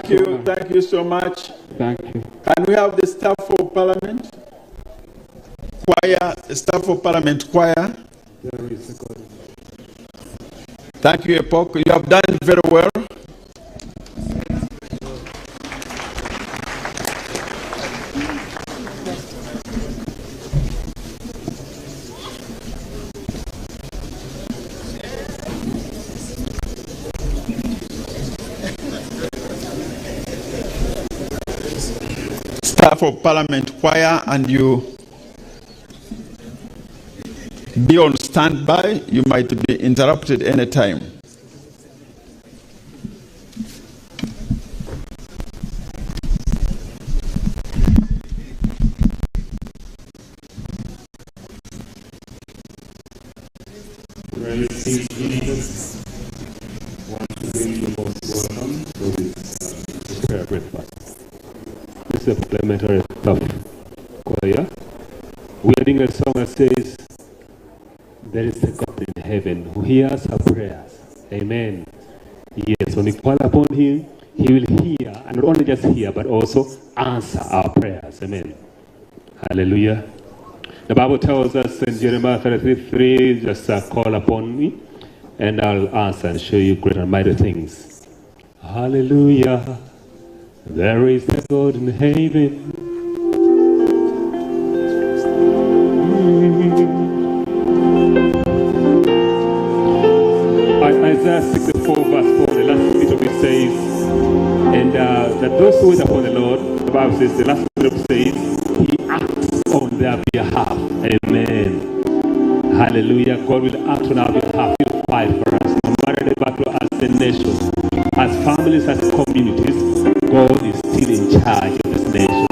Thank you so much. Thank you. Can we have the staff of Parliament? Choir, staff of Parliament choir. Thank you, Epok. You have done very well. Staff of Parliament choir, and you be on standby. You might be interrupted anytime. Praise Jesus. Want to make you most welcome to this prayer breakfast. This is a parliamentary staff choir. We are doing a song that says, "There is a God in heaven who hears our prayers." Amen. Yes, when we call upon him, he will hear, and not only just hear, but also answer our prayers. Amen. Hallelujah. The Bible tells us in Jeremiah 33:3, just call upon me, and I'll answer and show you great and mighty things. Hallelujah. There is a God in heaven. Isaiah 64 verse 4, the last bit of it says, and that those who wait upon the Lord, the Bible says, the last bit of it says, he acts on their behalf. Amen. Hallelujah. God will act on our behalf. He will fight for us. No matter the battle as a nation, as families, as communities, God is still in charge of this nation.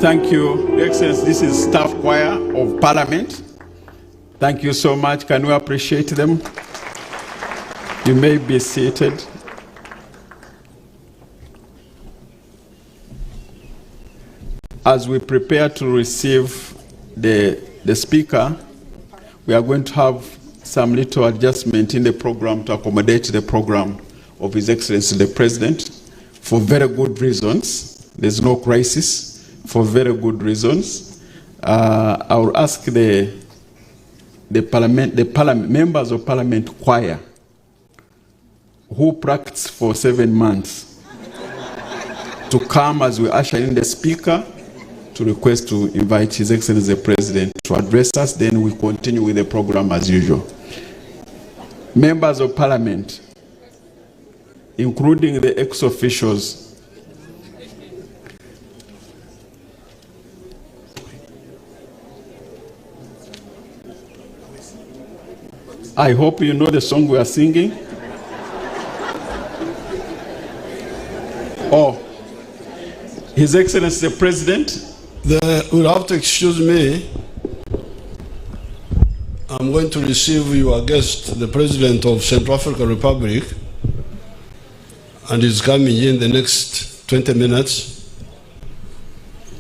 Thank you, Your Excellency. This is Staff Choir of Parliament. Thank you so much. Can we appreciate them? You may be seated. As we prepare to receive the speaker, we are going to have some little adjustment in the program to accommodate the program of His Excellency the President for very good reasons. There's no crisis, for very good reasons. I will ask the members of Parliament choir who practiced for 7 months to come as we usher in the Speaker to request to invite His Excellency the President to address us. Then we continue with the program as usual. Members of Parliament, including the ex-officials, I hope you know the song we are singing. Oh, His Excellency the President. You'll have to excuse me. I'm going to receive your guest, the President of Central African Republic, and he's coming in the next 20 minutes.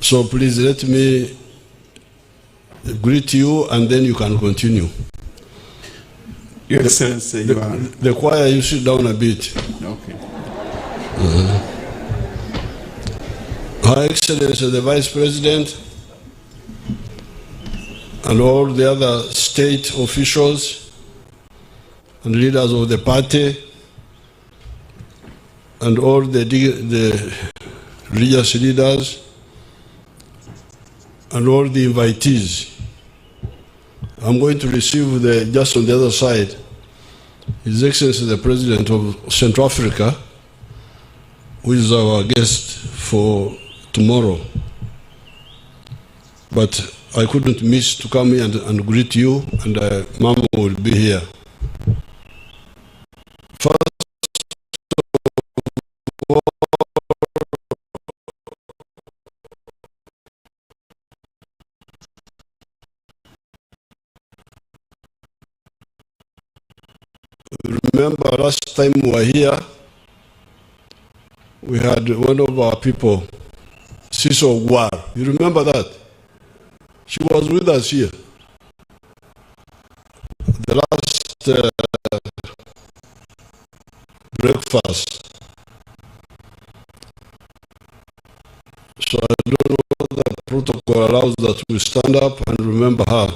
So please let me greet you and then you can continue. Your Excellency, the choir, you sit down a bit. Okay. Her Excellency the Vice President and all the other state officials and leaders of the party and all the religious leaders and all the invitees. I'm going to receive just on the other side, His Excellency the President of Central Africa, who is our guest for tomorrow. But I couldn't miss to come here and greet you, and Mama will be here. First of all, remember last time we were here, we had one of our people, Siso Gwar. You remember that? She was with us here. The last breakfast. So I don't know the protocol allows that we stand up and remember her.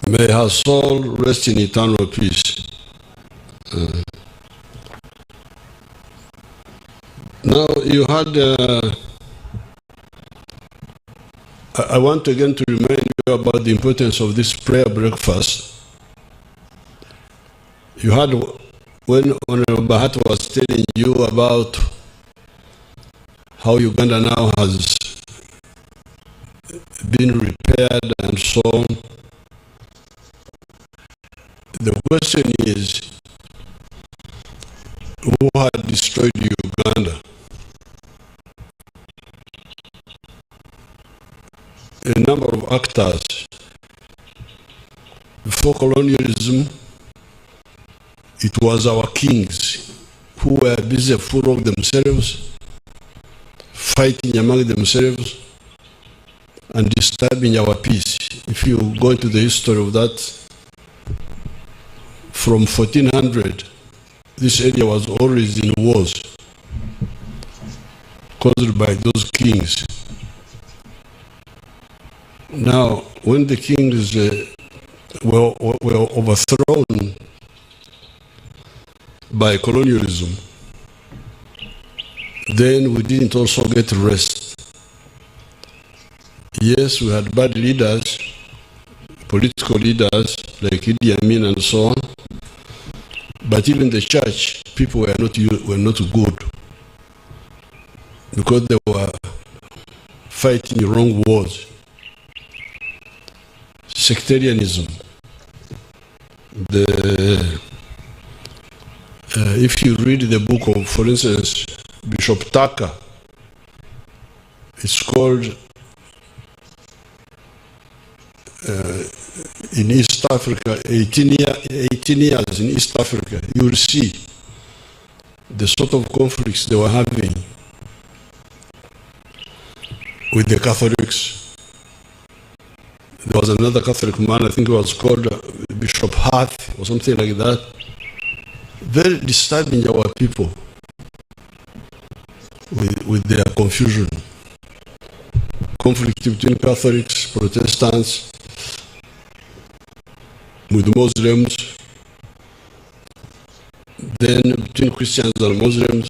May her soul rest in eternal peace. Now you had, I want again to remind you about the importance of this prayer breakfast. You had, when Honorable Bahati was telling you about how Uganda now has been repaired and so on. The question is, who had destroyed Uganda? A number of actors. Before colonialism, it was our kings who were busy full of themselves, fighting among themselves, and disturbing our peace. If you go into the history of that, from 1400, this area was always in wars caused by those kings. Now, when the kings were overthrown by colonialism, then we didn't also get rest. Yes, we had bad leaders, political leaders like Idi Amin and so on, but even the church, people were not good because they were fighting wrong wars. Sectarianism. If you read the book of, for instance, Bishop Tucker, it's called in East East Africa, 18 years in East Africa, you will see the sort of conflicts they were having with the Catholics. There was another Catholic man, I think it was called Bishop Hart or something like that. Very disturbing our people with their confusion. Conflict between Catholics, Protestants, with Muslims, then between Christians and Muslims.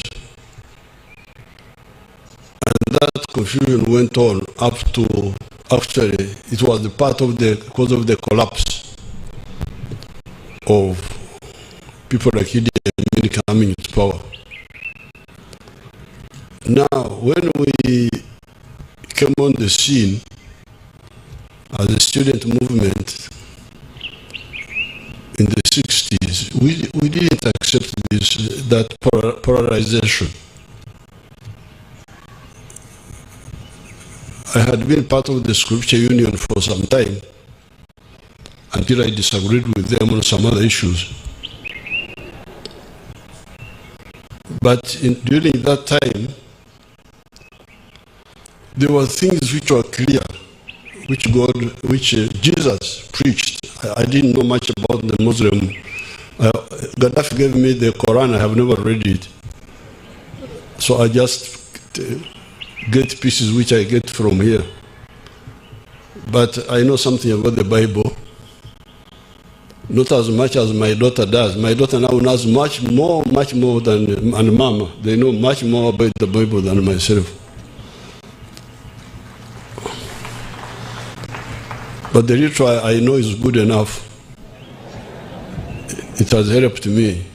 And that confusion went on up to, actually, it was the part of because of the collapse of people like Idi Amin coming to power. Now, when we came on the scene as a student movement in the 60s, we didn't accept that polarization. I had been part of the Scripture Union for some time until I disagreed with them on some other issues. But during that time, there were things which were clear, which Jesus preached. I didn't know much about the Muslim. Gaddafi gave me the Quran, I have never read it. So I just get pieces which I get from here. But I know something about the Bible, not as much as my daughter does. My daughter now knows much more than and Mama. They know much more about the Bible than myself. But the little I know is good enough. It has helped me.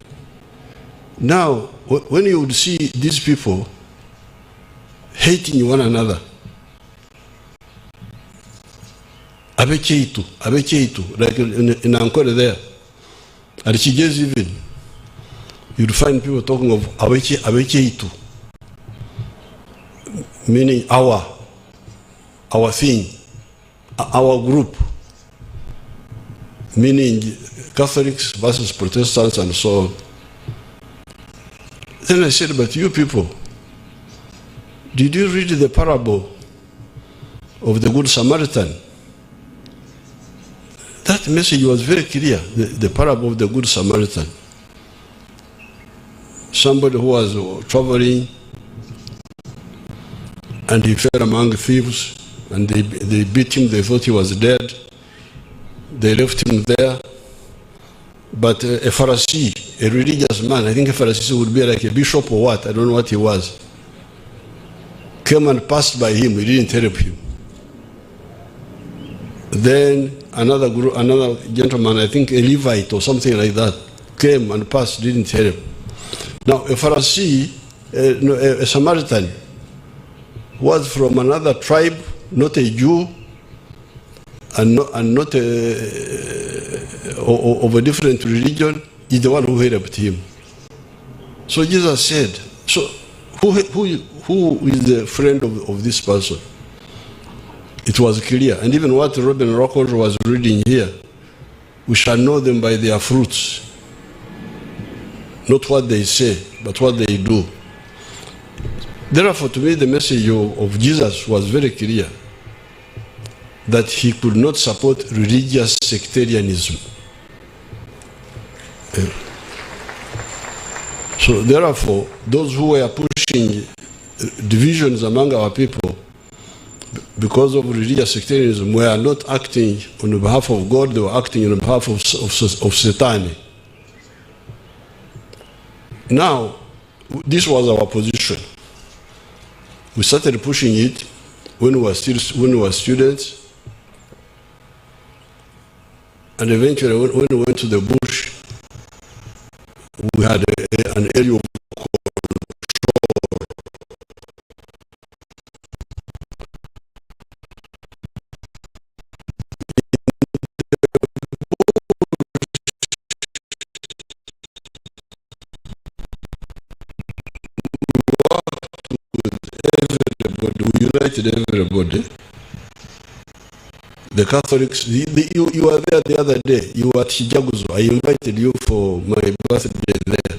Now, when you would see these people hating one another, abecheitu, like in Ankole there, at Chijez even, you'd find people talking of abecheitu, meaning our thing, our group, meaning Catholics versus Protestants and so on. Then I said, but you people, did you read the parable of the Good Samaritan? That message was very clear, the parable of the Good Samaritan. Somebody who was traveling and he fell among thieves and they beat him, they thought he was dead. They left him there. But a Pharisee, a religious man, I think a Pharisee would be like a bishop or what, I don't know what he was, came and passed by him, he didn't help him. Then another gentleman, I think a Levite or something like that, came and passed, didn't help. Now a Pharisee, a Samaritan, was from another tribe, not a Jew, and not of a different religion, is the one who helped him. So Jesus said, so who is the friend of this person? It was clear. And even what Robin Rockhold was reading here, we shall know them by their fruits. Not what they say, but what they do. Therefore, to me, the message of Jesus was very clear, that he could not support religious sectarianism. So therefore, those who were pushing divisions among our people because of religious sectarianism were not acting on behalf of God, they were acting on behalf of Satan. Now, this was our position. We started pushing it when we were students, and eventually when we went to the bush, we had an area of everybody, we united everybody. The Catholics, you were there the other day. You were at Shijaguzo. I invited you for my birthday there.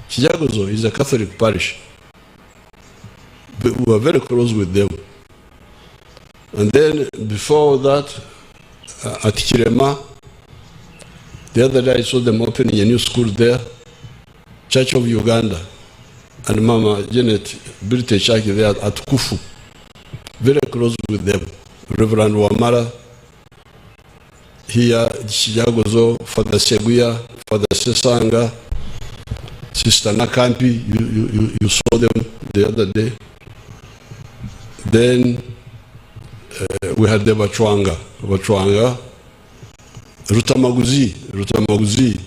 Shijaguzo is a Catholic parish. But we were very close with them. And then before that, at Chirema, the other day I saw them opening a new school there, Church of Uganda. And Mama Janet built a church there at Kufu. Very close with them. Reverend Wamara, here, Shijagozo, Father Seguya, Father Sesanga, Sister Nakampi, you saw them the other day. Then we had the Bachwanga, Rutamaguzi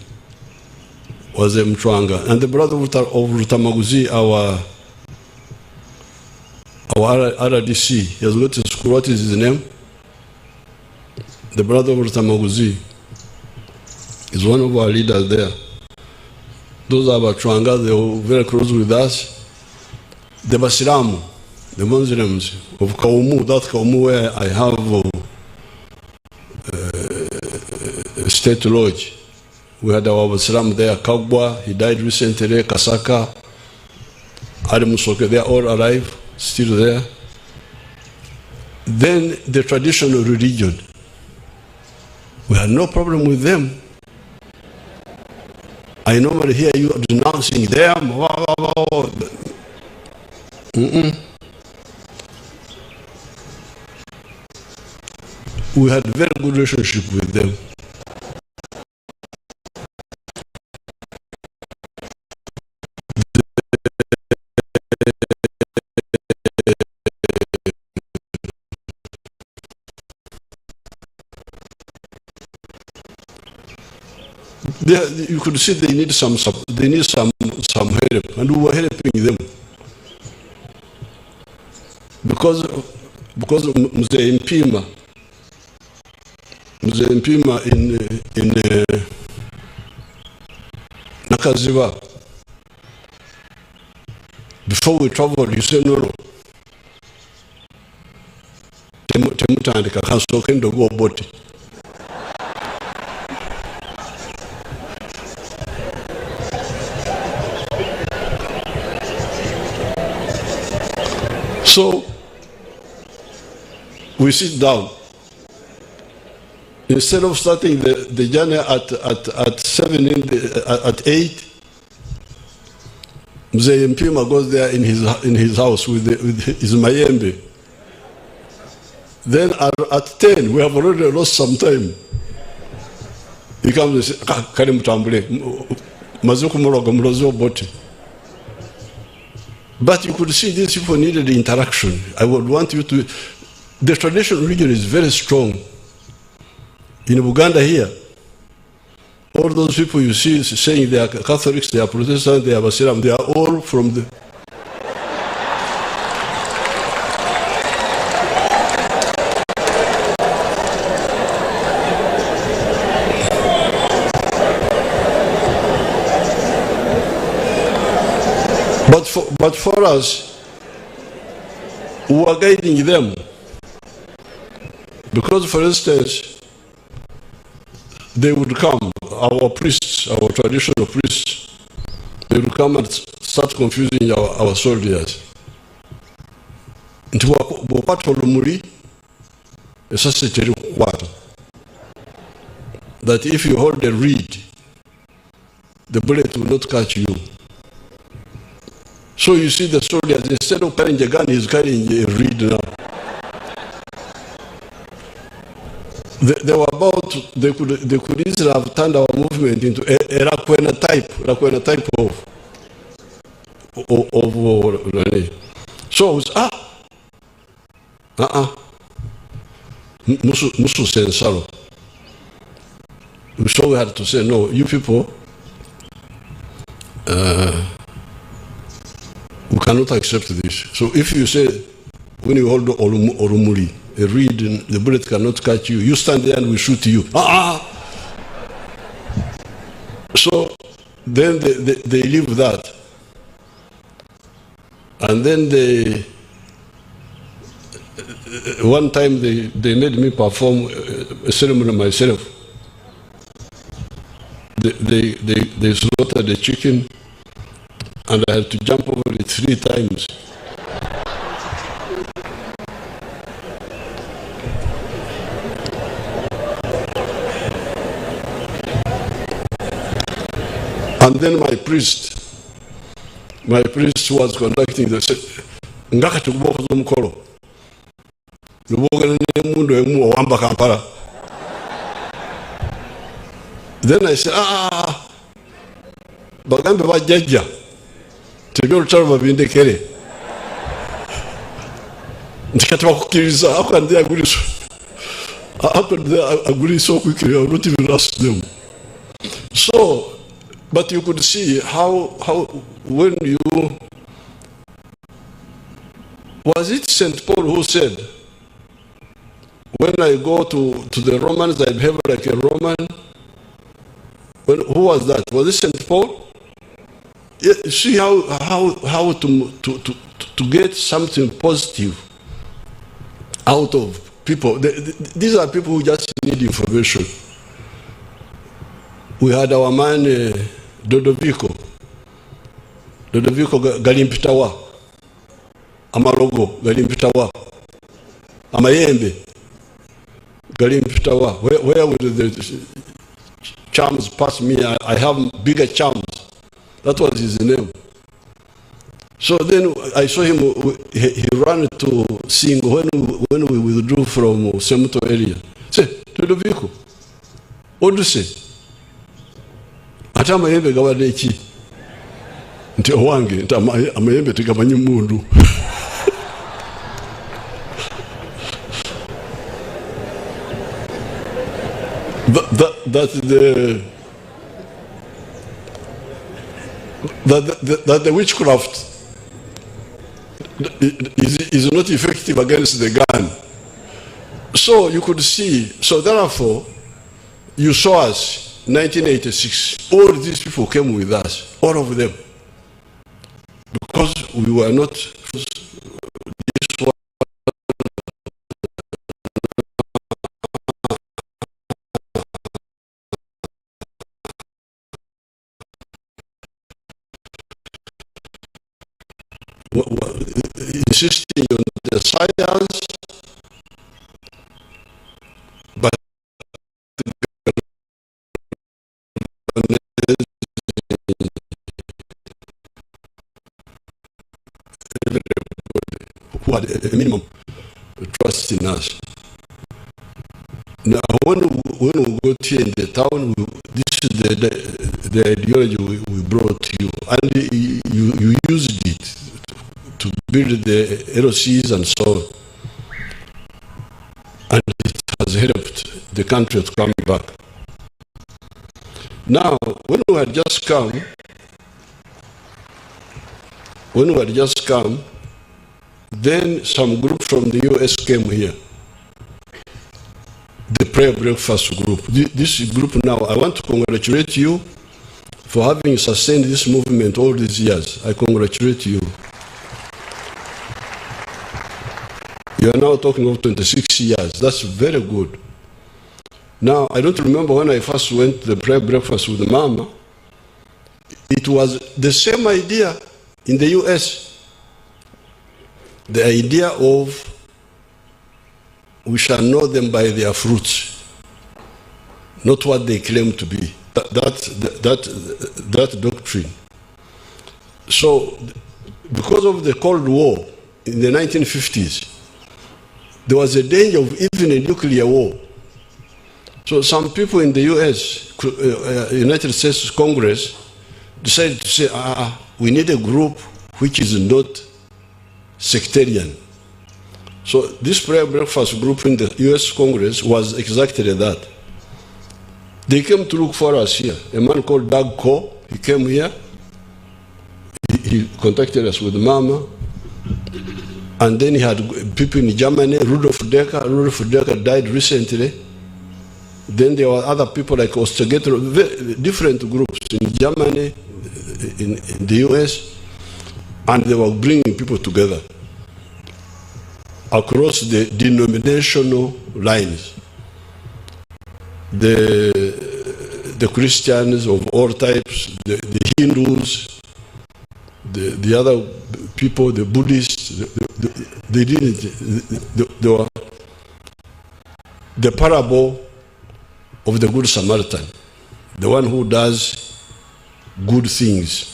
was a Mchwanga. And the brother of Rutamaguzi, our RDC, he has got a school. What is his name? The brother of Rutamaguzi is one of our leaders there. Those are Bachwanga, they were very close with us. The Basiramu, the Muslims of Kaumu, that Kaumu where I have a state lodge. We had our Basiram there, Kagwa, he died recently, Kasaka, Arimusoke, they all arrived, still there. Then the traditional religion. We had no problem with them. I normally hear you denouncing them. We had a very good relationship with them. You could see they need some help, and we were helping them because Mzee Mpima in Nakaziba, before we traveled, you said no. Temutandika kanso kendo go boti. So we sit down. Instead of starting the journey at 7 at 8, Mzee Mpima goes there in his house with his mayembe. Then at 10, we have already lost some time. He comes and says, "Kari mutambule, mazuku morogo mrozo boti." But you could see these people needed interaction. I would want you to. The traditional religion is very strong. In Uganda here, all those people you see saying they are Catholics, they are Protestants, they are Basiram, they are all from the. But for us, we are guiding them. Because, for instance, they would come, our priests, our traditional priests, they would come and start confusing our soldiers. That if you hold a reed, the bullet will not catch you. So you see the soldiers, instead of carrying a gun, he's carrying a reed now. They were about, they could easily have turned our movement into a Rakwena type of so it was, Musu Sensaro. So we had to say, no, you people, we cannot accept this. So if you say, when you hold Orumuri, a reed, the bullet cannot catch you, you stand there and we shoot you. So then they leave that. And then one time they made me perform a ceremony myself. They slaughtered the chicken, and I had to jump over it 3 times. And then my priest was conducting the ngaka tukubokoza Omukoro. Then I said, bagambe bajjajja tebyo olutalo babindekere nti kati bakukkiriza how can they agree so quickly? I will not even ask them. So, but you could see how when you, was it St. Paul who said, when I go to the Romans, I behave like a Roman? Who was that? Was it St. Paul? Yeah, see how to get something positive out of people. These are people who just need information. We had our man Dodoviko Galimpitawa, Amarogo Galimpitawa, Amayembe Galimpitawa. Where would the charms pass me? I have bigger charms. That was his name. So then I saw him, he ran to sing when we withdrew from Semuto area. Say, Dodoviko, what do you say? Ata amayembe gawadde eki nti owange nti amayembe tegamanyi mundu. That the witchcraft is not effective against the gun. So you could see, so therefore you saw us 1986, all these people came with us, all of them, because we were not this one. Insisting on the science, but who had a minimum trust in us. Now, when we got here in the town, this is the ideology we brought to you, and you used it to build the LOCs and so on. And it has helped the country to come back. Now, when we had just come, then some group from the US came here. The prayer breakfast group. This group now, I want to congratulate you for having sustained this movement all these years. I congratulate you. You are now talking of 26 years. That's very good. Now, I don't remember when I first went to the prayer breakfast with the Mama. It was the same idea in the US. The idea of we shall know them by their fruits, not what they claim to be. That doctrine. So, because of the Cold War in the 1950s, there was a danger of even a nuclear war. So some people in the US, United States Congress, decided to say, we need a group which is not sectarian. So this prayer breakfast group in the US Congress was exactly that. They came to look for us here. A man called Doug Ko, he came here. He contacted us with Mama. And then he had people in Germany, Rudolf Decker. Rudolf Decker died recently. Then there were other people like Ostergetter, different groups in Germany, in the US, and they were bringing people together. across the denominational lines. The Christians of all types, the Hindus, the other people, the Buddhists, they didn't. The parable of the Good Samaritan, the one who does good things,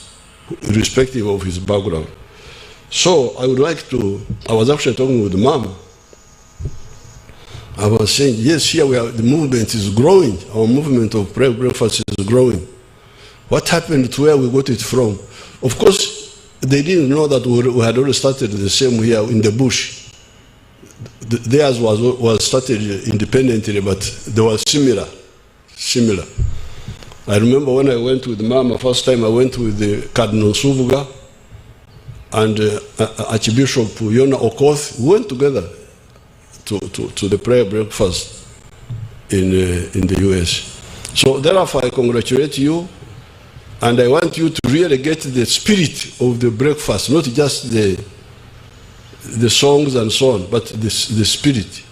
irrespective of his background. So I would like to, I was actually talking with Mom. I was saying, yes, here we are, the movement is growing. Our movement of prayer breakfast is growing. What happened to where we got it from? Of course, they didn't know that we had already started the same here in the bush. Theirs was started independently, but they were similar. I remember when I went with Mama, first time I went with the Cardinal Suvuga and Archbishop Yona Okoth. We went together to the prayer breakfast in the US. So therefore I congratulate you, and I want you to really get the spirit of the breakfast, not just the songs and so on, but the spirit.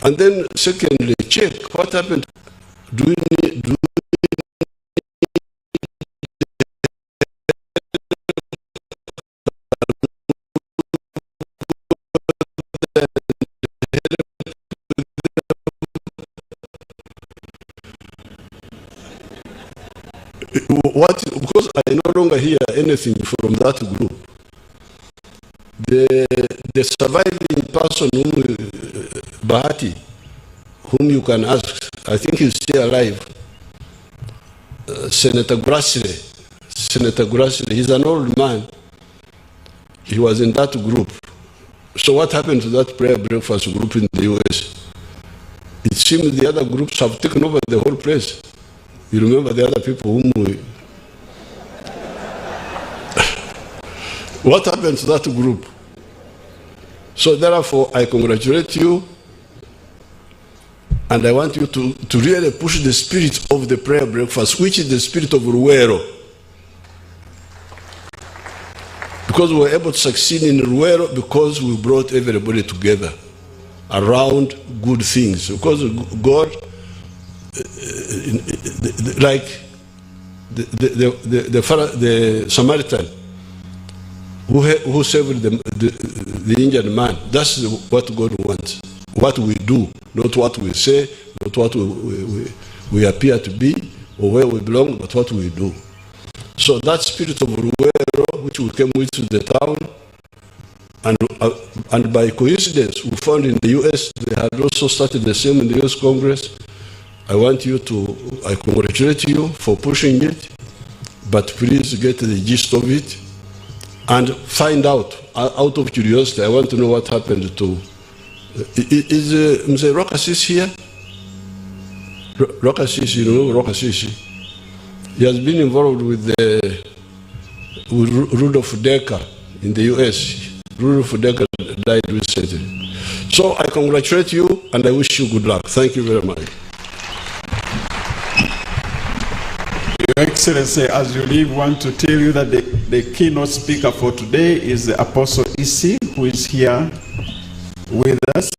And then secondly, check what happened. Do we need what? Because I no longer hear anything from that group. The surviving person, Bahati, whom you can ask, I think he's still alive, Senator Grassley, he's an old man. He was in that group. So what happened to that prayer breakfast group in the US? It seems the other groups have taken over the whole place. You remember the other people whom we... What happened to that group? So therefore, I congratulate you, and I want you to really push the spirit of the prayer breakfast, which is the spirit of Ruero. Because we were able to succeed in Ruero because we brought everybody together around good things. Because God, like the Samaritan, who saved the injured man, that's what God wants. What we do, not what we say, not what we appear to be, or where we belong, but what we do. So that spirit of Ruero, which we came with to the town, and by coincidence, we found in the US, they had also started the same in the US Congress. I congratulate you for pushing it, but please get the gist of it and find out of curiosity. I want to know what happened to, is Mzee Rokasis here? Rokasis, you know Rokasis? He has been involved with Rudolph Decker in the US. Rudolph Decker died recently. So I congratulate you and I wish you good luck. Thank you very much. Your Excellency, as you leave, I want to tell you that the keynote speaker for today is the Apostle Isi, who is here with us.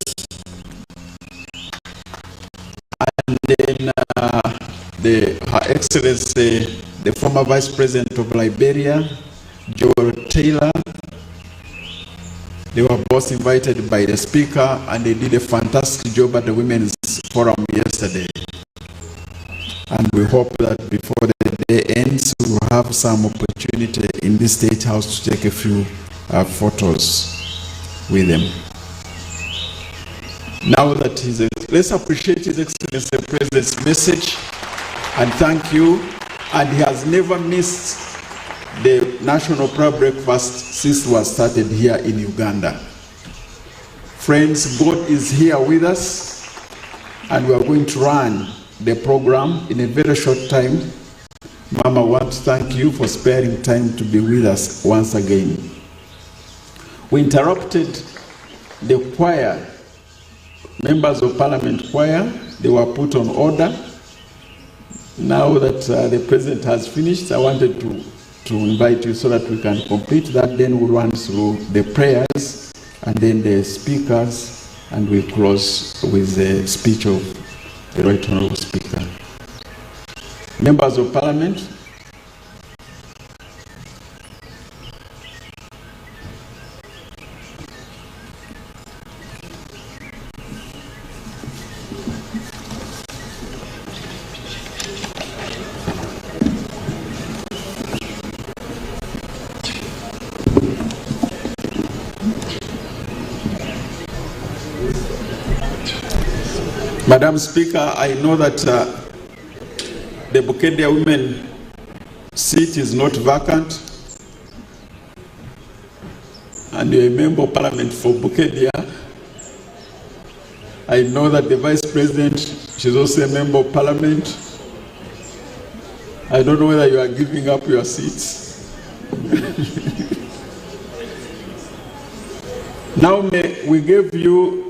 And then Her Excellency, the former Vice President of Liberia, Joel Taylor. They were both invited by the speaker, and they did a fantastic job at the Women's Forum yesterday. And we hope that before the day ends, we will have some opportunity in the State House to take a few photos with them. Now that let's appreciate His Excellency the President's message and thank you. And he has never missed the National Prayer Breakfast since it was started here in Uganda. Friends, God is here with us, and we are going to run the program in a very short time. Mama, I want to thank you for sparing time to be with us once again. We interrupted the choir, members of Parliament choir. They were put on order. Now that the President has finished, I wanted to invite you so that we can complete that. Then we'll run through the prayers and then the speakers, and we close with the speech of the Right Honourable Speaker. Members of Parliament, Madam Speaker, I know that the Bukedea women seat is not vacant, and you're a member of Parliament for Bukedea. I know that the Vice President, she's also a member of Parliament. I don't know whether you are giving up your seats. Now we gave you.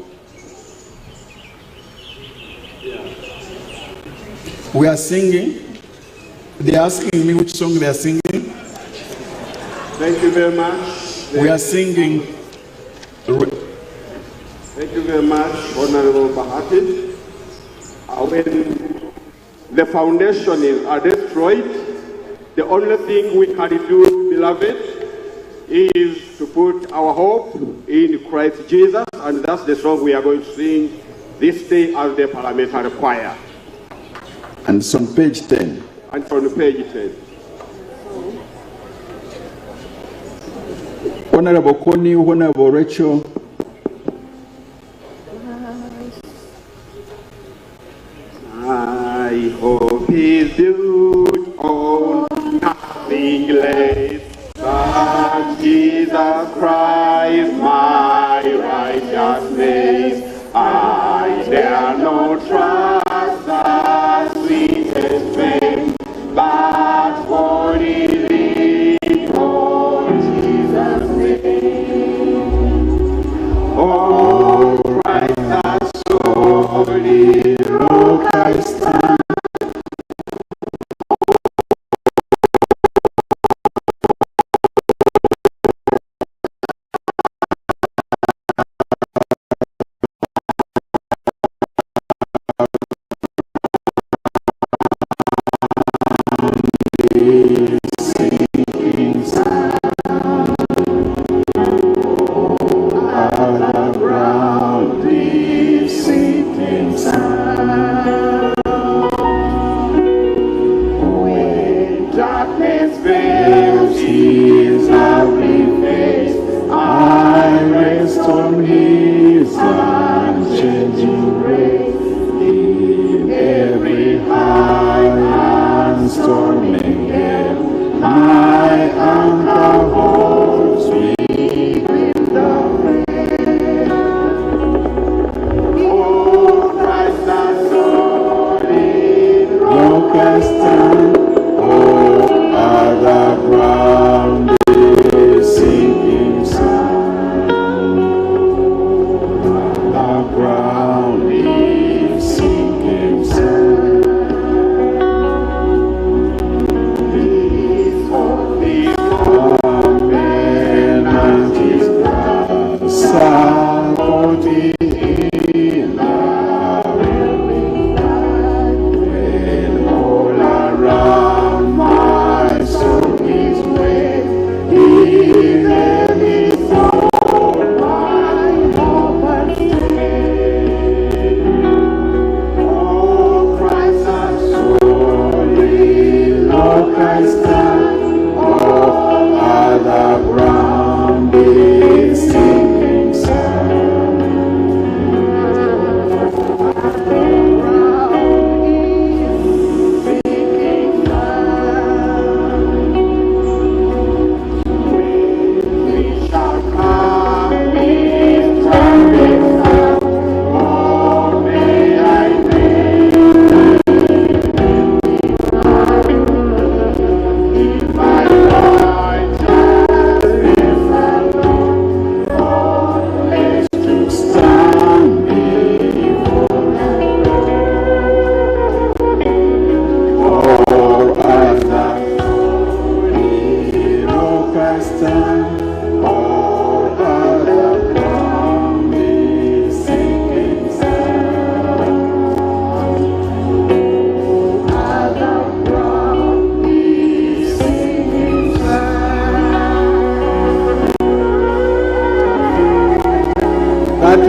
We are singing. They are asking me which song they are singing. Thank you very much. We are singing. Thank you very much, Honorable Bahati. When the foundations are destroyed, the only thing we can do, beloved, is to put our hope in Christ Jesus, and that's the song we are going to sing this day as the parliamentary choir. And it's on page 10. And from page 10. Honorable Connie, Honorable Rachel. I hope he's built on nothing less than Jesus Christ, my righteousness. I dare not trust the sweetest fame, but only lean on Jesus' name. Oh, Christ has solid rock I stand.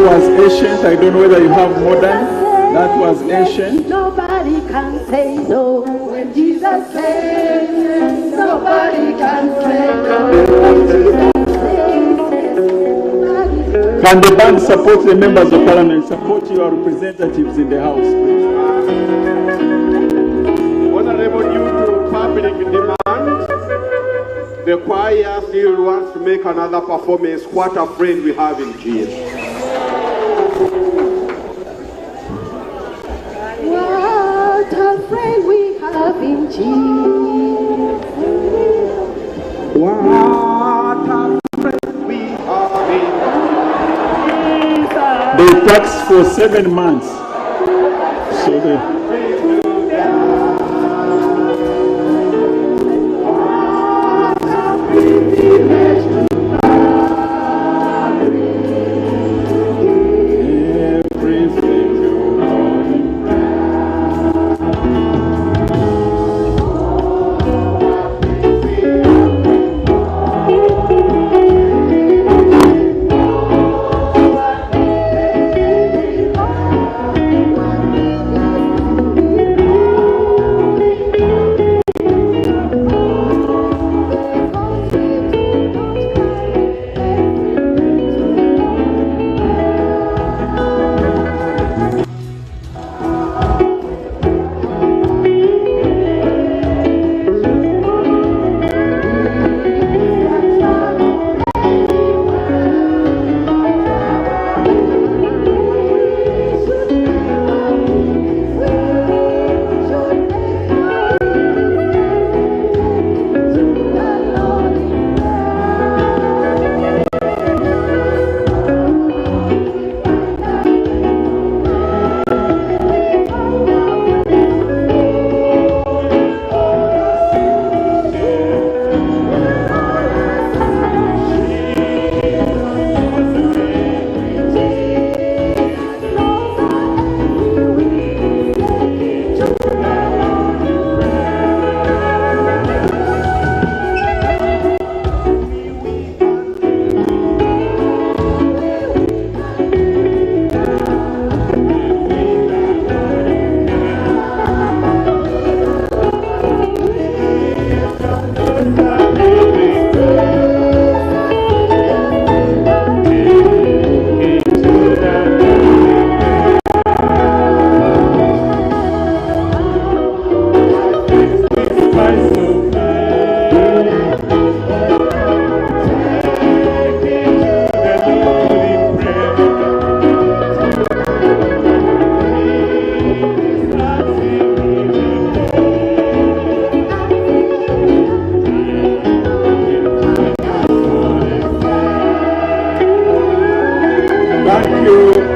was ancient. I don't know whether you have modern. That was ancient. Nobody can say no when Jesus says. Nobody can say no when Jesus says. Can the band support the members of parliament? Support your representatives in the house, please. Honorable, due to public demand, the choir still wants to make another performance. What a friend we have in Jesus. What a friend we have in Jesus. What a friend we have in Jesus. They taxed for 7 months. So they...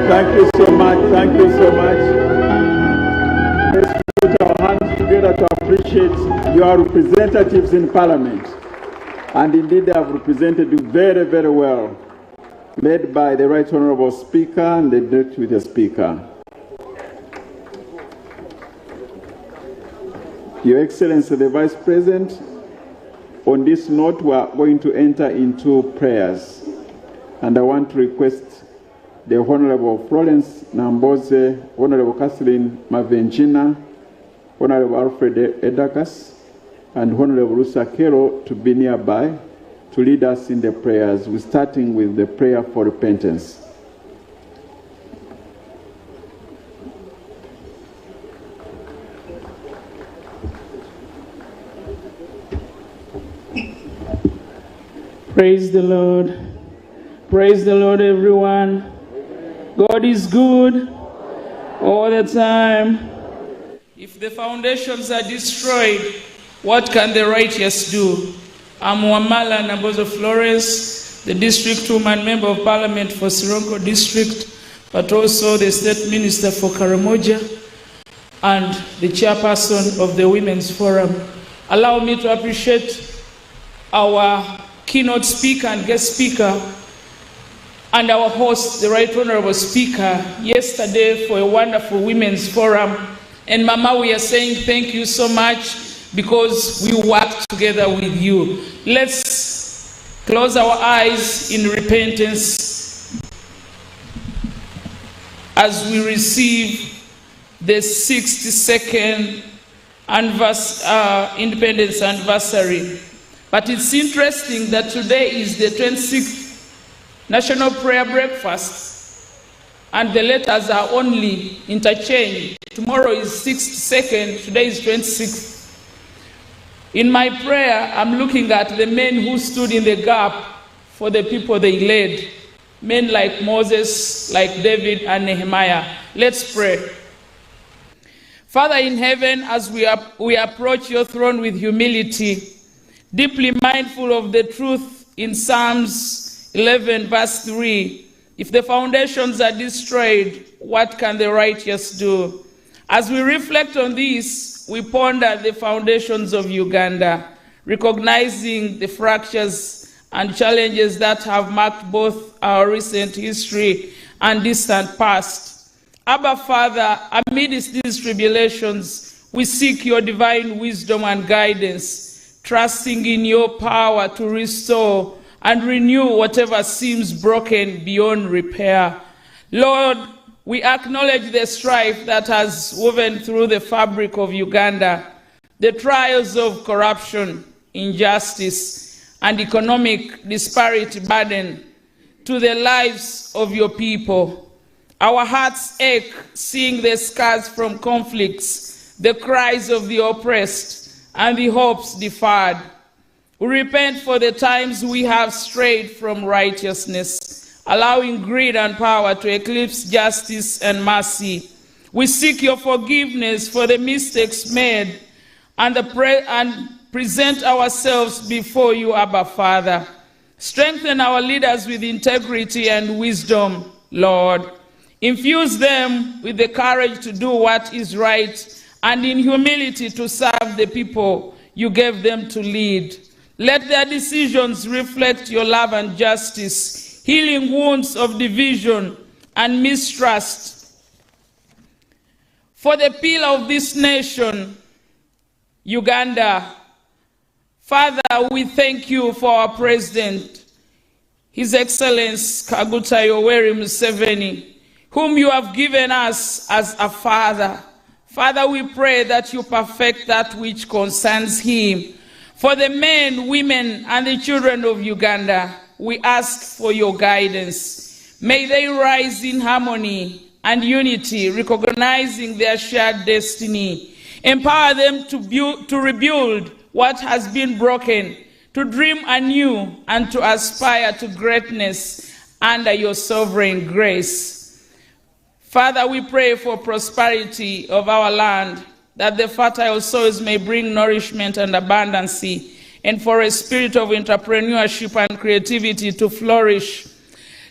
Thank you so much. Thank you so much. Let's put our hands together to appreciate your representatives in Parliament. And indeed, they have represented you very, very well, led by the Right Honourable Speaker and the Deputy Speaker. Your Excellency, the Vice President, on this note, we are going to enter into prayers. And I want to request the Honorable Florence Namboze, Honorable Kathleen Mavenjina, Honorable Alfred Edakas, and Honorable Lusa Kero to be nearby to lead us in the prayers. We're starting with the prayer for repentance. Praise the Lord. Praise the Lord, everyone. God is good all the time. If the foundations are destroyed, what can the righteous do? I'm Wamala Nabozo Flores, the District Woman Member of Parliament for Sironko District, but also the State Minister for Karamoja and the Chairperson of the Women's Forum. Allow me to appreciate our keynote speaker and guest speaker and our host, the Right Honourable Speaker, yesterday for a wonderful Women's Forum. And Mama, we are saying thank you so much because we worked together with you. Let's close our eyes in repentance. as we receive the 62nd independence anniversary. But it's interesting that today is the 26th National Prayer Breakfast, and the letters are only interchanged. Tomorrow is 62nd, today is 26th. In my prayer, I'm looking at the men who stood in the gap for the people they led. Men like Moses, like David and Nehemiah. Let's pray. Father in heaven, as we approach your throne with humility, deeply mindful of the truth in Psalms 11 verse 3, if the foundations are destroyed, what can the righteous do? As we reflect on this, we ponder the foundations of Uganda, recognizing the fractures and challenges that have marked both our recent history and distant past. Abba Father, amidst these tribulations, we seek your divine wisdom and guidance, trusting in your power to restore and renew whatever seems broken beyond repair. Lord, we acknowledge the strife that has woven through the fabric of Uganda, the trials of corruption, injustice, and economic disparity burden to the lives of your people. Our hearts ache seeing the scars from conflicts, the cries of the oppressed, and the hopes deferred. We repent for the times we have strayed from righteousness, allowing greed and power to eclipse justice and mercy. We seek your forgiveness for the mistakes made and present ourselves before you, Abba Father. Strengthen our leaders with integrity and wisdom, Lord. Infuse them with the courage to do what is right and in humility to serve the people you gave them to lead. Let their decisions reflect your love and justice, healing wounds of division and mistrust. For the pillar of this nation, Uganda, Father, we thank you for our President, His Excellency Kaguta Yoweri Museveni, whom you have given us as a father. Father, we pray that you perfect that which concerns him. For the men, women, and the children of Uganda, we ask for your guidance. May they rise in harmony and unity, recognizing their shared destiny. Empower them to rebuild what has been broken, to dream anew, and to aspire to greatness under your sovereign grace. Father, we pray for prosperity of our land, that the fertile soils may bring nourishment and abundancy, and for a spirit of entrepreneurship and creativity to flourish.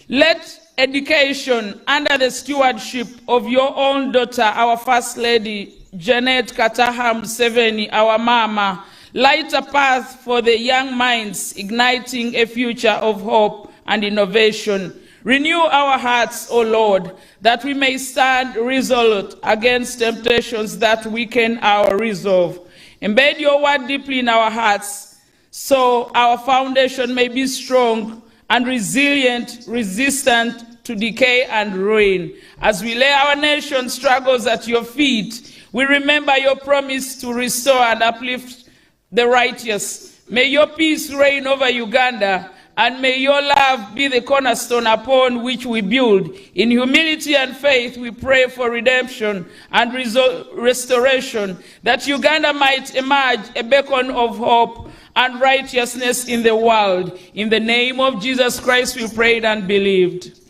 Let education under the stewardship of your own daughter, our First Lady, Janet Kataham Museveni, our mama, light a path for the young minds, igniting a future of hope and innovation. Renew our hearts, O Lord, that we may stand resolute against temptations that weaken our resolve. Embed your word deeply in our hearts, so our foundation may be strong and resilient, resistant to decay and ruin. As we lay our nation's struggles at your feet, we remember your promise to restore and uplift the righteous. May your peace reign over Uganda, and may your love be the cornerstone upon which we build. In humility and faith, we pray for redemption and restoration, that Uganda might emerge a beacon of hope and righteousness in the world. In the name of Jesus Christ, we prayed and believed.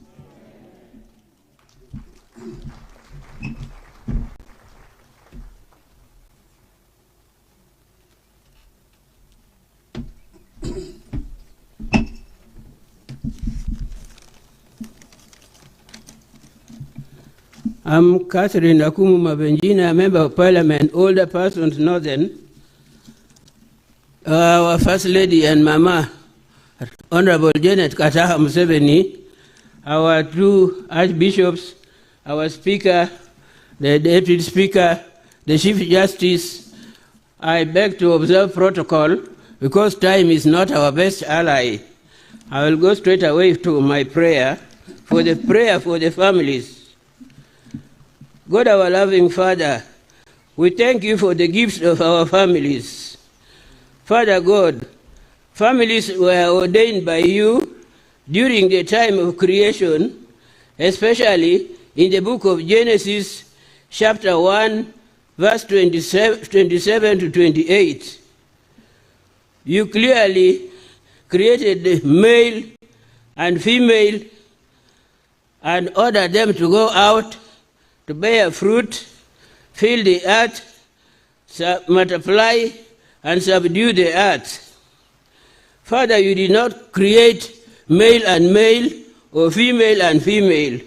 I'm Catherine Akumu Mabenjina, a member of Parliament, older person to Northern. Our First Lady and Mama, Honorable Janet Kataha Museveni, our two Archbishops, our Speaker, the Deputy Speaker, the Chief Justice. I beg to observe protocol because time is not our best ally. I will go straight away to my prayer for the families. God, our loving Father, we thank you for the gifts of our families. Father God, families were ordained by you during the time of creation, especially in the book of Genesis, chapter 1, verse 27 to 28. You clearly created the male and female and ordered them to go out to bear fruit, fill the earth, multiply, and subdue the earth. Father, you did not create male and male or female and female.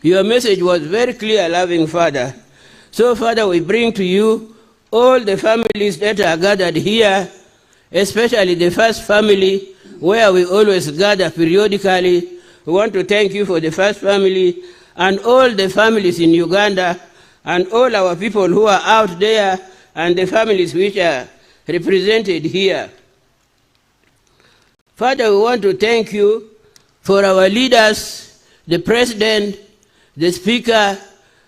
Your message was very clear, loving Father. So, Father, we bring to you all the families that are gathered here, especially the first family where we always gather periodically. We want to thank you for the first family and all the families in Uganda and all our people who are out there and the families which are represented here. Father, we want to thank you for our leaders, the President, the Speaker,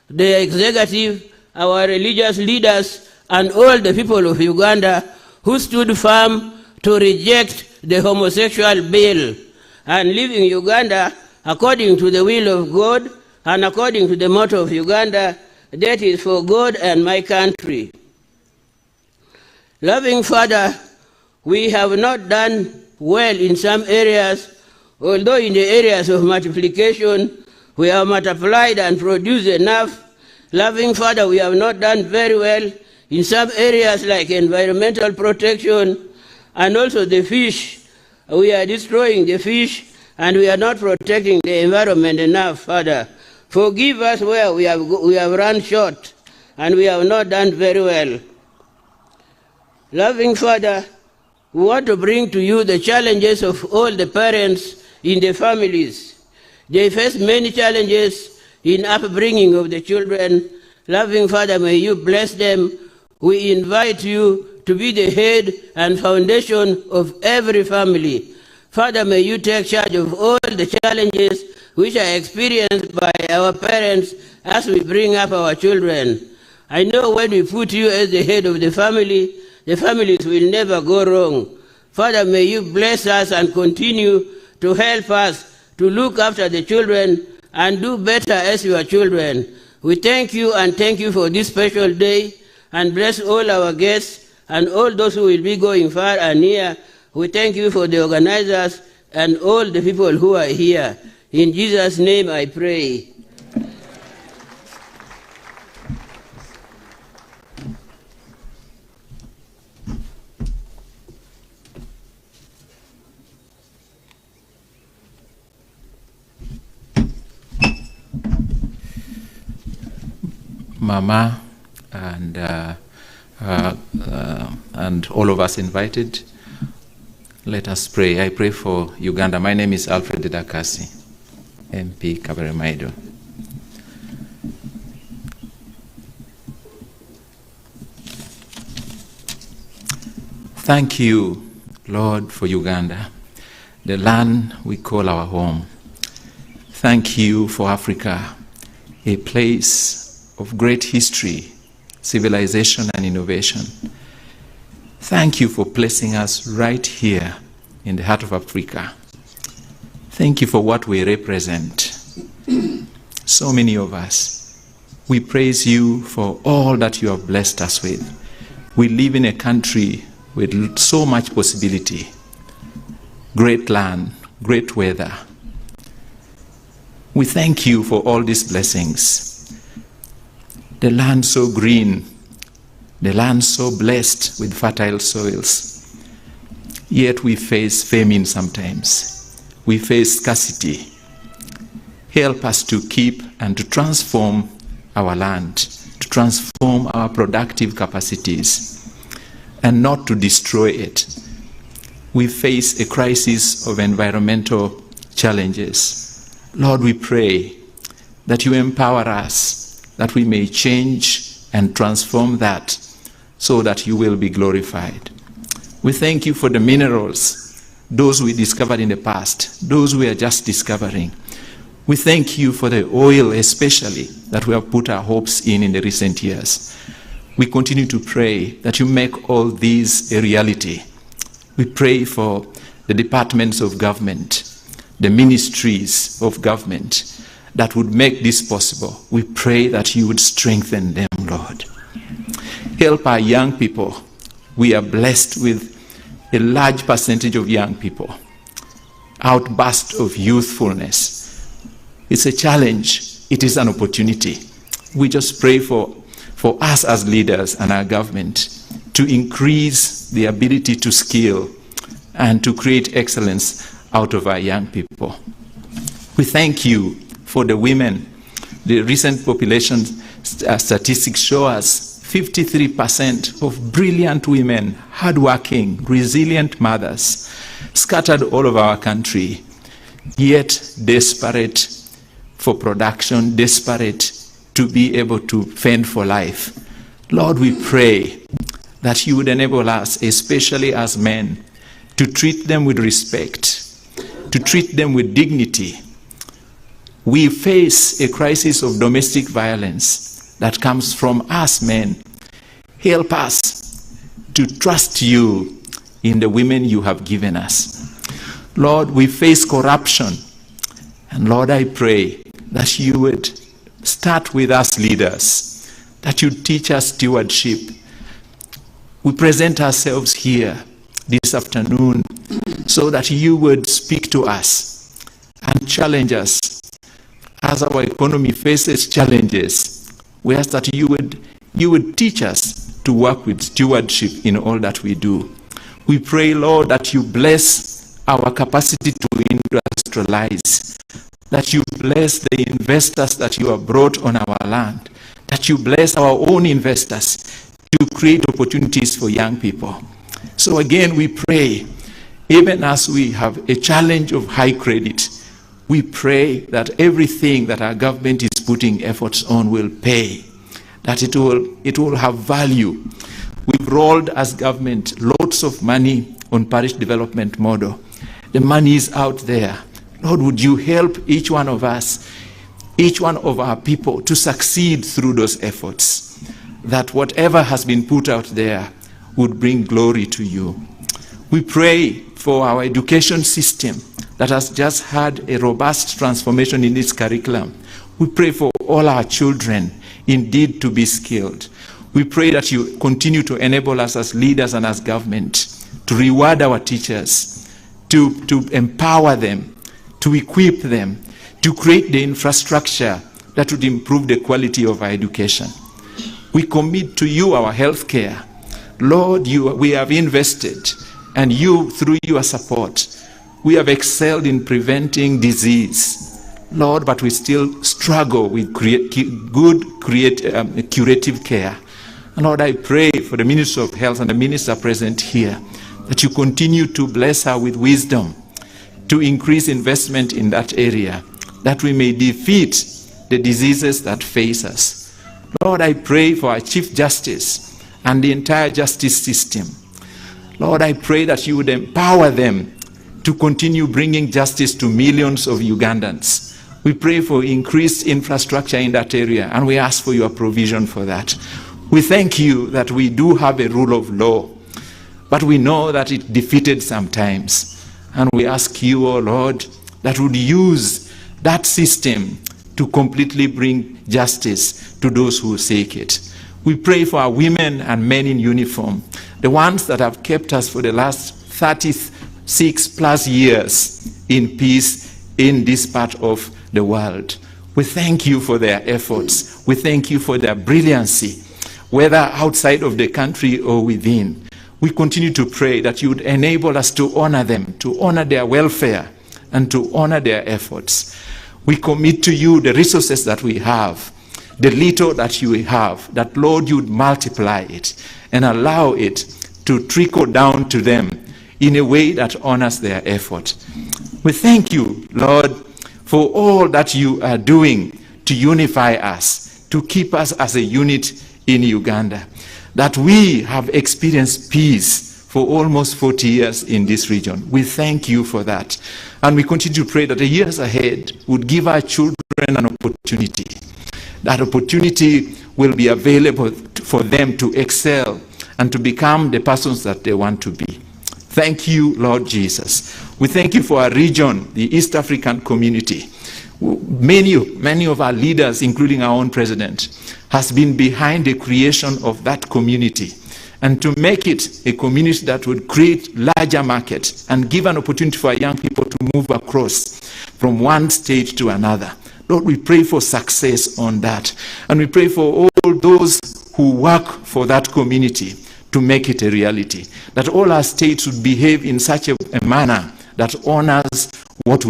the Executive, our religious leaders, and all the people of Uganda who stood firm to reject the homosexual bill and live in Uganda according to the will of God and according to the motto of Uganda, that is for God and my country. Loving Father, we have not done well in some areas, although in the areas of multiplication, we have multiplied and produced enough. Loving Father, we have not done very well in some areas like environmental protection and also the fish. We are destroying the fish and we are not protecting the environment enough, Father. Forgive us where we have run short and we have not done very well. Loving Father, we want to bring to you the challenges of all the parents in the families. They face many challenges in upbringing of the children. Loving Father, may you bless them. We invite you to be the head and foundation of every family. Father, may you take charge of all the challenges which are experienced by our parents as we bring up our children. I know when we put you as the head of the families will never go wrong. Father, may you bless us and continue to help us to look after the children and do better as your children. We thank you and thank you for this special day and bless all our guests and all those who will be going far and near. We thank you for the organizers and all the people who are here. In Jesus' name I pray. Mama and all of us invited, let us pray. I pray for Uganda. My name is Alfred Dakasi, MP Kabaremaido. Thank you, Lord, for Uganda, the land we call our home. Thank you for Africa, a place of great history, civilization, and innovation. Thank you for placing us right here in the heart of Africa. Thank you for what we represent. So many of us, we praise you for all that you have blessed us with. We live in a country with so much possibility, great land, great weather. We thank you for all these blessings. The land so green, the land so blessed with fertile soils. Yet we face famine sometimes. We face scarcity. Help us to keep and to transform our land, to transform our productive capacities, and not to destroy it. We face a crisis of environmental challenges. Lord, we pray that you empower us, that we may change and transform that so that you will be glorified. We thank you for the minerals, those we discovered in the past, those we are just discovering. We thank you for the oil especially that we have put our hopes in the recent years. We continue to pray that you make all these a reality. We pray for the departments of government, the ministries of government that would make this possible. We pray that you would strengthen them, Lord. Help our young people. We are blessed with a large percentage of young people. Outburst of youthfulness. It's a challenge. It is an opportunity. We just pray for us as leaders and our government to increase the ability to skill and to create excellence out of our young people. We thank you for the women. The recent population statistics show us 53% of brilliant women, hardworking, resilient mothers, scattered all over our country, yet desperate for production, desperate to be able to fend for life. Lord, we pray that you would enable us, especially as men, to treat them with respect, to treat them with dignity. We face a crisis of domestic violence that comes from us men. Help us to trust you in the women you have given us. Lord, we face corruption. And Lord, I pray that you would start with us leaders, that you teach us stewardship. We present ourselves here this afternoon so that you would speak to us and challenge us. As our economy faces challenges, we ask that you would teach us to work with stewardship in all that we do. We pray, Lord, that you bless our capacity to industrialize, that you bless the investors that you have brought on our land, that you bless our own investors to create opportunities for young people. So again, we pray, even as we have a challenge of high credit, we pray that everything that our government is putting efforts on will pay, that it will have value. We've rolled as government lots of money on parish development model. The money is out there. Lord, would you help each one of us, each one of our people to succeed through those efforts, that whatever has been put out there would bring glory to you. We pray for our education system that has just had a robust transformation in its curriculum. We pray for all our children indeed to be skilled. We pray that you continue to enable us as leaders and as government to reward our teachers, to empower them, to equip them, to create the infrastructure that would improve the quality of our education. We commit to you our health care. Lord, we have invested, and you, through your support, we have excelled in preventing disease. Lord, but we still struggle with curative care. And Lord, I pray for the Minister of Health and the minister present here, that you continue to bless her with wisdom, to increase investment in that area, that we may defeat the diseases that face us. Lord, I pray for our Chief Justice and the entire justice system. Lord, I pray that you would empower them to continue bringing justice to millions of Ugandans. We pray for increased infrastructure in that area, and we ask for your provision for that. We thank you that we do have a rule of law, but we know that it defeated sometimes. And we ask you, O Lord, that would use that system to completely bring justice to those who seek it. We pray for our women and men in uniform, the ones that have kept us for the last 36 plus years in peace in this part of the world. We thank you for their efforts. We thank you for their brilliancy, whether outside of the country or within. We continue to pray that you would enable us to honor them, to honor their welfare, and to honor their efforts. We commit to you the resources that we have, the little that you have, that Lord, you would multiply it and allow it to trickle down to them in a way that honors their effort. We thank you, Lord, for all that you are doing to unify us, to keep us as a unit in Uganda, that we have experienced peace for almost 40 years in this region. We thank you for that. And we continue to pray that the years ahead would give our children an opportunity. That opportunity will be available for them to excel and to become the persons that they want to be. Thank you, Lord Jesus. We thank you for our region, the East African community. Many of our leaders, including our own president, has been behind the creation of that community, and to make it a community that would create larger markets and give an opportunity for young people to move across from one stage to another. Lord, we pray for success on that. And we pray for all those who work for that community to make it a reality. That all our states would behave in such a manner that honors what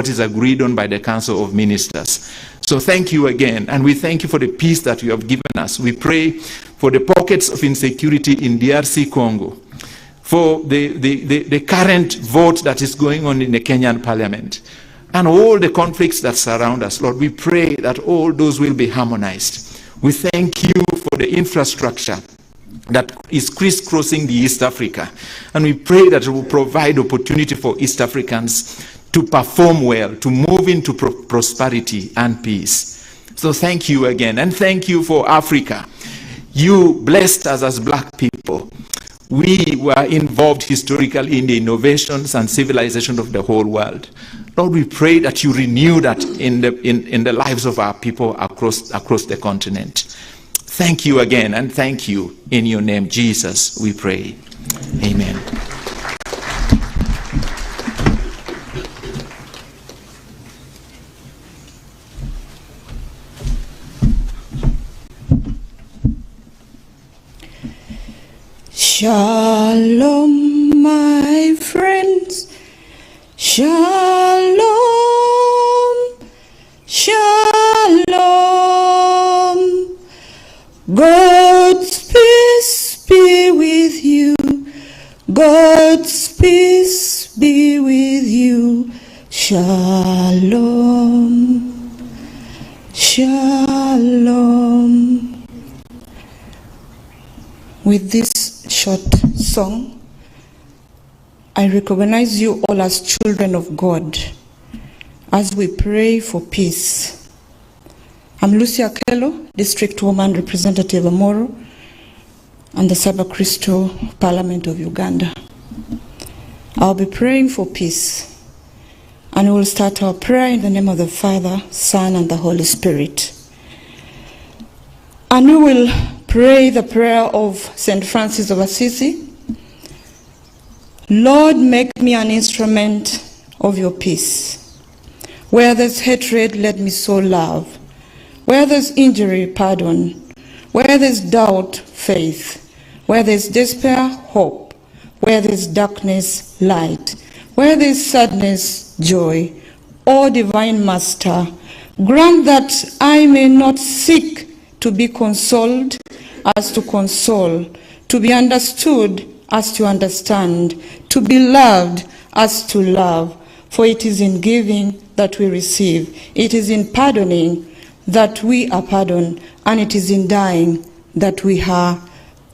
is agreed on by the Council of Ministers. So thank you again, and we thank you for the peace that you have given us. We pray for the pockets of insecurity in DRC Congo, for the current vote that is going on in the Kenyan parliament, and all the conflicts that surround us. Lord, we pray that all those will be harmonized. We thank you for the infrastructure that is crisscrossing the East Africa. And we pray that it will provide opportunity for East Africans to perform well, to move into prosperity and peace. So thank you again. And thank you for Africa. You blessed us as black people. We were involved historically in the innovations and civilization of the whole world. Lord, we pray that you renew that in the lives of our people across the continent. Thank you again, and thank you in your name, Jesus, we pray. Amen. Shalom, my friends. Shalom, shalom. God's peace be with you. God's peace be with you. Shalom, shalom. With this short song, I recognize you all as children of God as we pray for peace. I'm Lucia Kello, District Woman Representative Omukoro, and the Saba Crystal Parliament of Uganda. I'll be praying for peace, and we'll start our prayer in the name of the Father, Son, and the Holy Spirit. And we will pray the prayer of St. Francis of Assisi. Lord, make me an instrument of your peace. Where there's hatred, let me sow love. Where there's injury, pardon. Where there's doubt, faith. Where there's despair, hope. Where there's darkness, light. Where there's sadness, joy. O divine Master, grant that I may not seek to be consoled as to console, to be understood as to understand, to be loved as to love. For it is in giving that we receive. It is in pardoning that we are pardoned, and it is in dying that we are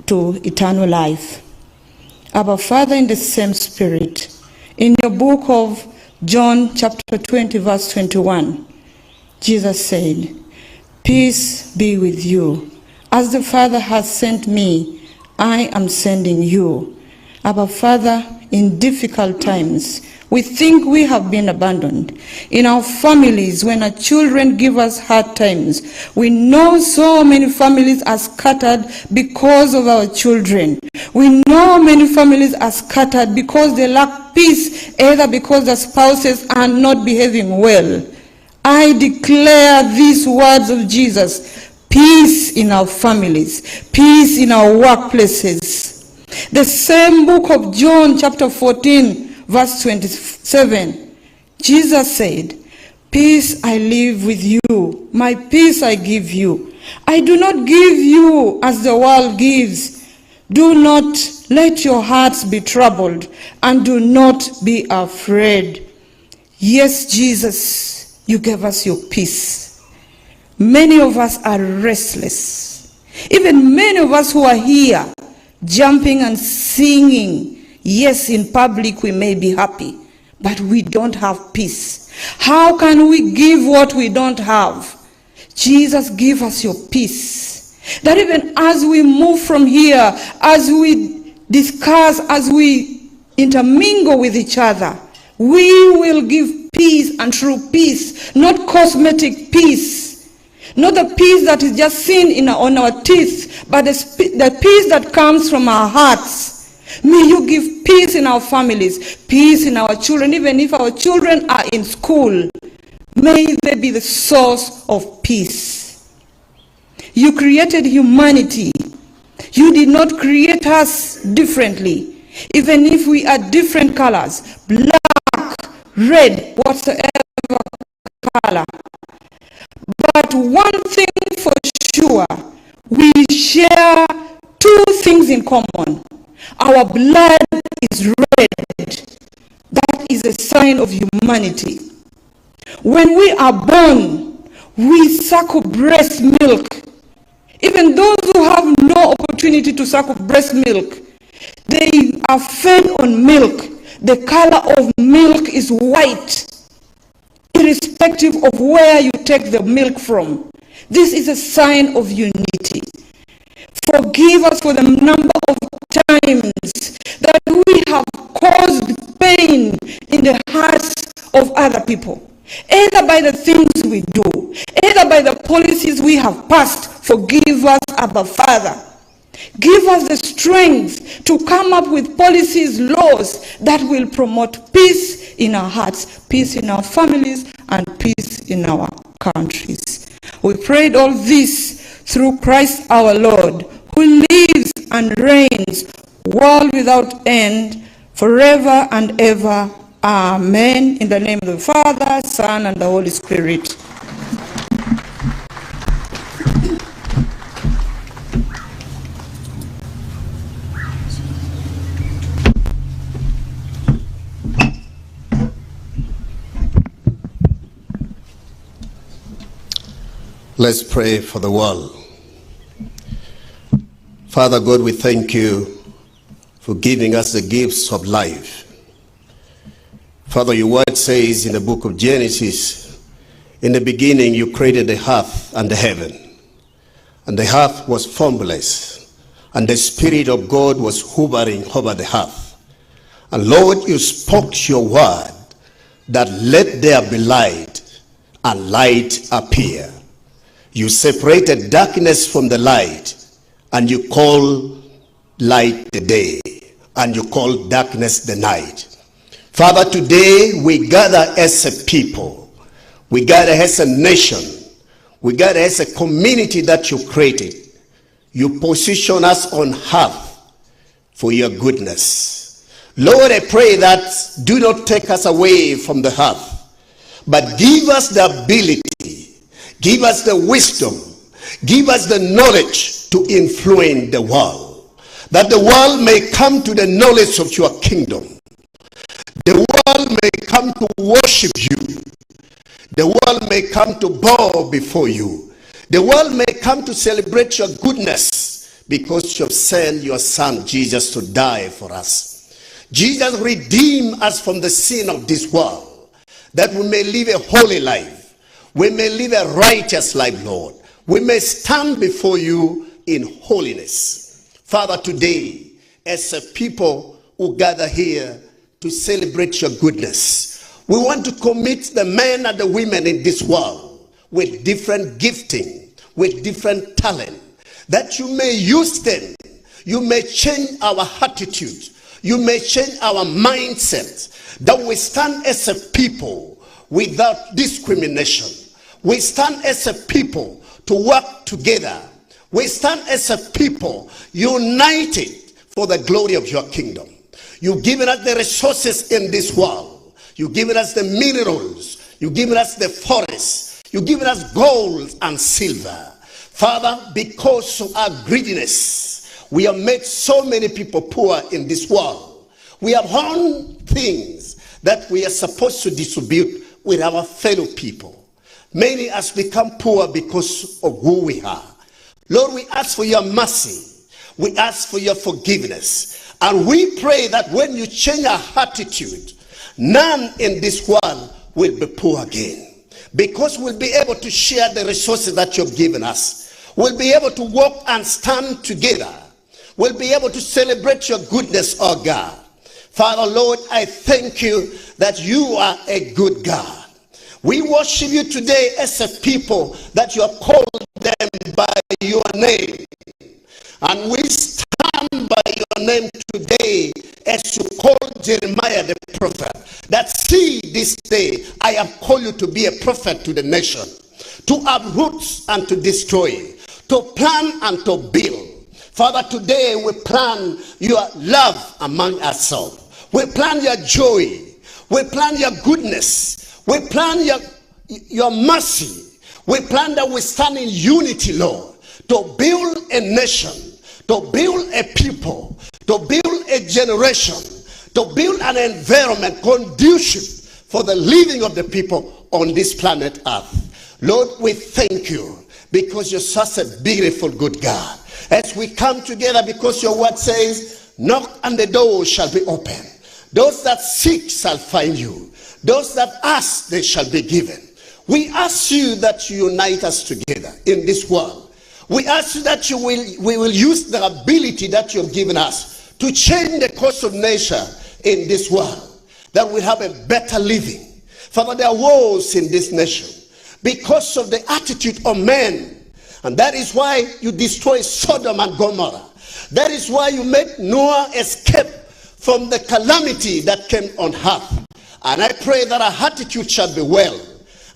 to eternal life. Our Father, in the same Spirit, in your book of John chapter 20 verse 21, Jesus said, "Peace be with you. As the Father has sent me, I am sending you." Our Father, in difficult times, we think we have been abandoned. In our families, when our children give us hard times, we know so many families are scattered because of our children. We know many families are scattered because they lack peace, either because the spouses are not behaving well. I declare these words of Jesus: peace in our families, peace in our workplaces. The same book of John chapter 14 verse 27, Jesus said, "Peace I leave with you, my peace I give you. I do not give you as the world gives. Do not let your hearts be troubled, and do not be afraid." Yes, Jesus, you gave us your peace. Many of us are restless. Even many of us who are here, jumping and singing. Yes, in public we may be happy, but we don't have peace. How can we give what we don't have? Jesus, give us your peace. That even as we move from here, as we discuss, as we intermingle with each other, we will give peace and true peace, not cosmetic peace, not the peace that is just seen on our teeth, but the peace that comes from our hearts. May you give peace in our families, peace in our children, even if our children are in school. May they be the source of peace. You created humanity. You did not create us differently. Even if we are different colors, black, red, whatsoever color. But one thing for sure, we share two things in common. Our blood is red. That is a sign of humanity. When we are born, we suckle breast milk. Even those who have no opportunity to suckle breast milk, they are fed on milk. The color of milk is white, irrespective of where you take the milk from. This is a sign of unity. Forgive us for the number of times that we have caused pain in the hearts of other people, either by the things we do, either by the policies we have passed. Forgive us, Abba Father. Give us the strength to come up with policies, laws that will promote peace in our hearts, peace in our families, and peace in our countries. We prayed all this through Christ our Lord, who lives and reigns, world without end, forever and ever. Amen. In the name of the Father, Son, and the Holy Spirit. Let's pray for the world. Father God, we thank you for giving us the gifts of life. Father, your word says in the book of Genesis, in the beginning you created the earth and the heaven. And the earth was formless, and the Spirit of God was hovering over the earth. And Lord, you spoke your word that let there be light, and light appear. You separated darkness from the light, and you call light the day, and you call darkness the night. Father, today we gather as a people, we gather as a nation, we gather as a community that you created. You position us on earth for your goodness. Lord, I pray that do not take us away from the earth, but give us the ability, give us the wisdom, give us the knowledge to influence the world, that the world may come to the knowledge of your kingdom. The world may come to worship you. The world may come to bow before you. The world may come to celebrate your goodness because you have sent your son Jesus to die for us. Jesus redeemed us from the sin of this world, that we may live a holy life. We may live a righteous life, Lord. We may stand before you in holiness. Father, today, as a people who gather here to celebrate your goodness, we want to commit the men and the women in this world with different gifting, with different talent, that you may use them. You may change our attitude. You may change our mindset, that we stand as a people without discrimination. We stand as a people to work together. We stand as a people united for the glory of your kingdom. You've given us the resources in this world. You've given us the minerals. You've given us the forests. You've given us gold and silver. Father, because of our greediness, we have made so many people poor in this world. We have owned things that we are supposed to distribute with our fellow people. Many has become poor because of who we are. Lord, we ask for your mercy. We ask for your forgiveness. And we pray that when you change our attitude, none in this world will be poor again. Because we'll be able to share the resources that you've given us. We'll be able to walk and stand together. We'll be able to celebrate your goodness, oh God. Father, Lord, I thank you that you are a good God. We worship you today as a people that you have called them by your name. And we stand by your name today as you called Jeremiah the prophet. That see this day, I have called you to be a prophet to the nation. To uproot and to destroy. To plan and to build. Father, today we plan your love among ourselves. We plan your joy. We plan your goodness. We plan your mercy. We plan that we stand in unity, Lord, to build a nation, to build a people, to build a generation, to build an environment conducive for the living of the people on this planet Earth. Lord, we thank you because you're such a beautiful, good God. As we come together, because your word says, knock and the door shall be open. Those that seek shall find you. Those that ask, they shall be given. We ask you that you unite us together in this world. We ask you that we will use the ability that you have given us to change the course of nature in this world, that we have a better living. Father, there are wars in this nation because of the attitude of men. And that is why you destroyed Sodom and Gomorrah. That is why you made Noah escape from the calamity that came on earth. And I pray that our attitude shall be well.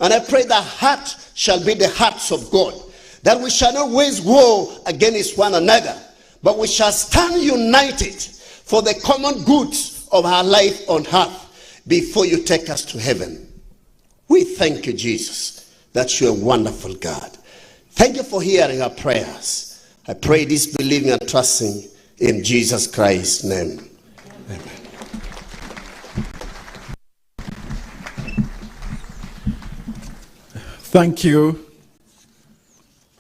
And I pray that heart shall be the hearts of God. That we shall not wage war against one another, but we shall stand united for the common goods of our life on earth before you take us to heaven. We thank you, Jesus, that you are a wonderful God. Thank you for hearing our prayers. I pray this believing and trusting in Jesus Christ's name. Amen. Thank you,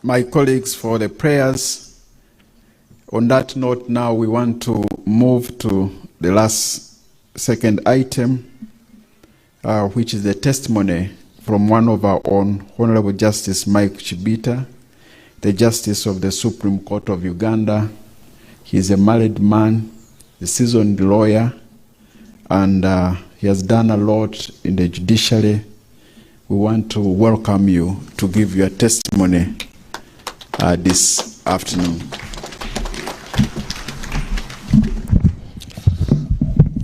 my colleagues, for the prayers. On that note, now we want to move to the second item, which is the testimony from one of our own, Honorable Justice Mike Chibita, the Justice of the Supreme Court of Uganda. He is a married man, a seasoned lawyer, and he has done a lot in the judiciary. We want to welcome you to give your testimony this afternoon.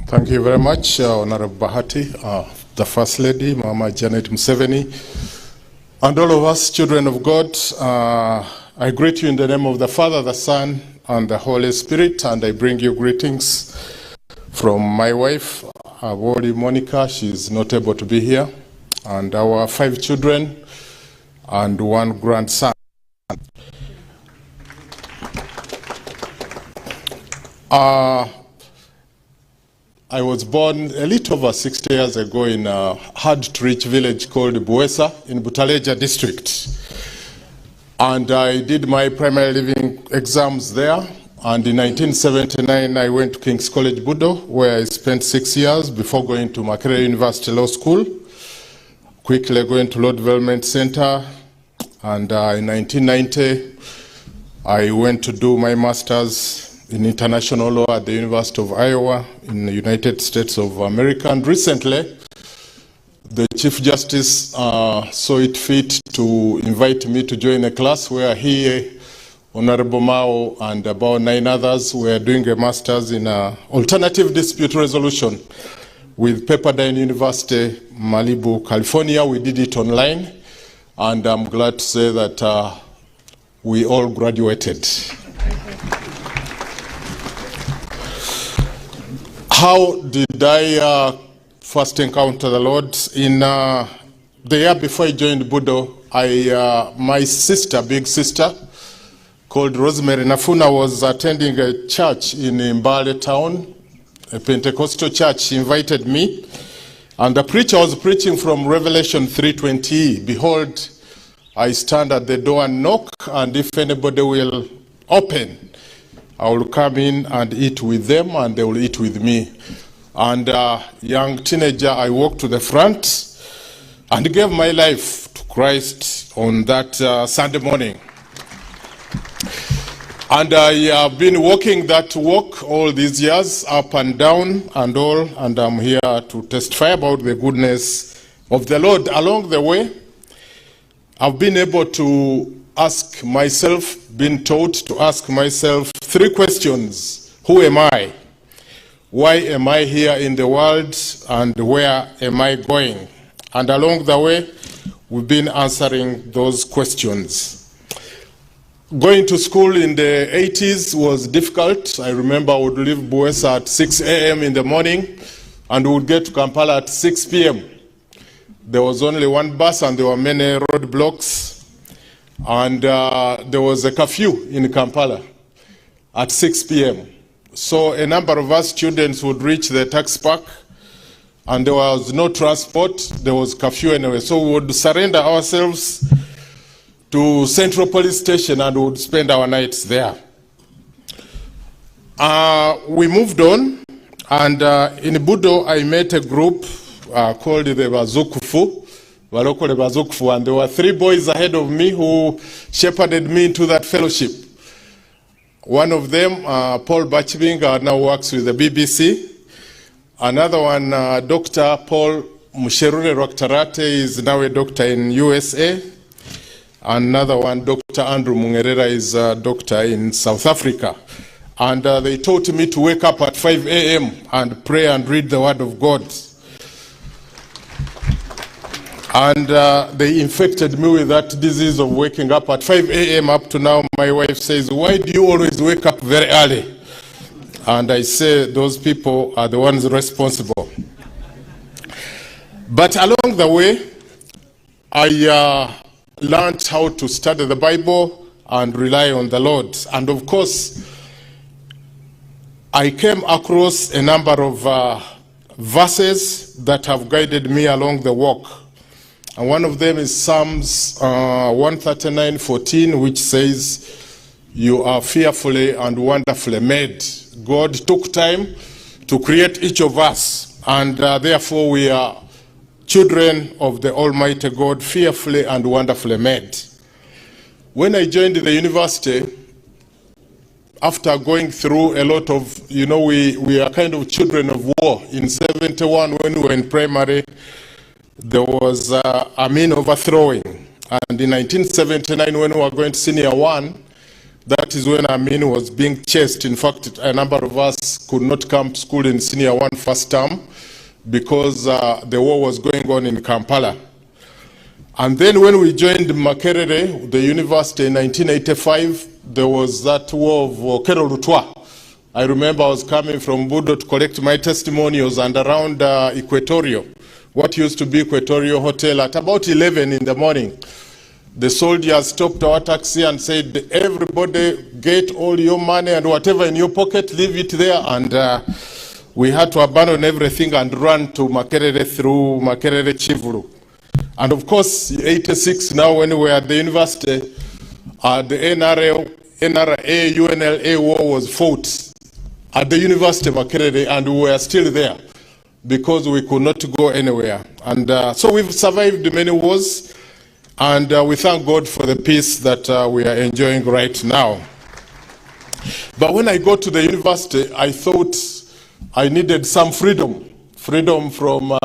Thank you very much, Honorable Bahati, the First Lady, Mama Janet Museveni, and all of us, children of God. I greet you in the name of the Father, the Son, and the Holy Spirit, and I bring you greetings from my wife, Ahari Monica. She's not able to be here, and our 5 children and 1 grandson. I was born a little over 60 years ago in a hard-to-reach village called Buesa in Butaleja district. And I did my primary living exams there. And in 1979, I went to King's College, Budo, where I spent 6 years before going to Makerere University Law School. Quickly going to Law Development Center. And in 1990, I went to do my master's in international law at the University of Iowa in the United States of America. And recently, the Chief Justice saw it fit to invite me to join a class where he, Honorable Mao, and about 9 others were doing a master's in alternative dispute resolution with Pepperdine University, Malibu, California. We did it online, and I'm glad to say that we all graduated. How did I first encounter the Lord? In the year before I joined Budo, my sister, big sister, called Rosemary Nafuna, was attending a church in Mbale town, a Pentecostal church. She invited me, and the preacher was preaching from Revelation 3:20. Behold, I stand at the door and knock, and if anybody will open, I will come in and eat with them, and they will eat with me. And young teenager, I walked to the front and gave my life to Christ on that Sunday morning. And I have been walking that walk all these years, up and down and all, and I'm here to testify about the goodness of the Lord. Along the way, I've been able to ask myself, been taught to ask myself 3 questions. Who am I? Why am I here in the world? And where am I going? And along the way, we've been answering those questions. Going to school in the 80s was difficult. I remember I would leave Buesa at 6 a.m. in the morning and would get to Kampala at 6 p.m. There was only one bus and there were many roadblocks. And there was a curfew in Kampala at 6 p.m. So a number of us students would reach the taxi park and there was no transport. There was curfew anyway. So we would surrender ourselves to Central Police Station and would spend our nights there. We moved on, and in Budo I met a group called the Zuku, and there were 3 boys ahead of me who shepherded me into that fellowship. One of them, Paul Bachibinga, now works with the BBC. Another one, Dr. Paul Musherure Roktarate, is now a doctor in USA. Another one, Dr. Andrew Mungerera, is a doctor in South Africa. And they taught me to wake up at 5 a.m. and pray and read the Word of God. And they infected me with that disease of waking up at 5 a.m. Up to now, my wife says, why do you always wake up very early? And I say, those people are the ones responsible. But along the way, I learned how to study the Bible and rely on the Lord. And of course, I came across a number of verses that have guided me along the walk. And one of them is Psalms 139:14, which says, you are fearfully and wonderfully made. God took time to create each of us, and therefore we are children of the Almighty God, fearfully and wonderfully made. When I joined the university, after going through a lot of, we are kind of children of war. In 71, when we were in primary, there was a mean overthrowing. And in 1979, when we were going to senior 1, that is when Amin was being chased. In fact, a number of us could not come to school in senior 1 first term, because the war was going on in Kampala. And then when we joined Makerere, the university, in 1985, there was that war of Okero Lutwa. I remember I was coming from Budo to collect my testimonials, and around Equatorio, what used to be Equatorio Hotel, at about 11 in the morning, the soldiers stopped our taxi and said, everybody get all your money and whatever in your pocket, leave it there. And we had to abandon everything and run to Makerere through Makerere Chivuru. And of course, 86 now, when we were at the university, the NRA, UNLA war was fought at the University of Makerere, and we were still there because we could not go anywhere. And so we've survived many wars, and we thank God for the peace that we are enjoying right now. But when I got to the university, I thought I needed some freedom from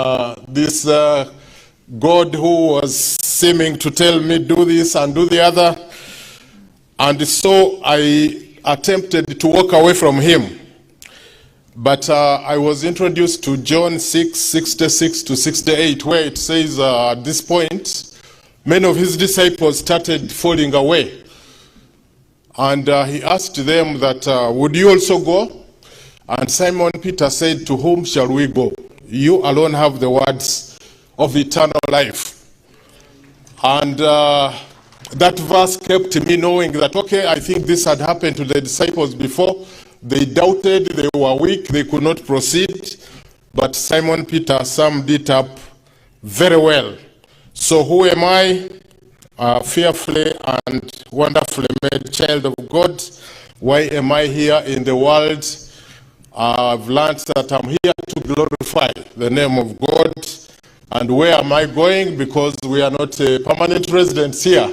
this God who was seeming to tell me do this and do the other. And so I attempted to walk away from him. But I was introduced to John 6:66 to 68, where it says at this point, many of his disciples started falling away. And he asked them that, would you also go? And Simon Peter said, to whom shall we go? You alone have the words of eternal life. And that verse kept me knowing that, okay, I think this had happened to the disciples before. They doubted, they were weak, they could not proceed. But Simon Peter summed it up very well. So who am I? Fearfully and wonderfully made child of God. Why am I here in the world? I've learned that I'm here to glorify the name of God. And where am I going? Because we are not permanent residents here.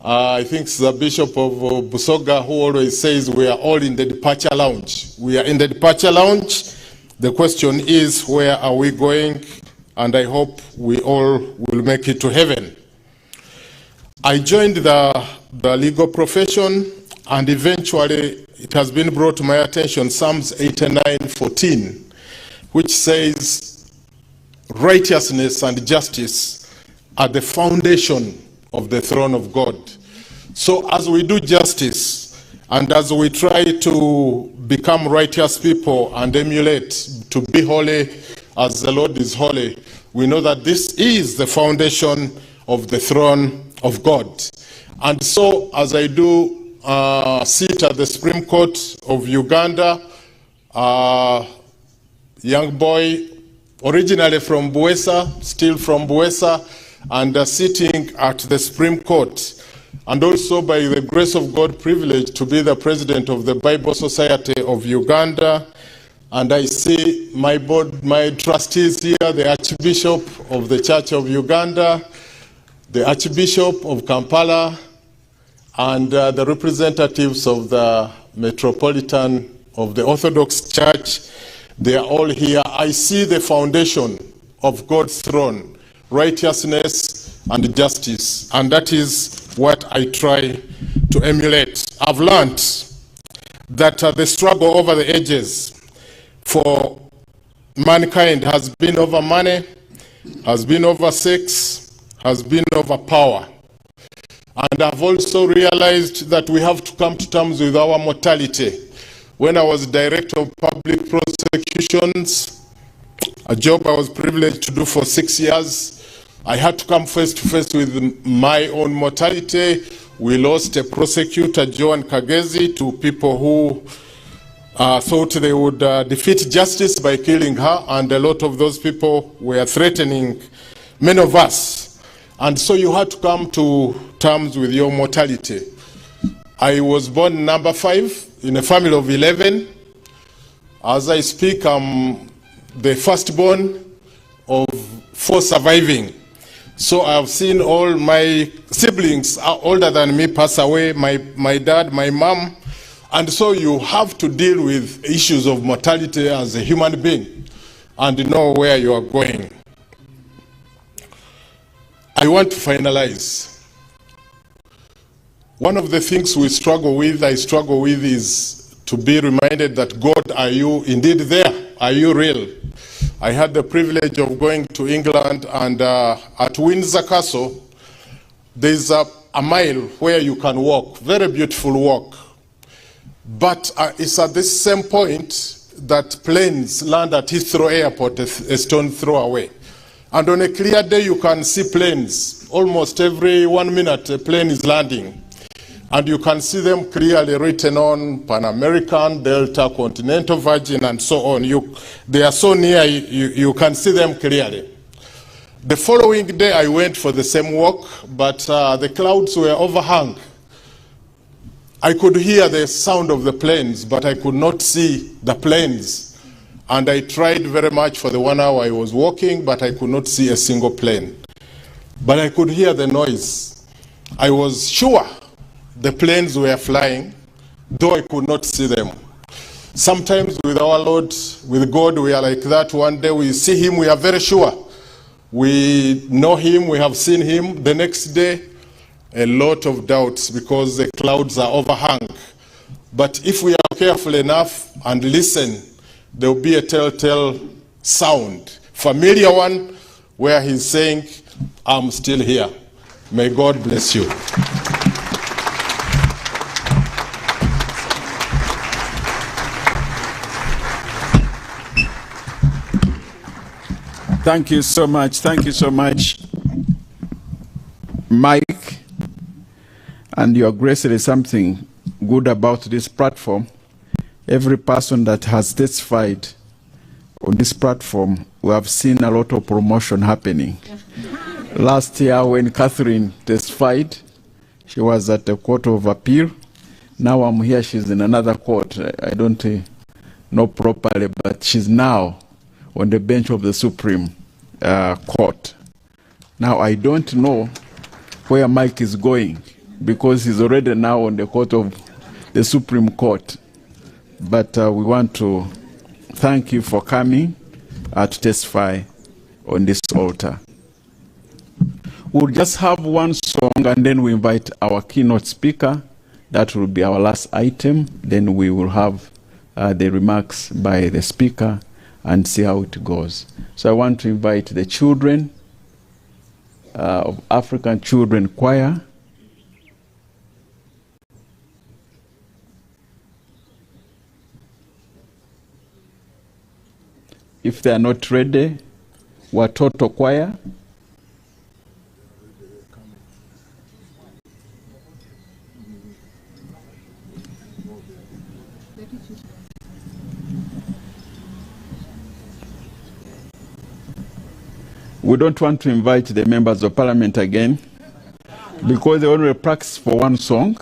I think it's the Bishop of Busoga who always says we are all in the departure lounge. We are in the departure lounge. The question is, where are we going? And I hope we all will make it to heaven. I joined the legal profession, and eventually it has been brought to my attention Psalms 89:14, which says, righteousness and justice are the foundation of the throne of God. So as we do justice, and as we try to become righteous people and emulate to be holy as the Lord is holy, we know that this is the foundation of the throne of God. And so as I do sit at the Supreme Court of Uganda, young boy, originally from Buwesa, still from Buwesa, and sitting at the Supreme Court, and also by the grace of God privileged to be the president of the Bible Society of Uganda. And I see my board, my trustees here, the Archbishop of the Church of Uganda, the Archbishop of Kampala, and the representatives of the Metropolitan of the Orthodox Church. They are all here. I see the foundation of God's throne, righteousness and justice, and that is what I try to emulate. I've learned that the struggle over the ages for mankind has been over money, has been over sex, has been over power. And I've also realized that we have to come to terms with our mortality. When I was Director of Public Prosecutions, a job I was privileged to do for 6 years, I had to come face to face with my own mortality. We lost a prosecutor, Joan Kagezi, to people who thought they would defeat justice by killing her, and a lot of those people were threatening many of us. And so you had to come to terms with your mortality. I was born number 5 in a family of 11. As I speak, I'm the firstborn of 4 surviving. So I've seen all my siblings older than me pass away, my dad, my mom. And so you have to deal with issues of mortality as a human being and know where you are going. I want to finalize. One of the things I struggle with is to be reminded that God, are you indeed there? Are you real? I had the privilege of going to England, and at Windsor Castle, there's a mile where you can walk, very beautiful walk. But it's at this same point that planes land at Heathrow Airport, a stone throw away. And on a clear day, you can see planes. Almost every 1 minute, a plane is landing. And you can see them clearly written on Pan American, Delta, Continental, Virgin, and so on. They are so near, you can see them clearly. The following day, I went for the same walk, but the clouds were overhung. I could hear the sound of the planes, but I could not see the planes. And I tried very much for the 1 hour I was walking, but I could not see a single plane. But I could hear the noise. I was sure the planes were flying, though I could not see them. Sometimes with our Lord, with God, we are like that. One day we see him, we are very sure. We know him, we have seen him. The next day, a lot of doubts because the clouds are overhung. But if we are careful enough and listen, there will be a telltale sound, familiar one, where he's saying, I'm still here. May God bless you. Thank you so much. Thank you so much, Mike. And your grace, there is something good about this platform. Every person that has testified on this platform, we have seen a lot of promotion happening. Last year when Catherine testified, she was at the Court of Appeal. Now I'm here, she's in another court. I don't not properly, but she's now on the bench of the Supreme Court. Now, I don't know where Mike is going because he's already now on the court of the Supreme Court. But we want to thank you for coming to testify on this altar. We'll just have one song and then we invite our keynote speaker. That will be our last item. Then we will have the remarks by the speaker and see how it goes. So I want to invite the children of African Children Choir. If they are not ready, Watoto Choir. We don't want to invite the members of parliament again because they only practice for one song.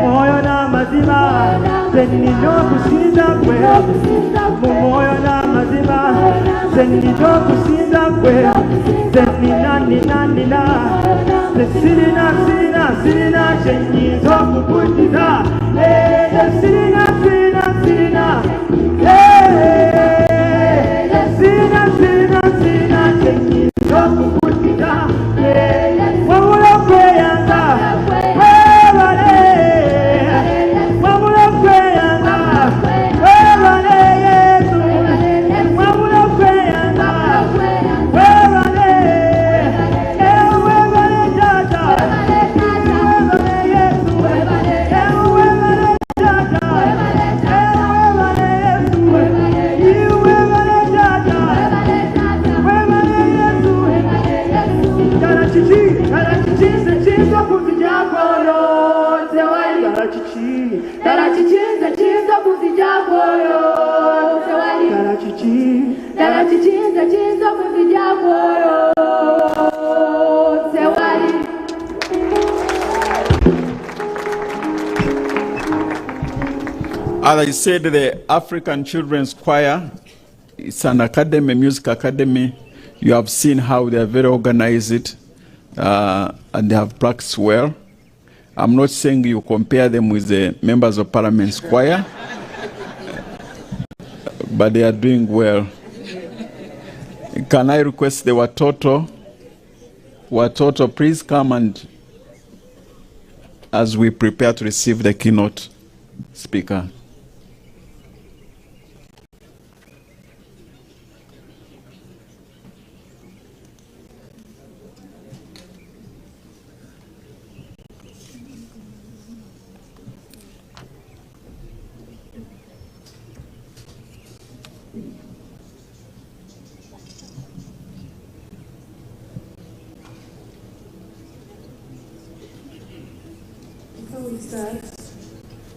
Moyo na mazima Zenino kusinda kwe Mumoyo na mazima Zenino kusinda kwe Zenina nina nina Sirina sirina sirina Chenyizo kukutiza Sirina sirina sirina Sirina sirina sirina Chenyizo kukutiza Wabula kwe yanga As I said, the African Children's Choir, it's an academy, music academy. You have seen how they are very organized and they have practiced well. I'm not saying you compare them with the members of Parliament's choir, but they are doing well. Can I request the Watoto, please come and as we prepare to receive the keynote speaker.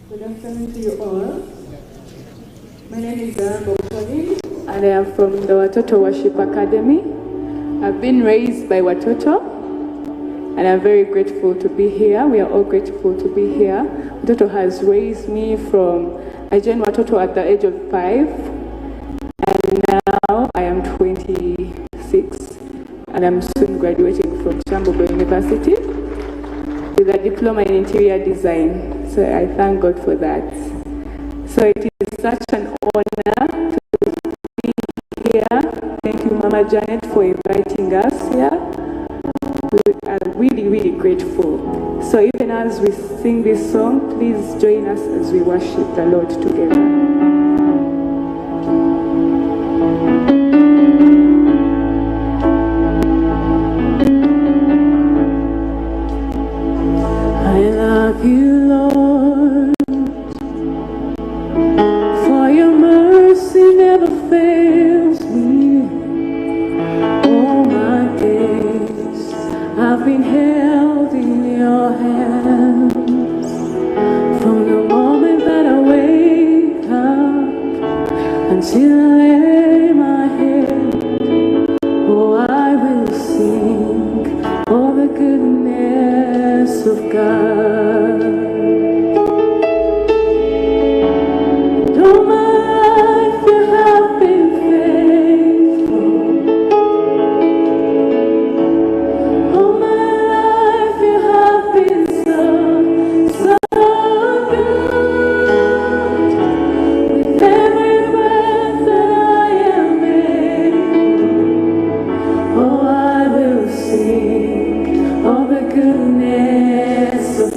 Good afternoon to you all. My name is Gw'Okushabira and I am from the Watoto Worship Academy. I've been raised by Watoto and I'm very grateful to be here. We are all grateful to be here. Watoto has raised me from, I joined Watoto at the age of 5 and now I am 26 and I'm soon graduating from Chambogo University with a diploma in interior design. So I thank God for that. So it is such an honor to be here. Thank you, Mama Janet, for inviting us here. We are really, really grateful. So even as we sing this song, please join us as we worship the Lord together. I love you, Lord, for your mercy never fails me. All my days I've been held in your hands. From the moment that I wake up until I lay my head, oh, I will sing all the goodness of God. And all my life you have been faithful. All my life you have been so, so good. With every breath that I am able, oh, I will sing all the goodness of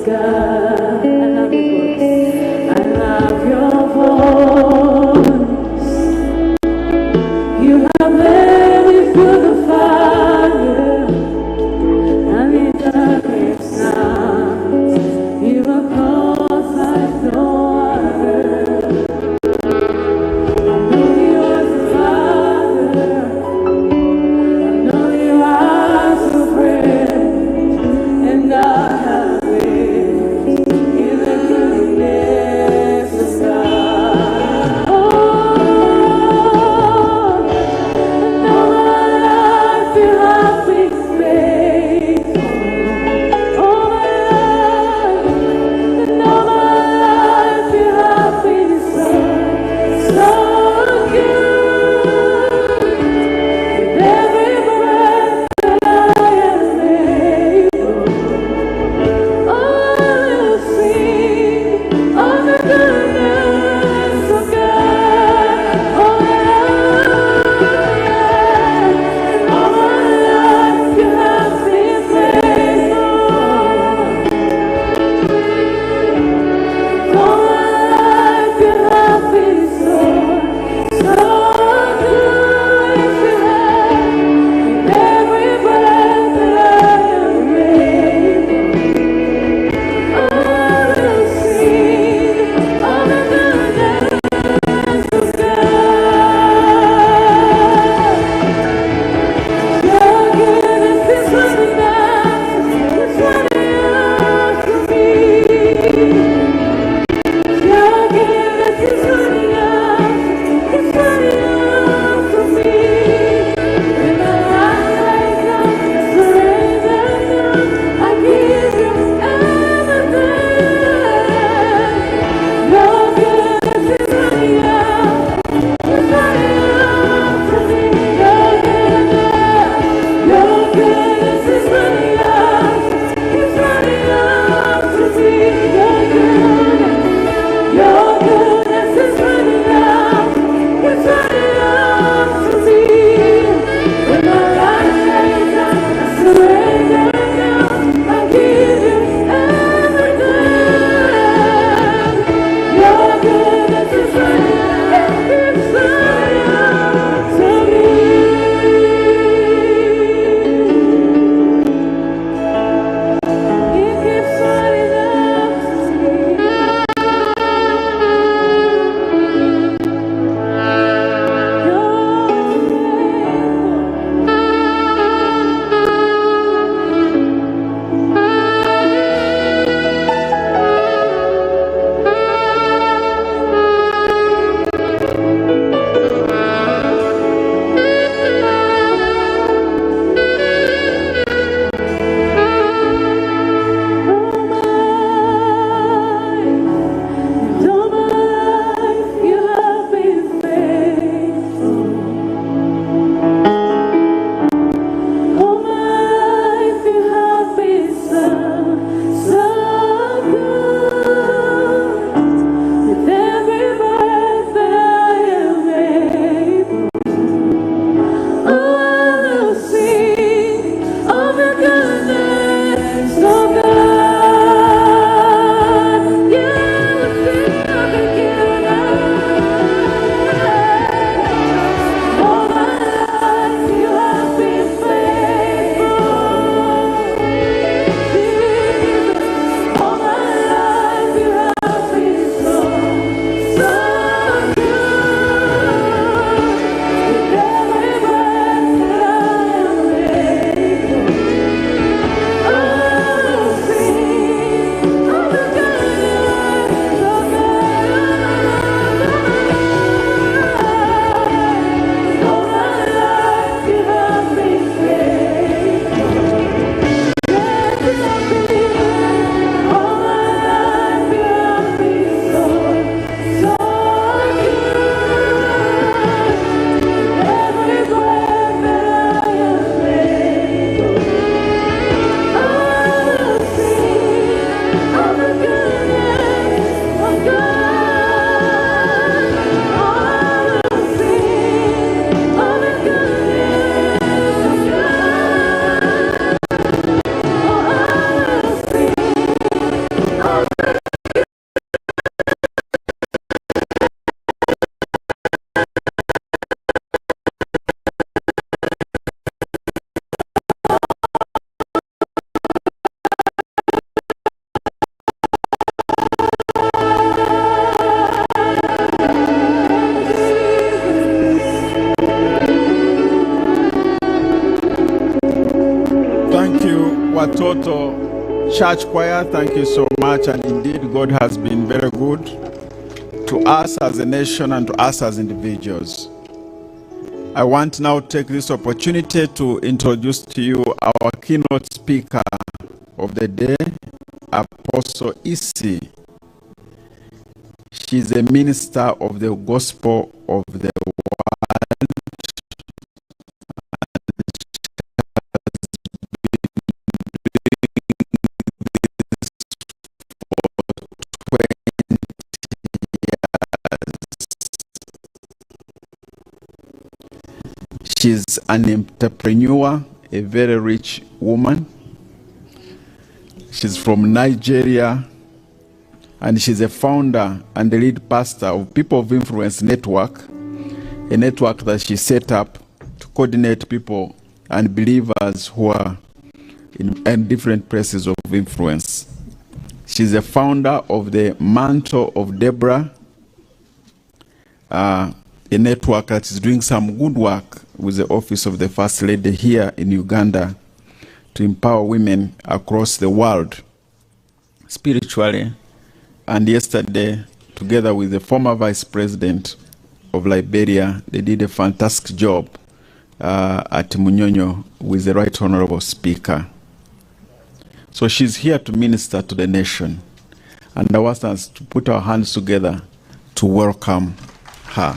Watoto Church Choir, thank you so much. And indeed, God has been very good to us as a nation and to us as individuals. I want now to take this opportunity to introduce to you our keynote speaker of the day, Apostle Isi. She's a minister of the gospel of the world. She's an entrepreneur, a very rich woman. She's from Nigeria, and she's a founder and the lead pastor of People of Influence Network, a network that she set up to coordinate people and believers who are in different places of influence. She's a founder of the Mantle of Deborah, a network that is doing some good work with the Office of the First Lady here in Uganda to empower women across the world spiritually. And yesterday, together with the former Vice President of Liberia, they did a fantastic job at Munyonyo with the Right Honorable Speaker. So she's here to minister to the nation. And I want us to put our hands together to welcome her.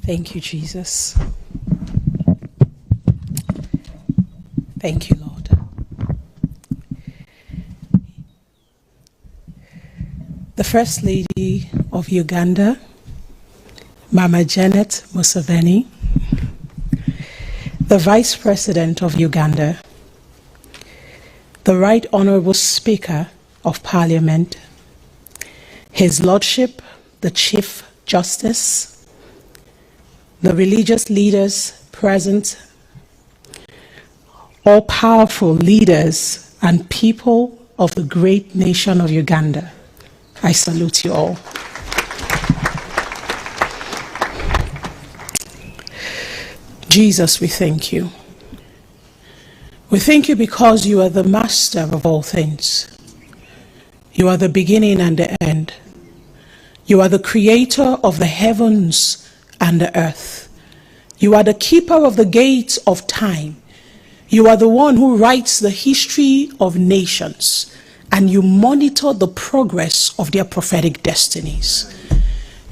Thank you, Jesus. Thank you, Lord. The First Lady of Uganda, Mama Janet Museveni, the Vice President of Uganda, the Right Honorable Speaker of Parliament, His Lordship, the Chief Justice, the religious leaders present, all powerful leaders and people of the great nation of Uganda, I salute you all. Jesus, we thank you. We thank you because you are the master of all things. You are the beginning and the end. You are the creator of the heavens and the earth. You are the keeper of the gates of time. You are the one who writes the history of nations, and you monitor the progress of their prophetic destinies.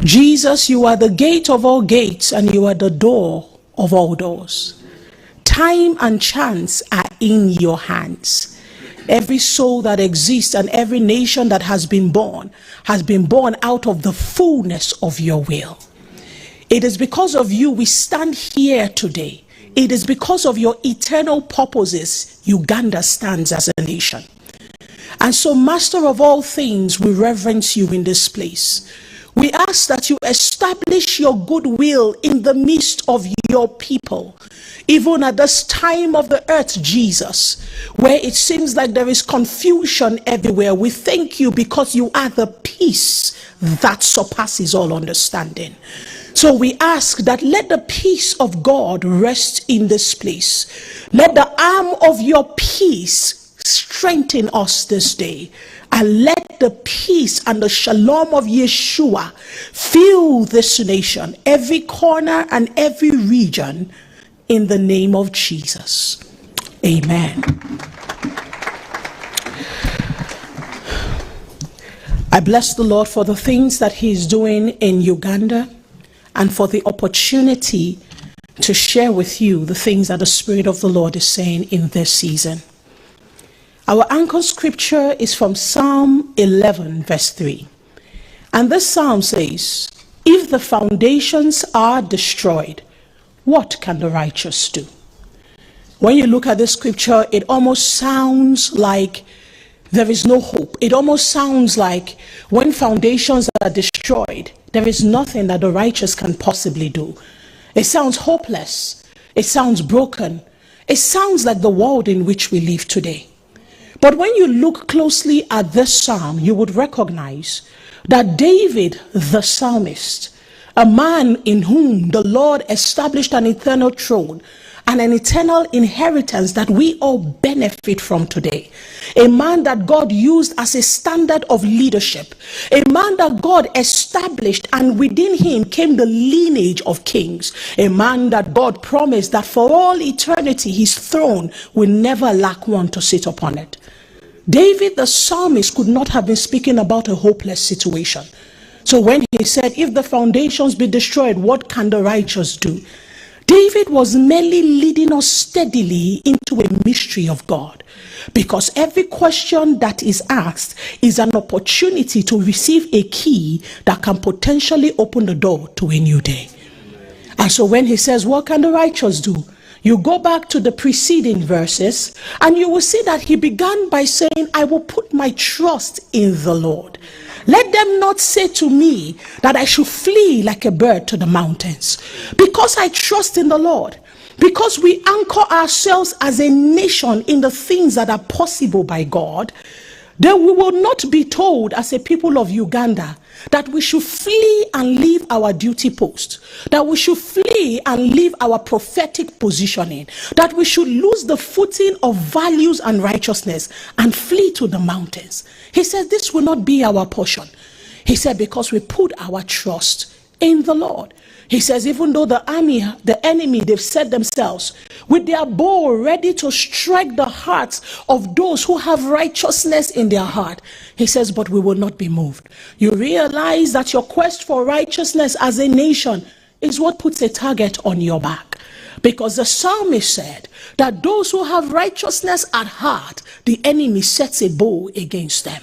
Jesus, you are the gate of all gates and you are the door of all doors. Time and chance are in your hands. Every soul that exists and every nation that has been born out of the fullness of your will. It is because of you we stand here today. It is because of your eternal purposes Uganda stands as a nation. And so, Master of all things, we reverence you in this place. We ask that you establish your goodwill in the midst of your people. Even at this time of the earth, Jesus, where it seems like there is confusion everywhere, we thank you because you are the peace that surpasses all understanding. So we ask that let the peace of God rest in this place. Let the arm of your peace strengthen us this day. And let the peace and the shalom of Yeshua fill this nation, every corner and every region, in the name of Jesus. Amen. I bless the Lord for the things that he is doing in Uganda and for the opportunity to share with you the things that the Spirit of the Lord is saying in this season. Our anchor scripture is from Psalm 11, verse 3. And this psalm says, if the foundations are destroyed, what can the righteous do? When you look at this scripture, it almost sounds like there is no hope. It almost sounds like when foundations are destroyed, there is nothing that the righteous can possibly do. It sounds hopeless. It sounds broken. It sounds like the world in which we live today. But when you look closely at this psalm, you would recognize that David, the psalmist, a man in whom the Lord established an eternal throne and an eternal inheritance that we all benefit from today, a man that God used as a standard of leadership, a man that God established, and within him came the lineage of kings, a man that God promised that for all eternity his throne will never lack one to sit upon it. David the psalmist could not have been speaking about a hopeless situation. So when he said, if the foundations be destroyed, what can the righteous do? David was merely leading us steadily into a mystery of God, because every question that is asked is an opportunity to receive a key that can potentially open the door to a new day. And so when he says, what can the righteous do? You go back to the preceding verses and you will see that he began by saying, I will put my trust in the Lord. Let them not say to me that I should flee like a bird to the mountains. Because I trust in the Lord, because we anchor ourselves as a nation in the things that are possible by God, then we will not be told as a people of Uganda that we should flee and leave our duty post, that we should flee and leave our prophetic positioning, that we should lose the footing of values and righteousness and flee to the mountains. He said this will not be our portion. He said because we put our trust in the Lord. He says, even though the enemy, they've set themselves with their bow ready to strike the hearts of those who have righteousness in their heart. He says, but we will not be moved. You realize that your quest for righteousness as a nation is what puts a target on your back. Because the psalmist said that those who have righteousness at heart, the enemy sets a bow against them.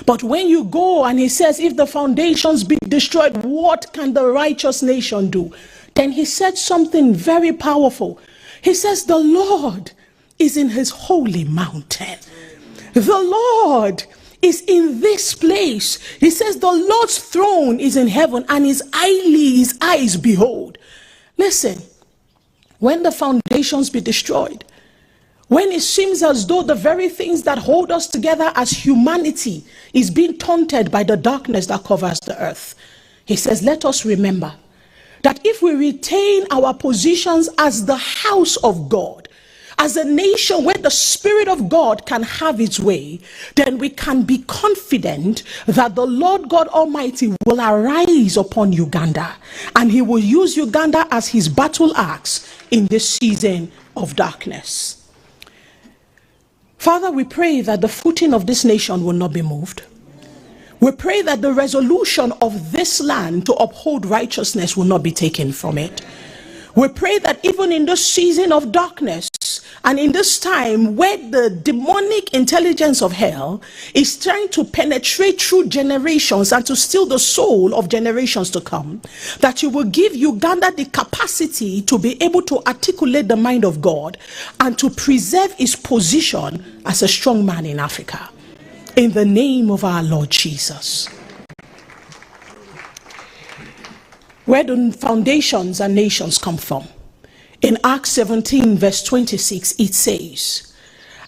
But when you go and he says, if the foundations be destroyed, what can the righteous nation do? Then he said something very powerful. He says, the Lord is in his holy mountain. The Lord is in this place. He says, the Lord's throne is in heaven and his eyes behold. Listen, when the foundations be destroyed, when it seems as though the very things that hold us together as humanity is being taunted by the darkness that covers the earth, he says, let us remember that if we retain our positions as the house of God, as a nation where the Spirit of God can have its way, then we can be confident that the Lord God Almighty will arise upon Uganda and he will use Uganda as his battle axe in this season of darkness. Father, we pray that the footing of this nation will not be moved. We pray that the resolution of this land to uphold righteousness will not be taken from it. We pray that even in this season of darkness and in this time where the demonic intelligence of hell is trying to penetrate through generations and to steal the soul of generations to come, that you will give Uganda the capacity to be able to articulate the mind of God and to preserve its position as a strong man in Africa. In the name of our Lord Jesus. Where do foundations and nations come from? In Acts 17 verse 26 it says,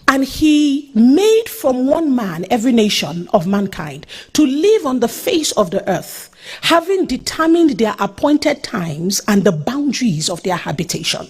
and he made from one man every nation of mankind to live on the face of the earth, having determined their appointed times and the boundaries of their habitation.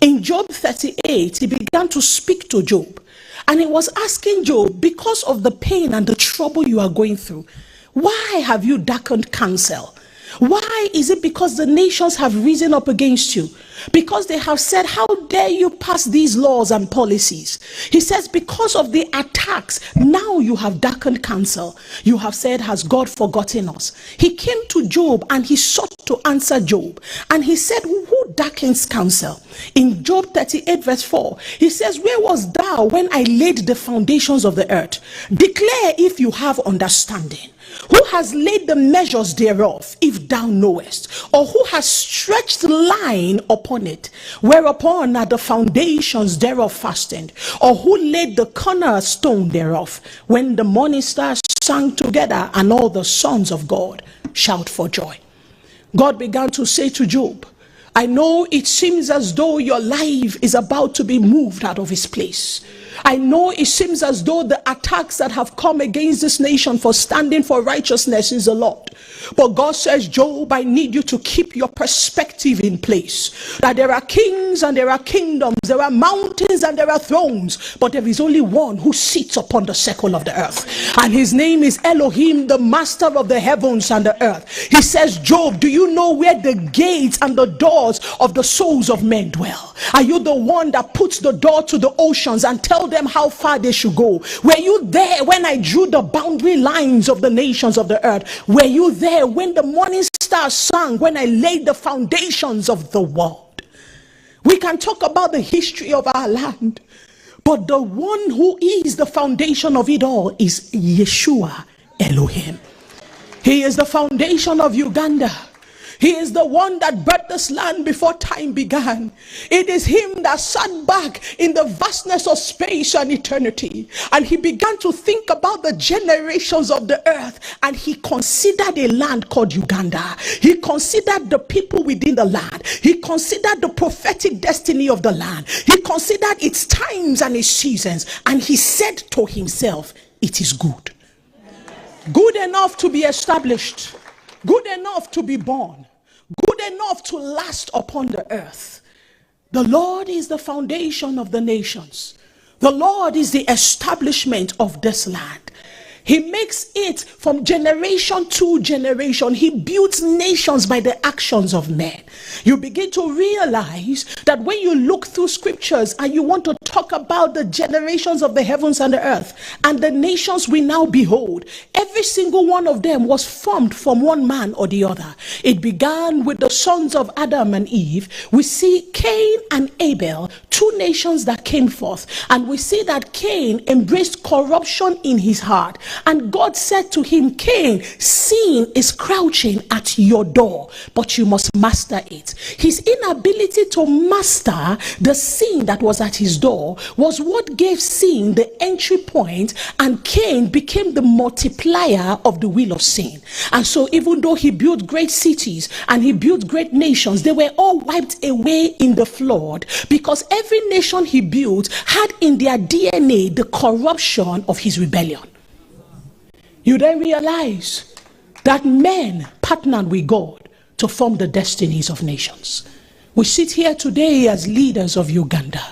In Job 38, he began to speak to Job. And he was asking Job, because of the pain and the trouble you are going through, why have you darkened counsel? Why is it because the nations have risen up against you? Because they have said, how dare you pass these laws and policies? He says, because of the attacks, now you have darkened counsel. You have said, has God forgotten us? He came to Job and he sought to answer Job. And he said, who darkens counsel? In Job 38 verse 4, he says, where was thou when I laid the foundations of the earth? Declare if you have understanding. Who has laid the measures thereof, if thou knowest? Or who has stretched the line upon it? Whereupon are the foundations thereof fastened? Or who laid the cornerstone thereof? When the morning stars sang together, and all the sons of God shout for joy. God began to say to Job, I know it seems as though your life is about to be moved out of its place. I know it seems as though the attacks that have come against this nation for standing for righteousness is a lot. But God says, Job, I need you to keep your perspective in place. That there are kings and there are kingdoms, there are mountains and there are thrones, but there is only one who sits upon the circle of the earth. And his name is Elohim, the master of the heavens and the earth. He says, Job, do you know where the gates and the doors of the souls of men dwell? Are you the one that puts the door to the oceans and tells them how far they should go? Were you there when I drew the boundary lines of the nations of the earth? Were you there when the morning stars sang, when I laid the foundations of the world? We can talk about the history of our land, but the one who is the foundation of it all is Yeshua Elohim. He is the foundation of Uganda. He is the one that birthed this land before time began. It is him that sat back in the vastness of space and eternity. And he began to think about the generations of the earth. And he considered a land called Uganda. He considered the people within the land. He considered the prophetic destiny of the land. He considered its times and its seasons. And he said to himself, it is good. Good enough to be established. Good enough to be born. Good enough to last upon the earth. The Lord is the foundation of the nations. The Lord is the establishment of this land. He makes it from generation to generation. He builds nations by the actions of men. You begin to realize that when you look through scriptures and you want to talk about the generations of the heavens and the earth and the nations we now behold, every single one of them was formed from one man or the other. It began with the sons of Adam and Eve. We see Cain and Abel, two nations that came forth. And we see that Cain embraced corruption in his heart. And God said to him, Cain, sin is crouching at your door, but you must master it. His inability to master the sin that was at his door was what gave sin the entry point, and Cain became the multiplier of the wheel of sin. And so even though he built great cities and he built great nations, they were all wiped away in the flood, because every nation he built had in their DNA the corruption of his rebellion. You then realize that men partnered with God to form the destinies of nations. We sit here today as leaders of Uganda.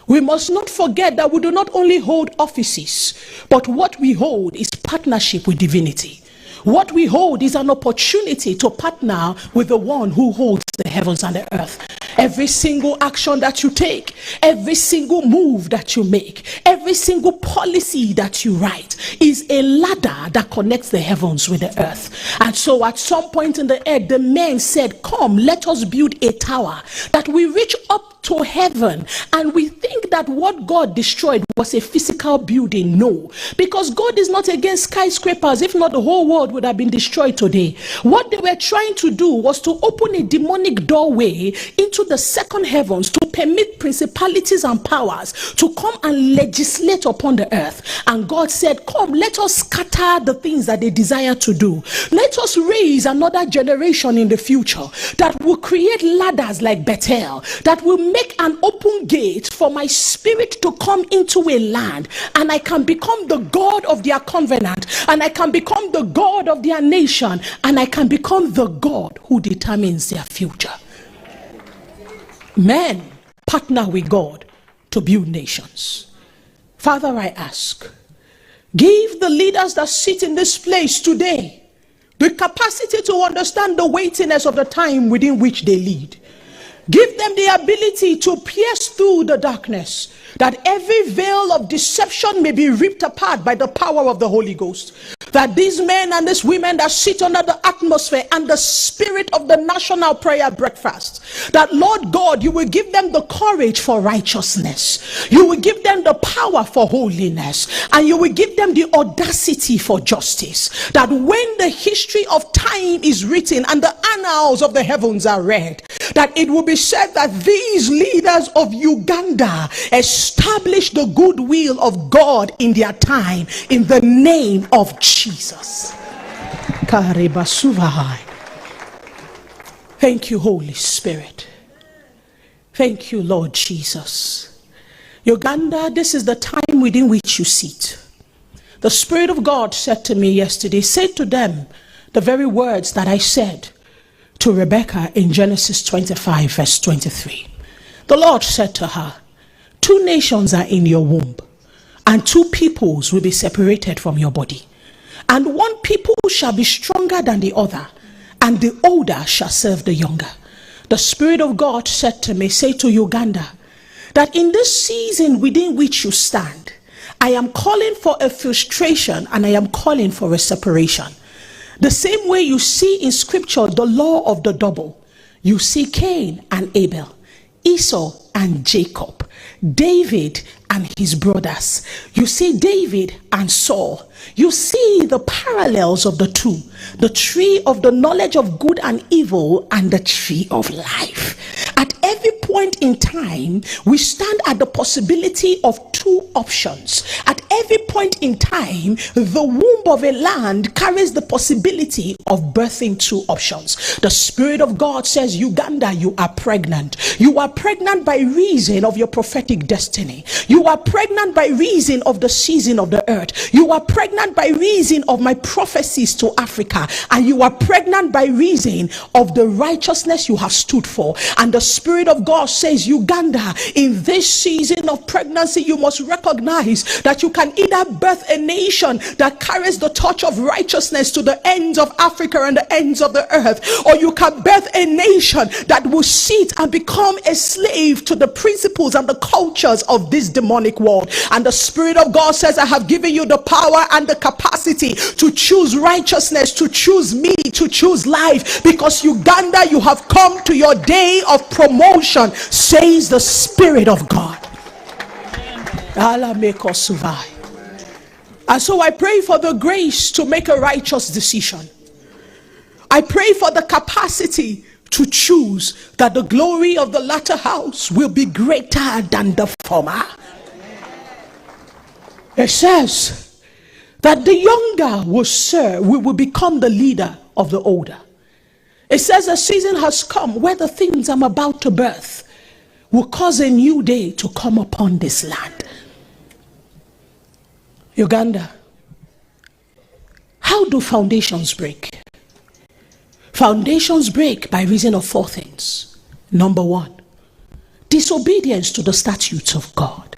We must not forget that we do not only hold offices, but what we hold is partnership with divinity. What we hold is an opportunity to partner with the one who holds the heavens and the earth. Every single action that you take, every single move that you make, every single policy that you write is a ladder that connects the heavens with the earth. And so at some point in the earth, the men said, come, let us build a tower that we reach up to heaven. And we think that what God destroyed was a physical building. No, because God is not against skyscrapers. If not, the whole world would have been destroyed today. What they were trying to do was to open a demonic doorway into the second heavens to permit principalities and powers to come and legislate upon the earth. And God said, come, let us scatter the things that they desire to do. Let us raise another generation in the future that will create ladders like Bethel, that will make an open gate for my spirit to come into a land, and I can become the God of their covenant, and I can become the God of their nation, and I can become the God who determines their future. Men partner with God to build nations. Father, I ask, give the leaders that sit in this place today the capacity to understand the weightiness of the time within which they lead. Give them the ability to pierce through the darkness, that every veil of deception may be ripped apart by the power of the Holy Ghost. That these men and these women that sit under the atmosphere and the spirit of the national prayer breakfast, that Lord God, you will give them the courage for righteousness, you will give them the power for holiness, and you will give them the audacity for justice. That when the history of time is written and the annals of the heavens are read, that it will be said that these leaders of Uganda establish the goodwill of God in their time, in the name of Jesus. Thank you, Holy Spirit. Thank you, Lord Jesus. Uganda, this is the time within which you sit. The Spirit of God said to me yesterday, say to them the very words that I said to Rebecca in Genesis 25 verse 23. The Lord said to her, 2 nations are in your womb, and 2 peoples will be separated from your body. And one people shall be stronger than the other, and the older shall serve the younger. The Spirit of God said to me, say to Uganda, that in this season within which you stand, I am calling for a frustration and I am calling for a separation. The same way you see in scripture the law of the double. You see Cain and Abel, Esau and Jacob, David and his brothers. You see David and Saul. You see the parallels of the two. The tree of the knowledge of good and evil and the tree of life. At every point in time, we stand at the possibility of 2 options. At every point in time, the womb of a land carries the possibility of birthing 2 options. The Spirit of God says, Uganda, you are pregnant. You are pregnant by reason of your prophetic destiny. You are pregnant by reason of the season of the earth. You are pregnant by reason of my prophecies to Africa. And you are pregnant by reason of the righteousness you have stood for. And the Spirit of God says, Uganda, in this season of pregnancy, you must recognize that you can either birth a nation that carries the torch of righteousness to the ends of Africa and the ends of the earth, or you can birth a nation that will sit and become a slave to the principles and the cultures of this demonic world. And the Spirit of God says, I have given you the power and the capacity to choose righteousness, to choose me, to choose life, because Uganda, you have come to your day of promotion, says the Spirit of God. And so I pray for the grace to make a righteous decision. I pray for the capacity to choose that the glory of the latter house will be greater than the former. It says that the younger will serve, will become the leader of the older. It says a season has come where the things I'm about to birth will cause a new day to come upon this land. Uganda, how do foundations break? Foundations break by reason of 4 things. Number 1, disobedience to the statutes of God.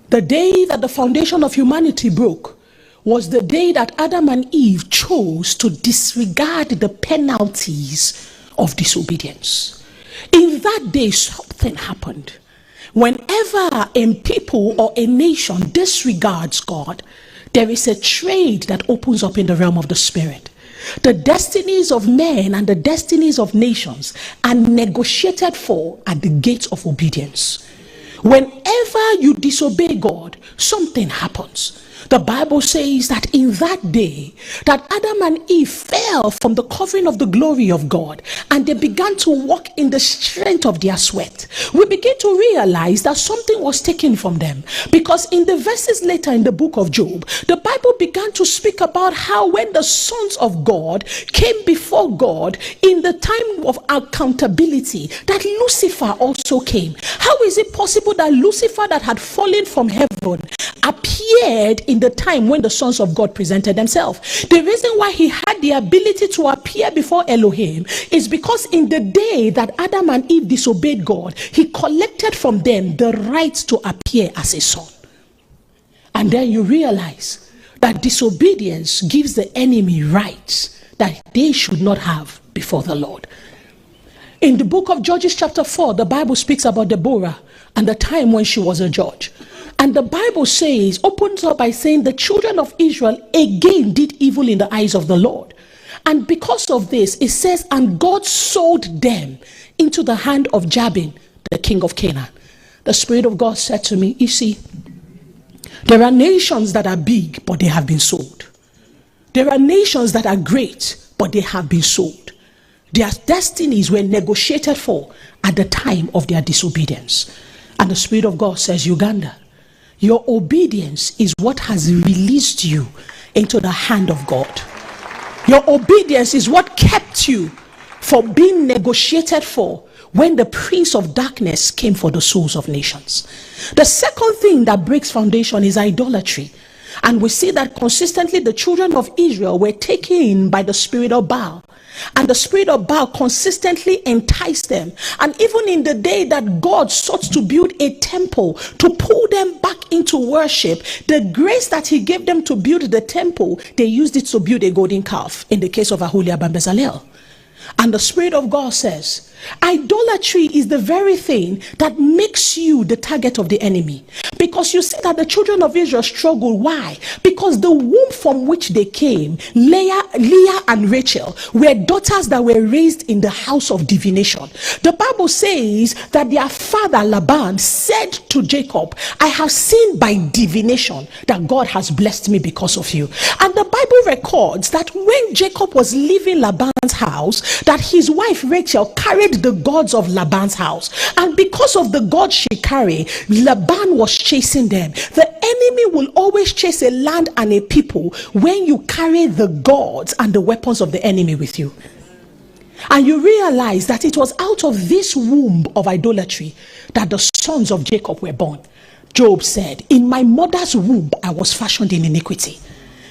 The day that the foundation of humanity broke was the day that Adam and Eve chose to disregard the penalties of disobedience. In that day, something happened. Whenever a people or a nation disregards God, there is a trade that opens up in the realm of the spirit. The destinies of men and the destinies of nations are negotiated for at the gates of obedience. Whenever you disobey God, something happens. The Bible says that in that day, that Adam and Eve fell from the covering of the glory of God, and they began to walk in the strength of their sweat. We begin to realize that something was taken from them, because in the verses later in the book of Job, the Bible began to speak about how when the sons of God came before God in the time of accountability, that Lucifer also came. How is it possible that Lucifer, that had fallen from heaven, appeared in the time when the sons of God presented themselves? The reason why he had the ability to appear before Elohim is because in the day that Adam and Eve disobeyed God, he collected from them the right to appear as a son. And then you realize that disobedience gives the enemy rights that they should not have before the Lord. In the book of Judges chapter 4, the Bible speaks about Deborah and the time when she was a judge. And the Bible says, opens up by saying, the children of Israel again did evil in the eyes of the Lord. And because of this, it says, and God sold them into the hand of Jabin, the king of Canaan. The Spirit of God said to me, you see, there are nations that are big, but they have been sold. There are nations that are great, but they have been sold. Their destinies were negotiated for at the time of their disobedience. And the Spirit of God says, Uganda, your obedience is what has released you into the hand of God. Your obedience is what kept you from being negotiated for when the prince of darkness came for the souls of nations. The second thing that breaks foundation is idolatry. And we see that consistently the children of Israel were taken in by the spirit of Baal. And the spirit of Baal consistently enticed them. And even in the day that God sought to build a temple to pull them back into worship, the grace that he gave them to build the temple, they used it to build a golden calf in the case of Aholiab and Bezalel. And the Spirit of God says, idolatry is the very thing that makes you the target of the enemy. Because you see that the children of Israel struggle. Why? Because the womb from which they came, Leah and Rachel, were daughters that were raised in the house of divination. The Bible says that their father Laban said to Jacob, I have seen by divination that God has blessed me because of you. And the Bible records that when Jacob was leaving Laban's house, that his wife Rachel carried the gods of Laban's house, and because of the gods she carried, Laban was chasing them. The enemy will always chase a land and a people when you carry the gods and the weapons of the enemy with you. And you realize that it was out of this womb of idolatry that the sons of Jacob were born. Job said, in my mother's womb I was fashioned in iniquity.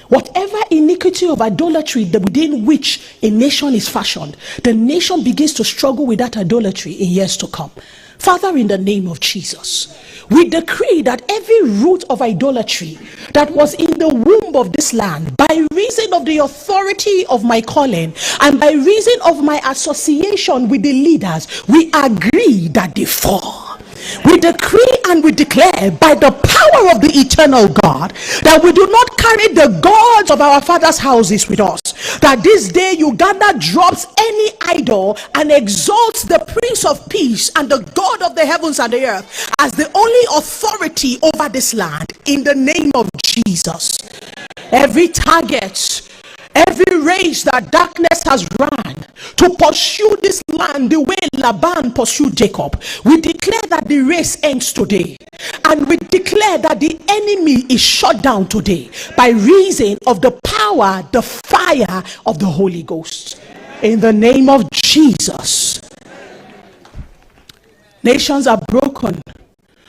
Whatever iniquity of idolatry within which a nation is fashioned, the nation begins to struggle with that idolatry in years to come. Father, in the name of Jesus, we decree that every root of idolatry that was in the womb of this land, by reason of the authority of my calling and by reason of my association with the leaders, we agree that they fall. We decree and we declare by the power of the eternal God that we do not carry the gods of our father's houses with us. That this day Uganda drops any idol and exalts the Prince of Peace and the God of the heavens and the earth as the only authority over this land, in the name of Jesus. Every target, every race that darkness has run to pursue this land the way Laban pursued Jacob, we declare that the race ends today. And we declare that the enemy is shut down today by reason of the power, the fire of the Holy Ghost. In the name of Jesus. Nations are broken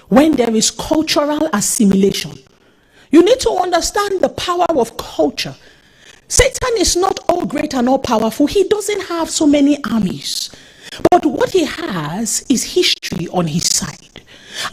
when there is cultural assimilation. You need to understand the power of culture. Satan is not all great and all powerful. He doesn't have so many armies. But what he has is history on his side.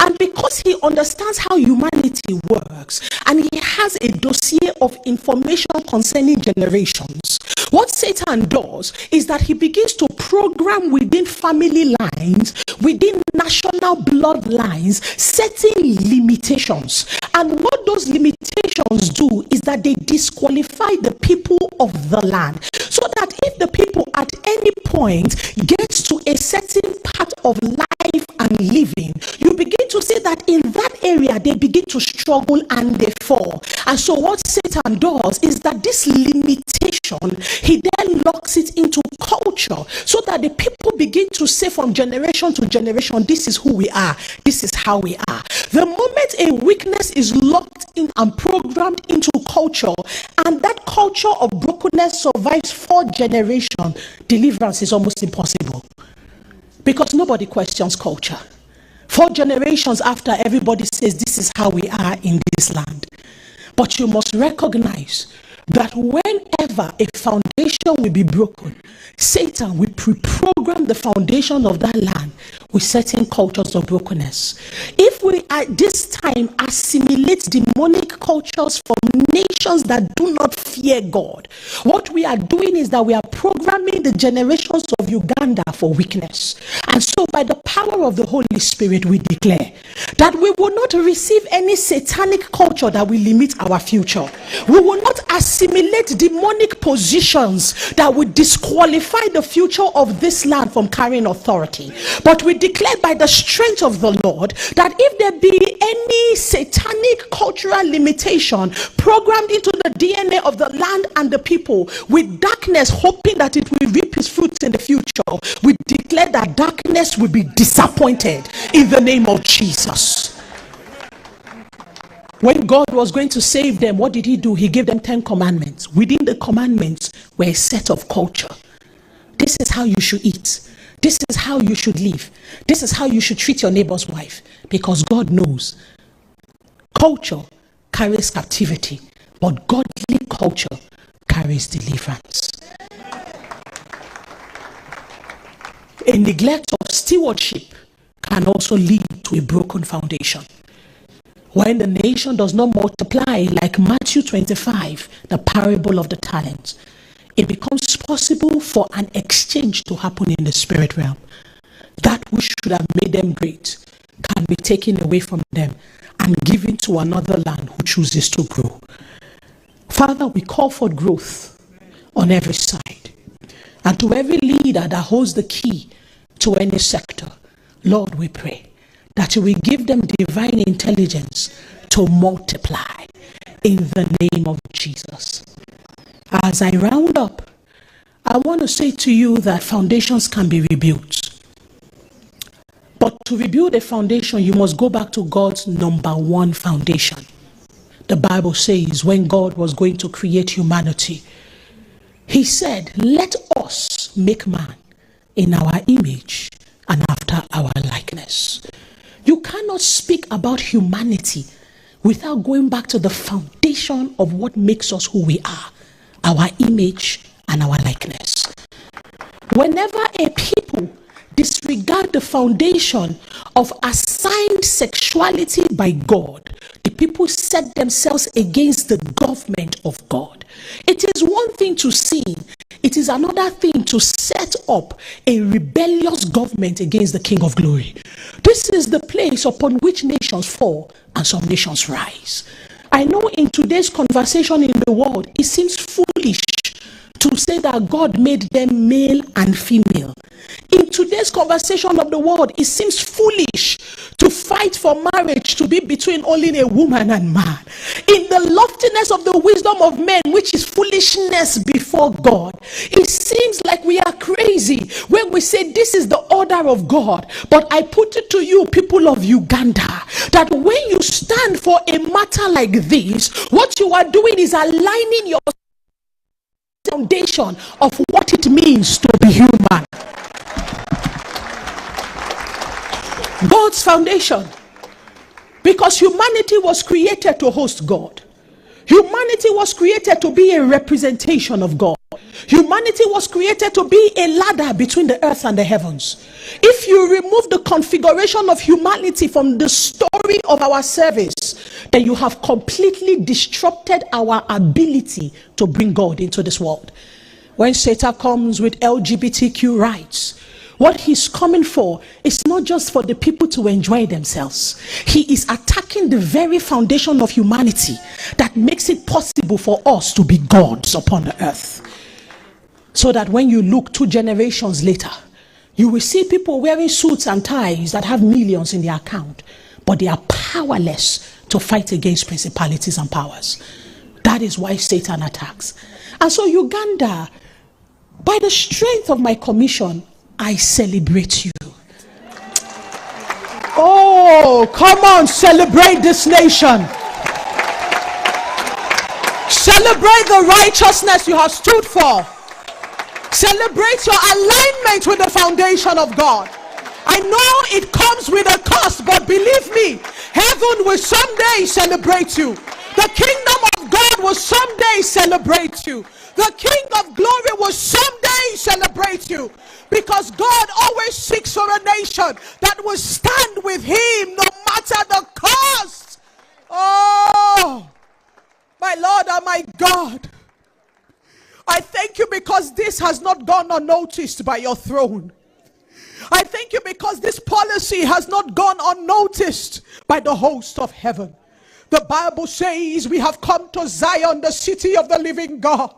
And because he understands how humanity works, and he has a dossier of information concerning generations, What Satan does is that he begins to program within family lines, within national bloodlines, setting limitations. And what those limitations do is that they disqualify the people of the land. So that if the people at any point gets to a certain part of life and living, you begin to see that in that area they begin to struggle and they fall. And so what Satan does is that this limitation, he then locks it into culture, so that the people begin to say from generation to generation, this is who we are, this is how we are. The moment a weakness is locked in and programmed into culture, and that culture of brokenness survives for generations, deliverance is almost impossible, because nobody questions culture. 4 generations after, everybody says this is how we are in this land. But you must recognize that whenever a foundation will be broken, Satan will pre-program the foundation of that land with certain cultures of brokenness. If we at this time assimilate demonic cultures from nations that do not fear God, what we are doing is that we are programming the generations of Uganda for weakness. And so by the power of the Holy Spirit, we declare that we will not receive any satanic culture that will limit our future. We will not assimilate demonic positions that would disqualify the future of this land from carrying authority. But we declare by the strength of the Lord that if there be any satanic cultural limitation programmed into the DNA of the land and the people, with darkness hoping that it will reap its fruits in the future, we declare that darkness will be disappointed in the name of Jesus. When God was going to save them, what did he do? He gave them 10 commandments. Within the commandments were a set of culture. This is how you should eat. This is how you should live. This is how you should treat your neighbor's wife. Because God knows culture carries captivity, but godly culture carries deliverance. A neglect of stewardship can also lead to a broken foundation. When the nation does not multiply, like Matthew 25, the parable of the talents, it becomes possible for an exchange to happen in the spirit realm. That which should have made them great can be taken away from them and given to another land who chooses to grow. Father, we call for growth on every side. And to every leader that holds the key to any sector, Lord, we pray that you will give them divine intelligence to multiply in the name of Jesus. As I round up, I want to say to you that foundations can be rebuilt. But to rebuild a foundation, you must go back to God's number one foundation. The Bible says when God was going to create humanity, he said, let us make man in our image and after our likeness. You cannot speak about humanity without going back to the foundation of what makes us who we are, our image and our likeness. Whenever a people disregard the foundation of assigned sexuality by God, the people set themselves against the government of God. It is one thing to sin. It is another thing to set up a rebellious government against the King of Glory. This is the place upon which nations fall and some nations rise. I know in today's conversation in the world, it seems foolish to say that God made them male and female. In today's conversation of the world, it seems foolish to fight for marriage to be between only a woman and man. In the loftiness of the wisdom of men, which is foolishness before God, it seems like we are crazy when we say this is the order of God. But I put it to you, people of Uganda, that when you stand for a matter like this, what you are doing is aligning your foundation of what it means to be human. God's foundation. Because humanity was created to host God. Humanity was created to be a representation of God. Humanity was created to be a ladder between the earth and the heavens. If you remove the configuration of humanity from the story of our service, then you have completely disrupted our ability to bring God into this world. When Satan comes with LGBTQ rights, what he's coming for is not just for the people to enjoy themselves. He is attacking the very foundation of humanity that makes it possible for us to be gods upon the earth. So that when you look 2 generations later, you will see people wearing suits and ties that have millions in their account, but they are powerless to fight against principalities and powers. That is why Satan attacks. And so Uganda, by the strength of my commission, I celebrate you. Oh, come on, celebrate this nation. Celebrate the righteousness you have stood for. Celebrate your alignment with the foundation of God. I know it comes with a cost, but believe me, heaven will someday celebrate you. The kingdom of God will someday celebrate you. The King of glory will someday celebrate you. Because God always seeks for a nation that will stand with him no matter the cost. Oh, my Lord and my God, I thank you because this has not gone unnoticed by your throne. I thank you because this policy has not gone unnoticed by the host of heaven. The Bible says we have come to Zion, the city of the living God,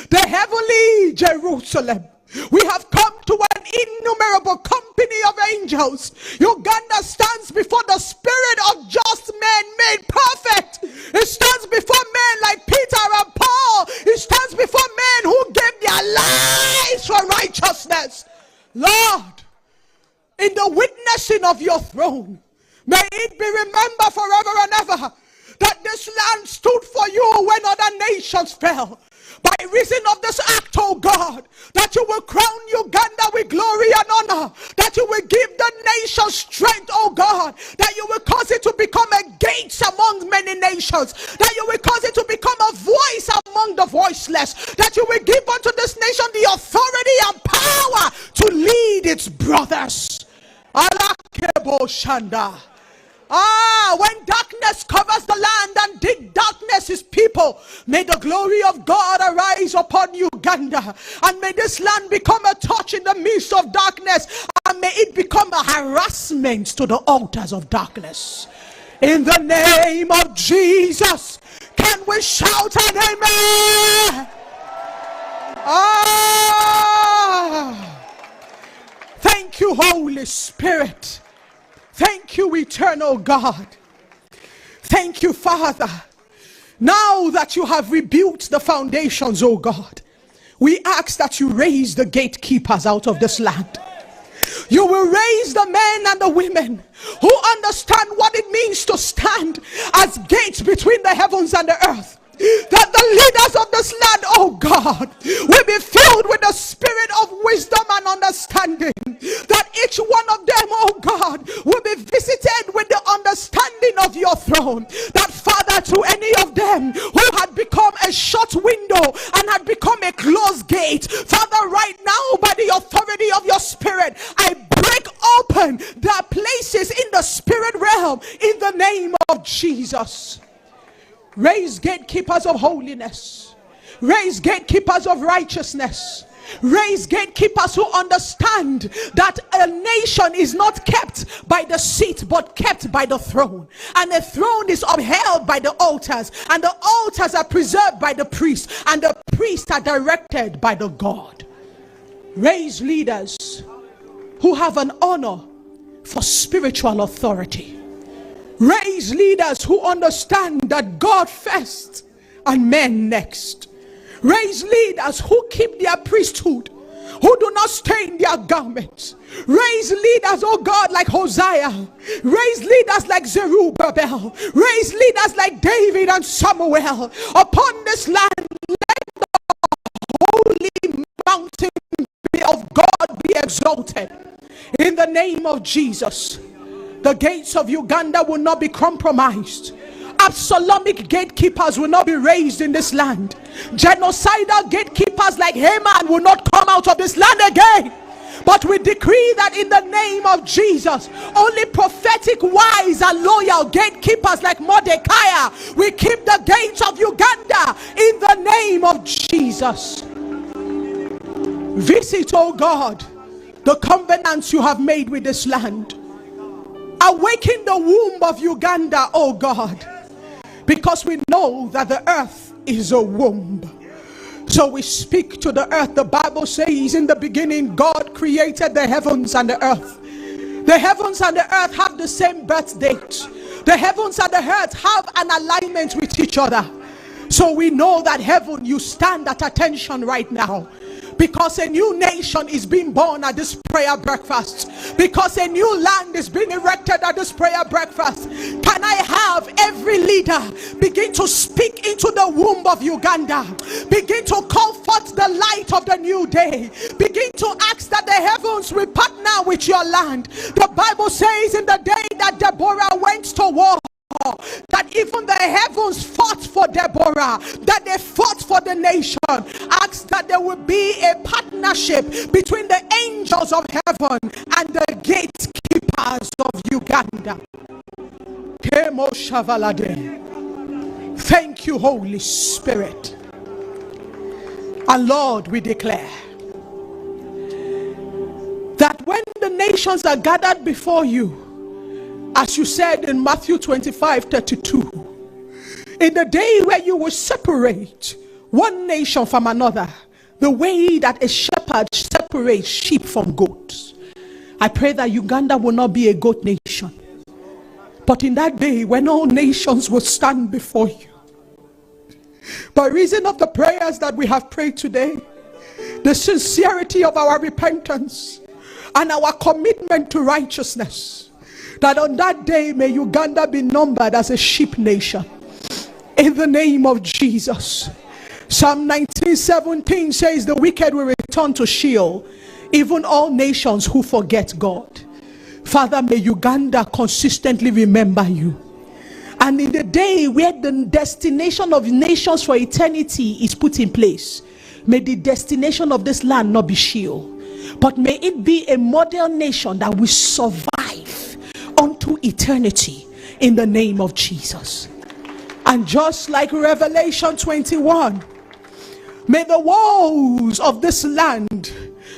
the heavenly Jerusalem. We have come to an innumerable company of angels. Uganda stands before the spirit of just men made perfect. It stands before men like Peter and Paul. It stands before men who gave their lives for righteousness. Lord, in the witnessing of your throne, may it be remembered forever and ever that this land stood for you when other nations fell. By reason of this act, oh God, that you will crown Uganda with glory and honor, that you will give the nation strength, oh God, that you will cause it to become a gate among many nations, that you will cause it to become a voice among the voiceless, that you will give unto this nation the authority and power to lead its brothers. Alakebo Shanda. When darkness covers the land and deep darkness is people, may the glory of God arise upon Uganda, and may this land become a torch in the midst of darkness, and may it become a harassment to the altars of darkness. In the name of Jesus, can we shout an amen? Thank you, Holy Spirit. Thank you, eternal God. Thank you, Father. Now that you have rebuilt the foundations, oh God, we ask that you raise the gatekeepers out of this land. You will raise the men and the women who understand what it means to stand as gates between the heavens and the earth. That the leaders of this land, oh God, will be filled with the spirit of wisdom and understanding. That each one of them, oh God, will be visited with the understanding of your throne. That, Father, to any of them who had become a shut window and had become a closed gate, Father, right now, by the authority of your spirit, I break open the places in the spirit realm in the name of Jesus. Raise gatekeepers of holiness. Raise gatekeepers of righteousness. Raise gatekeepers who understand that a nation is not kept by the seat but kept by the throne. And the throne is upheld by the altars. And the altars are preserved by the priests. And the priests are directed by the God. Raise leaders who have an honor for spiritual authority. Raise leaders who understand that God first and men next. Raise leaders who keep their priesthood, who do not stain their garments. Raise leaders, oh God, like Hosea. Raise leaders like Zerubbabel. Raise leaders like David and Samuel. Upon this land, let the holy mountain of God be exalted. In the name of Jesus. The gates of Uganda will not be compromised. Absalomic gatekeepers will not be raised in this land. Genocidal gatekeepers like Haman will not come out of this land again. But we decree that in the name of Jesus, only prophetic, wise, and loyal gatekeepers like Mordecai will keep the gates of Uganda in the name of Jesus. Visit, O God, the covenants you have made with this land. Awaken the womb of Uganda, O God, because we know that the earth is a womb. So we speak to the earth. The Bible says in the beginning, God created the heavens and the earth. The heavens and the earth have the same birth date. The heavens and the earth have an alignment with each other. So we know that heaven, you stand at attention right now. Because a new nation is being born at this prayer breakfast. Because a new land is being erected at this prayer breakfast. Can I have every leader begin to speak into the womb of Uganda? Begin to call forth the light of the new day. Begin to ask that the heavens will partner with your land. The Bible says in the day that Deborah went to war, that even the heavens fought for Deborah, that they fought for the nation. Ask that there will be a partnership between the angels of heaven and the gatekeepers of Uganda. Thank you, Holy Spirit. And Lord, we declare that when the nations are gathered before you, as you said in Matthew 25:32, in the day where you will separate one nation from another, the way that a shepherd separates sheep from goats, I pray that Uganda will not be a goat nation. But in that day when all nations will stand before you, by reason of the prayers that we have prayed today, the sincerity of our repentance and our commitment to righteousness, that on that day may Uganda be numbered as a sheep nation. In the name of Jesus. Psalm 19:17 says the wicked will return to Sheol, even all nations who forget God. Father, may Uganda consistently remember you. And in the day where the destination of nations for eternity is put in place, may the destination of this land not be Sheol, but may it be a model nation that will survive unto eternity in the name of Jesus. And just like Revelation 21, may the walls of this land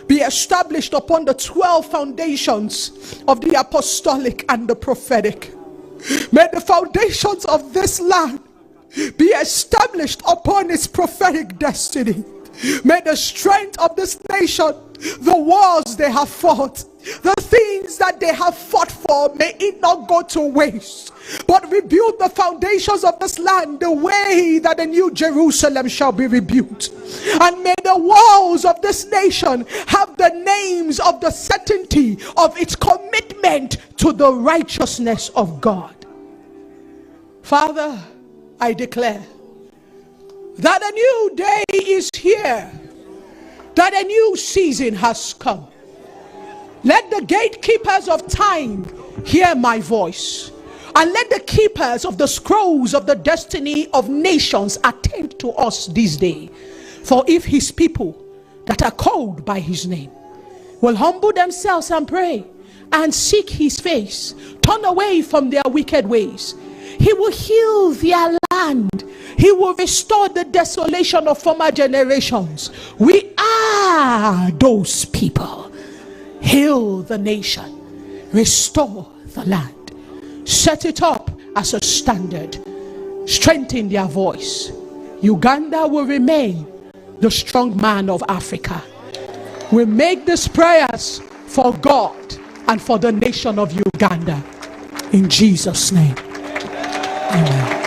be established upon the 12 foundations of the apostolic and the prophetic. May the foundations of this land be established upon its prophetic destiny. May the strength of this nation, the wars they have fought, the things that they have fought for, may it not go to waste, but rebuild the foundations of this land the way that the new Jerusalem shall be rebuilt. And may the walls of this nation have the names of the certainty of its commitment to the righteousness of God. Father, I declare that a new day is here, that a new season has come. Let the gatekeepers of time hear my voice, and let the keepers of the scrolls of the destiny of nations attend to us this day. For if his people that are called by his name will humble themselves and pray and seek his face, turn away from their wicked ways, he will heal their land. He will restore the desolation of former generations. We are those people. Heal the nation, restore the land, set it up as a standard, strengthen their voice. Uganda will remain the strong man of Africa. We make these prayers for God and for the nation of Uganda. In Jesus' name, amen.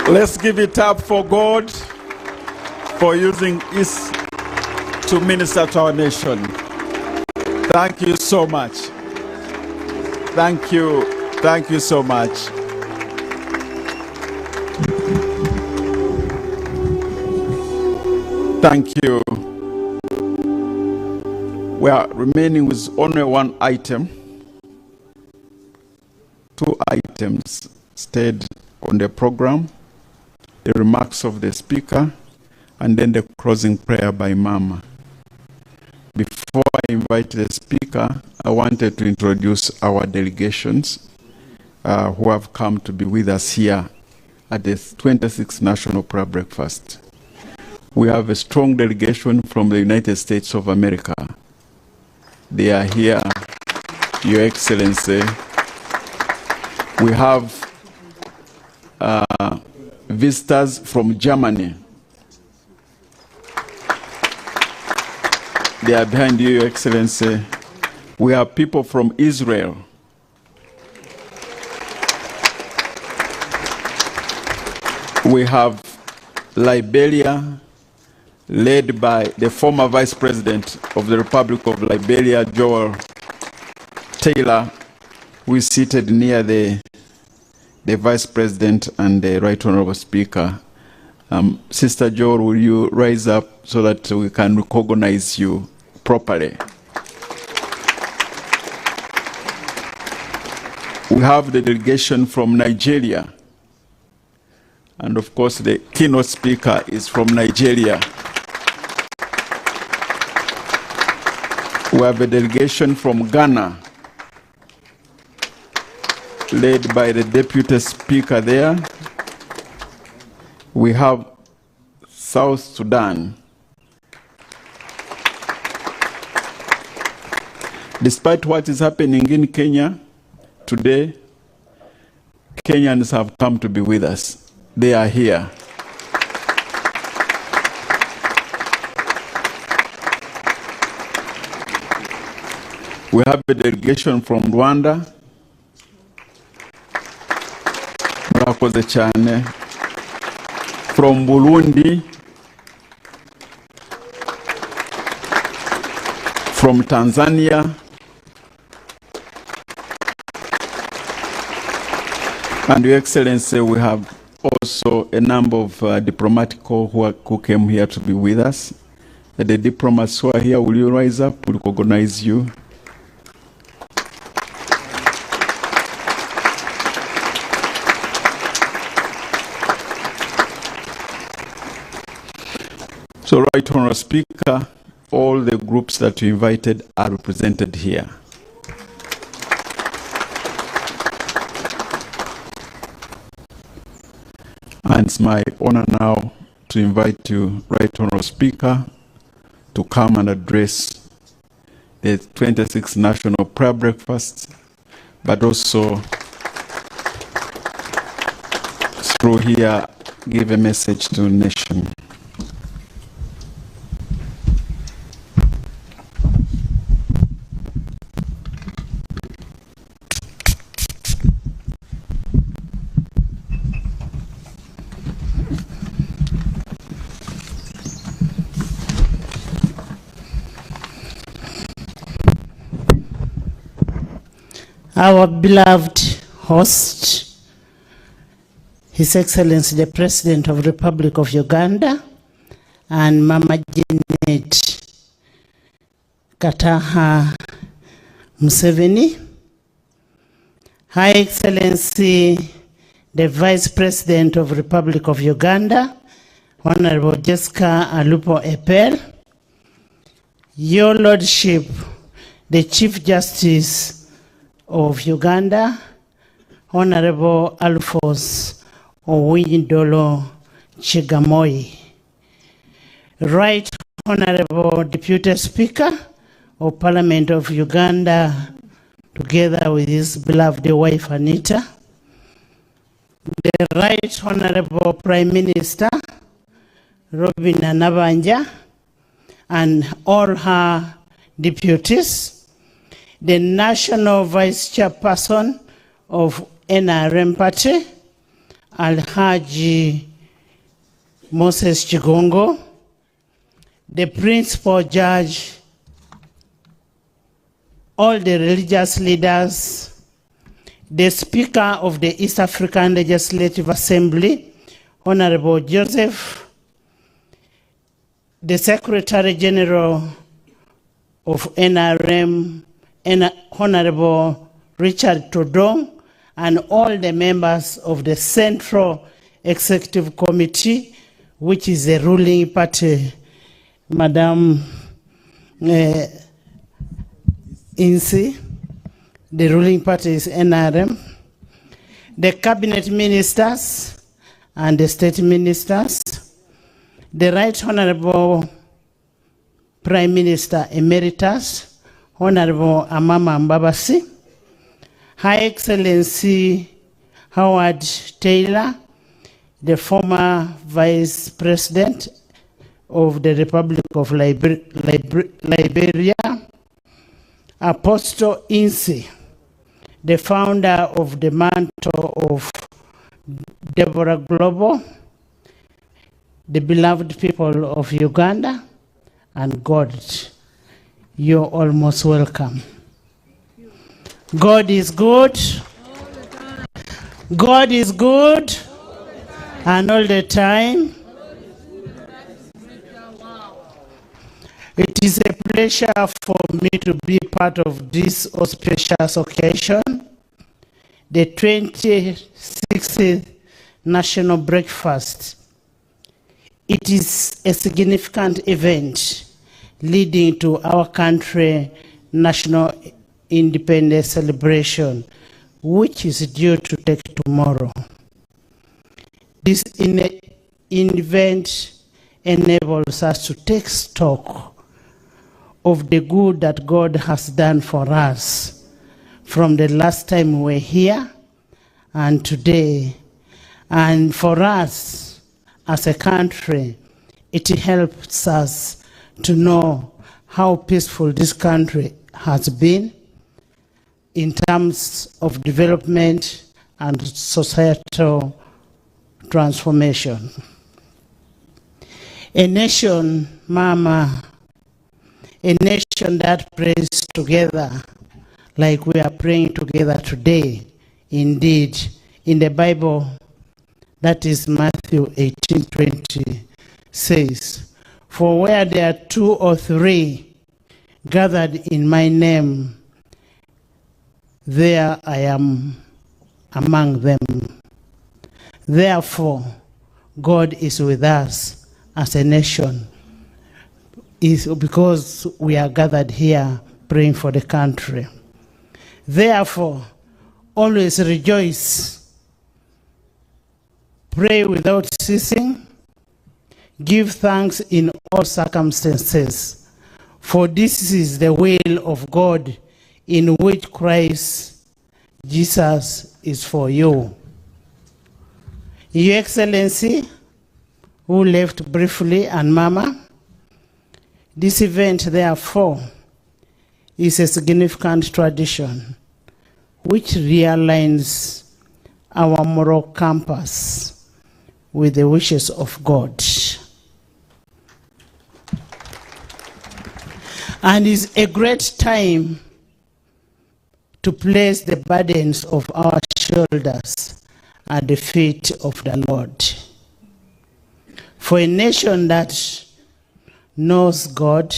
Let's give it up for God for using us to minister to our nation. Thank you so much. Thank you. Thank you so much. Thank you. We are remaining with only one item. 2 items stayed on the program. The remarks of the speaker, and then the closing prayer by Mama. Before I invite the speaker, I wanted to introduce our delegations. who have come to be with us here at the 26th National Prayer Breakfast. We have a strong delegation from the United States of America. They are here, Your Excellency. We have visitors from Germany. They are behind you, Your Excellency. We have people from Israel. We have Liberia, led by the former Vice President of the Republic of Liberia, Joel Taylor, who is seated near the Vice President and the Right Honorable Speaker. Sister Joel, will you rise up so that we can recognize you properly? We have the delegation from Nigeria. And of course, the keynote speaker is from Nigeria. We have a delegation from Ghana, led by the deputy speaker there. We have South Sudan. Despite what is happening in Kenya today, Kenyans have come to be with us. They are here. We have a delegation from Rwanda. Murakoze cyane. From Burundi. From Tanzania. And Your Excellency, we have also a number of diplomatic who came here to be with us. The diplomats who are here, will you rise up? We'll recognize you. So, Right Honourable Speaker, all the groups that you invited are represented here. And it's my honor now to invite you, Right Honourable Speaker, to come and address the 26th National Prayer Breakfast, but also through here give a message to the nation. Our beloved host, His Excellency the President of the Republic of Uganda, and Mama Janet Kataha Museveni, High Excellency the Vice President of the Republic of Uganda, Honorable Jessica Alupo Epel, Your Lordship, the Chief Justice of Uganda, Honorable Alphonse Owindolo Chigamoy, Right Honorable Deputy Speaker of Parliament of Uganda, together with his beloved wife Anita, the Right Honorable Prime Minister Robin Nabanja and all her deputies, the National Vice Chairperson of NRM Party, Alhaji Moses Chigongo, the Principal Judge, all the religious leaders, the Speaker of the East African Legislative Assembly, Honorable Joseph, the Secretary General of NRM, Honorable Richard Todong, and all the members of the Central Executive Committee, which is the ruling party, Madam Insi. The ruling party is NRM. the cabinet ministers and the state ministers, the Right Honorable Prime Minister Emeritus, Honorable Amama Mbabasi, High Excellency Howard Taylor, the former Vice President of the Republic of Liberia, Apostle Insi, the founder of the Mantle of Deborah Global, the beloved people of Uganda, and God, you're almost welcome. God is good. God is good. And all the time. It is a pleasure for me to be part of this auspicious occasion, the 26th National Breakfast. It is a significant event leading to our country's national independence celebration, which is due to take tomorrow. This event enables us to take stock of the good that God has done for us from the last time we were here and today. And for us as a country, it helps us to know how peaceful this country has been in terms of development and societal transformation. A nation, Mama, a nation that prays together like we are praying together today. Indeed, in the Bible, that is Matthew 18:20, says, "For where there are 2 or 3 gathered in my name, there I am among them." Therefore, God is with us as a nation, is because we are gathered here praying for the country. Therefore, always rejoice, pray without ceasing, give thanks in all circumstances, for this is the will of God in which Christ Jesus is for you. Your Excellency, who left briefly, and Mama, this event, therefore, is a significant tradition which realigns our moral compass with the wishes of God, and is a great time to place the burdens of our shoulders at the feet of the Lord. For a nation that knows God,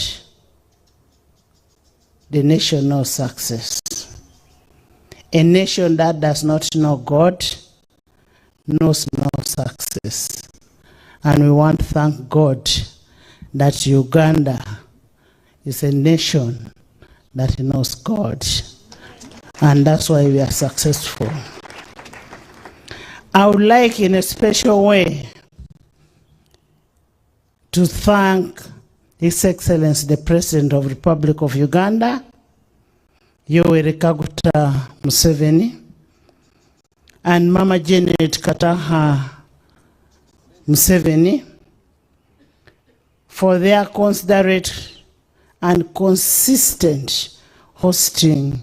the nation knows success. A nation that does not know God knows no success. And we want to thank God that Uganda is a nation that knows God. And that's why we are successful. I would like, in a special way, to thank His Excellency, the President of the Republic of Uganda, Yoweri Kaguta Museveni, and Mama Janet Kataha Museveni, for their considerate and consistent hosting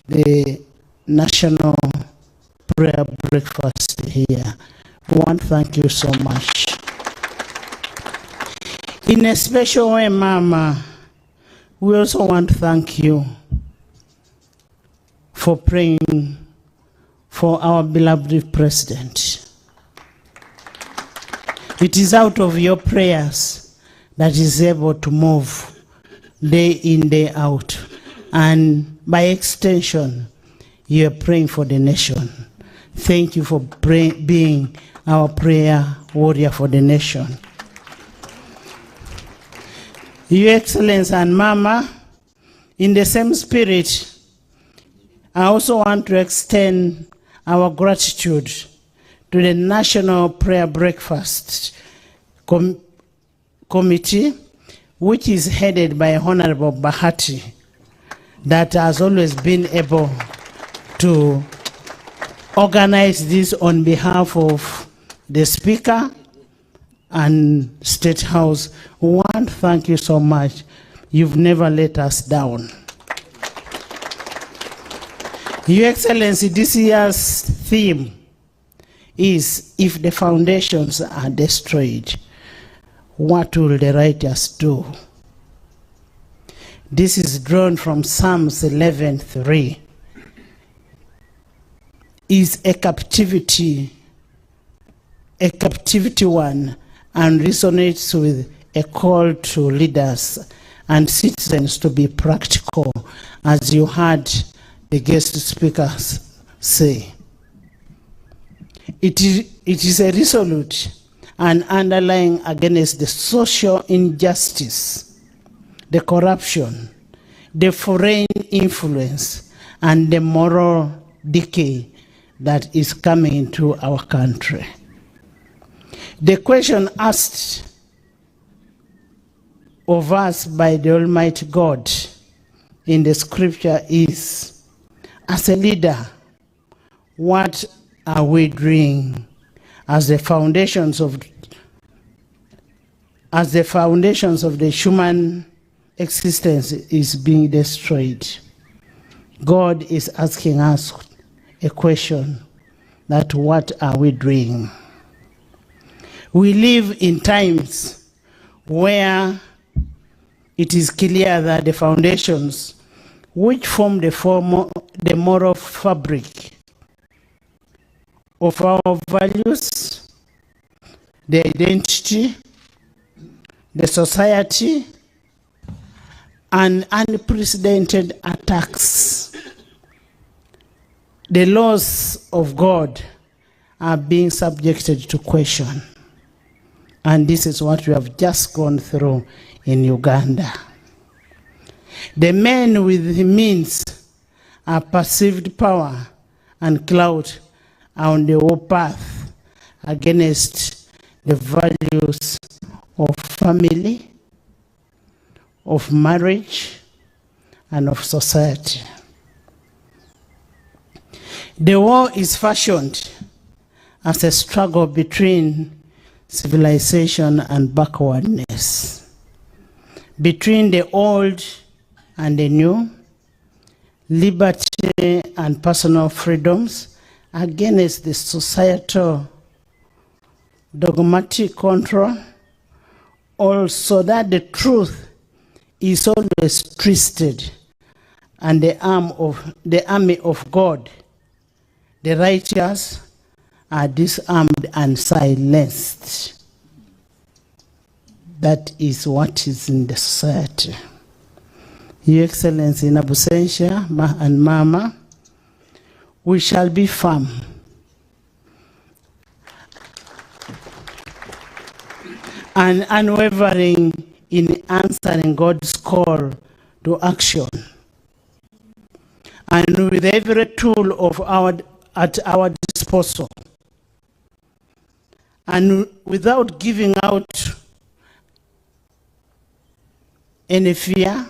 the National Prayer Breakfast here. We want to thank you so much. In a special way, Mama, we also want to thank you for praying for our beloved President. It is out of your prayers that is able to move day in, day out. And by extension, you are praying for the nation. Thank you for being our prayer warrior for the nation. Your Excellency and Mama, in the same spirit, I also want to extend our gratitude to the National Prayer Breakfast Committee, which is headed by Honorable Bahati, that has always been able to organize this on behalf of the Speaker and State House. One, thank you so much. You've never let us down. Your Excellency, this year's theme is, if the foundations are destroyed, what will the righteous do? This is drawn from Psalms 11:3. Is a captivity one, and resonates with a call to leaders and citizens to be practical, as you heard the guest speakers say. It is a resolute and underlying against the social injustice, the corruption, the foreign influence, and the moral decay that is coming into our country. The question asked of us by the Almighty God in the scripture is, as a leader, what are we doing as the foundations of the human existence is being destroyed? God is asking us a question, that what are we doing? We live in times where it is clear that the foundations which form the moral fabric of our values, the identity, the society, and unprecedented attacks, the laws of God are being subjected to question. And this is what we have just gone through in Uganda. The men with the means are perceived power and clout on the warpath against the values of family, of marriage, and of society. The war is fashioned as a struggle between civilization and backwardness, between the old and the new, liberty and personal freedoms against the societal dogmatic control, also that the truth is always twisted, and the army of God, the righteous, are disarmed and silenced. That is what is in the society. Your Excellency, in absentia and Mama, we shall be firm and unwavering in answering God's call to action, and with every tool at our disposal, and without giving out any fear,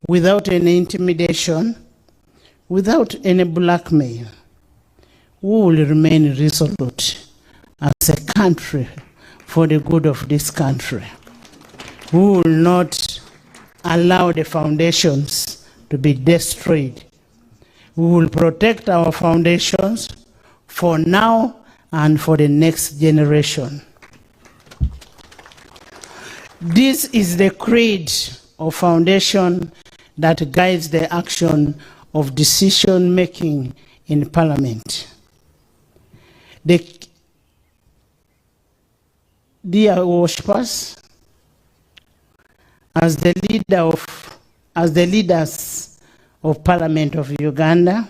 without any intimidation, without any blackmail, we will remain resolute as a country for the good of this country. We will not allow the foundations to be destroyed. We will protect our foundations for now and for the next generation. This is the creed of foundation that guides the action of decision-making in Parliament. Dear worshippers, as the leaders of Parliament of Uganda,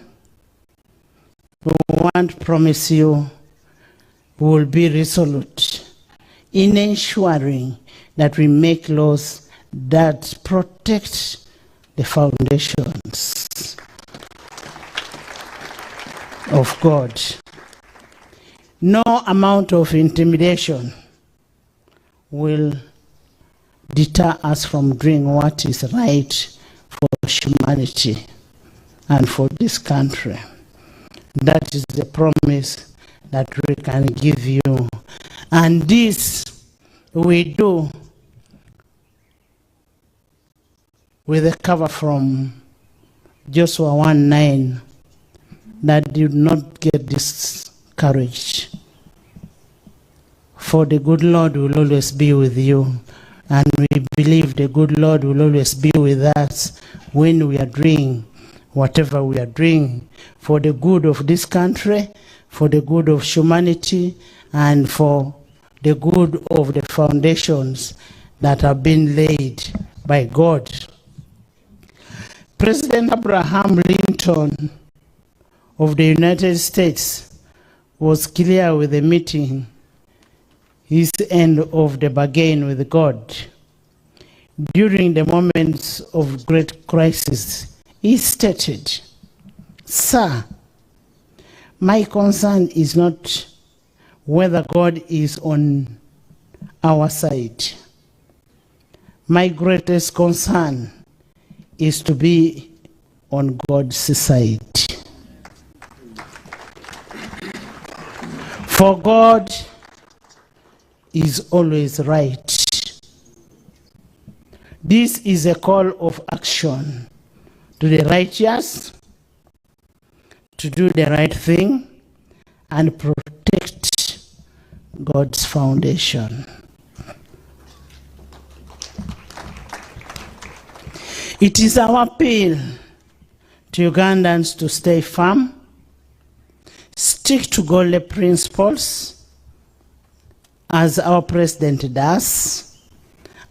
we want to promise you we will be resolute in ensuring that we make laws that protect the foundations of God. No amount of intimidation will deter us from doing what is right for humanity and for this country. That is the promise that we can give you. And this we do with a cover from Joshua 1:9, that do not get discouraged. For the good Lord will always be with you. And we believe the good Lord will always be with us when we are doing whatever we are doing for the good of this country, for the good of humanity, and for the good of the foundations that have been laid by God. President Abraham Lincoln of the United States was clear with the meeting, his end of the bargain with God. During the moments of great crisis, he stated, "Sir, my concern is not whether God is on our side. My greatest concern is to be on God's side. For God is always right." This is a call of action to the righteous to do the right thing and protect God's foundation. It is our appeal to Ugandans to stay firm, stick to godly principles, as our president does,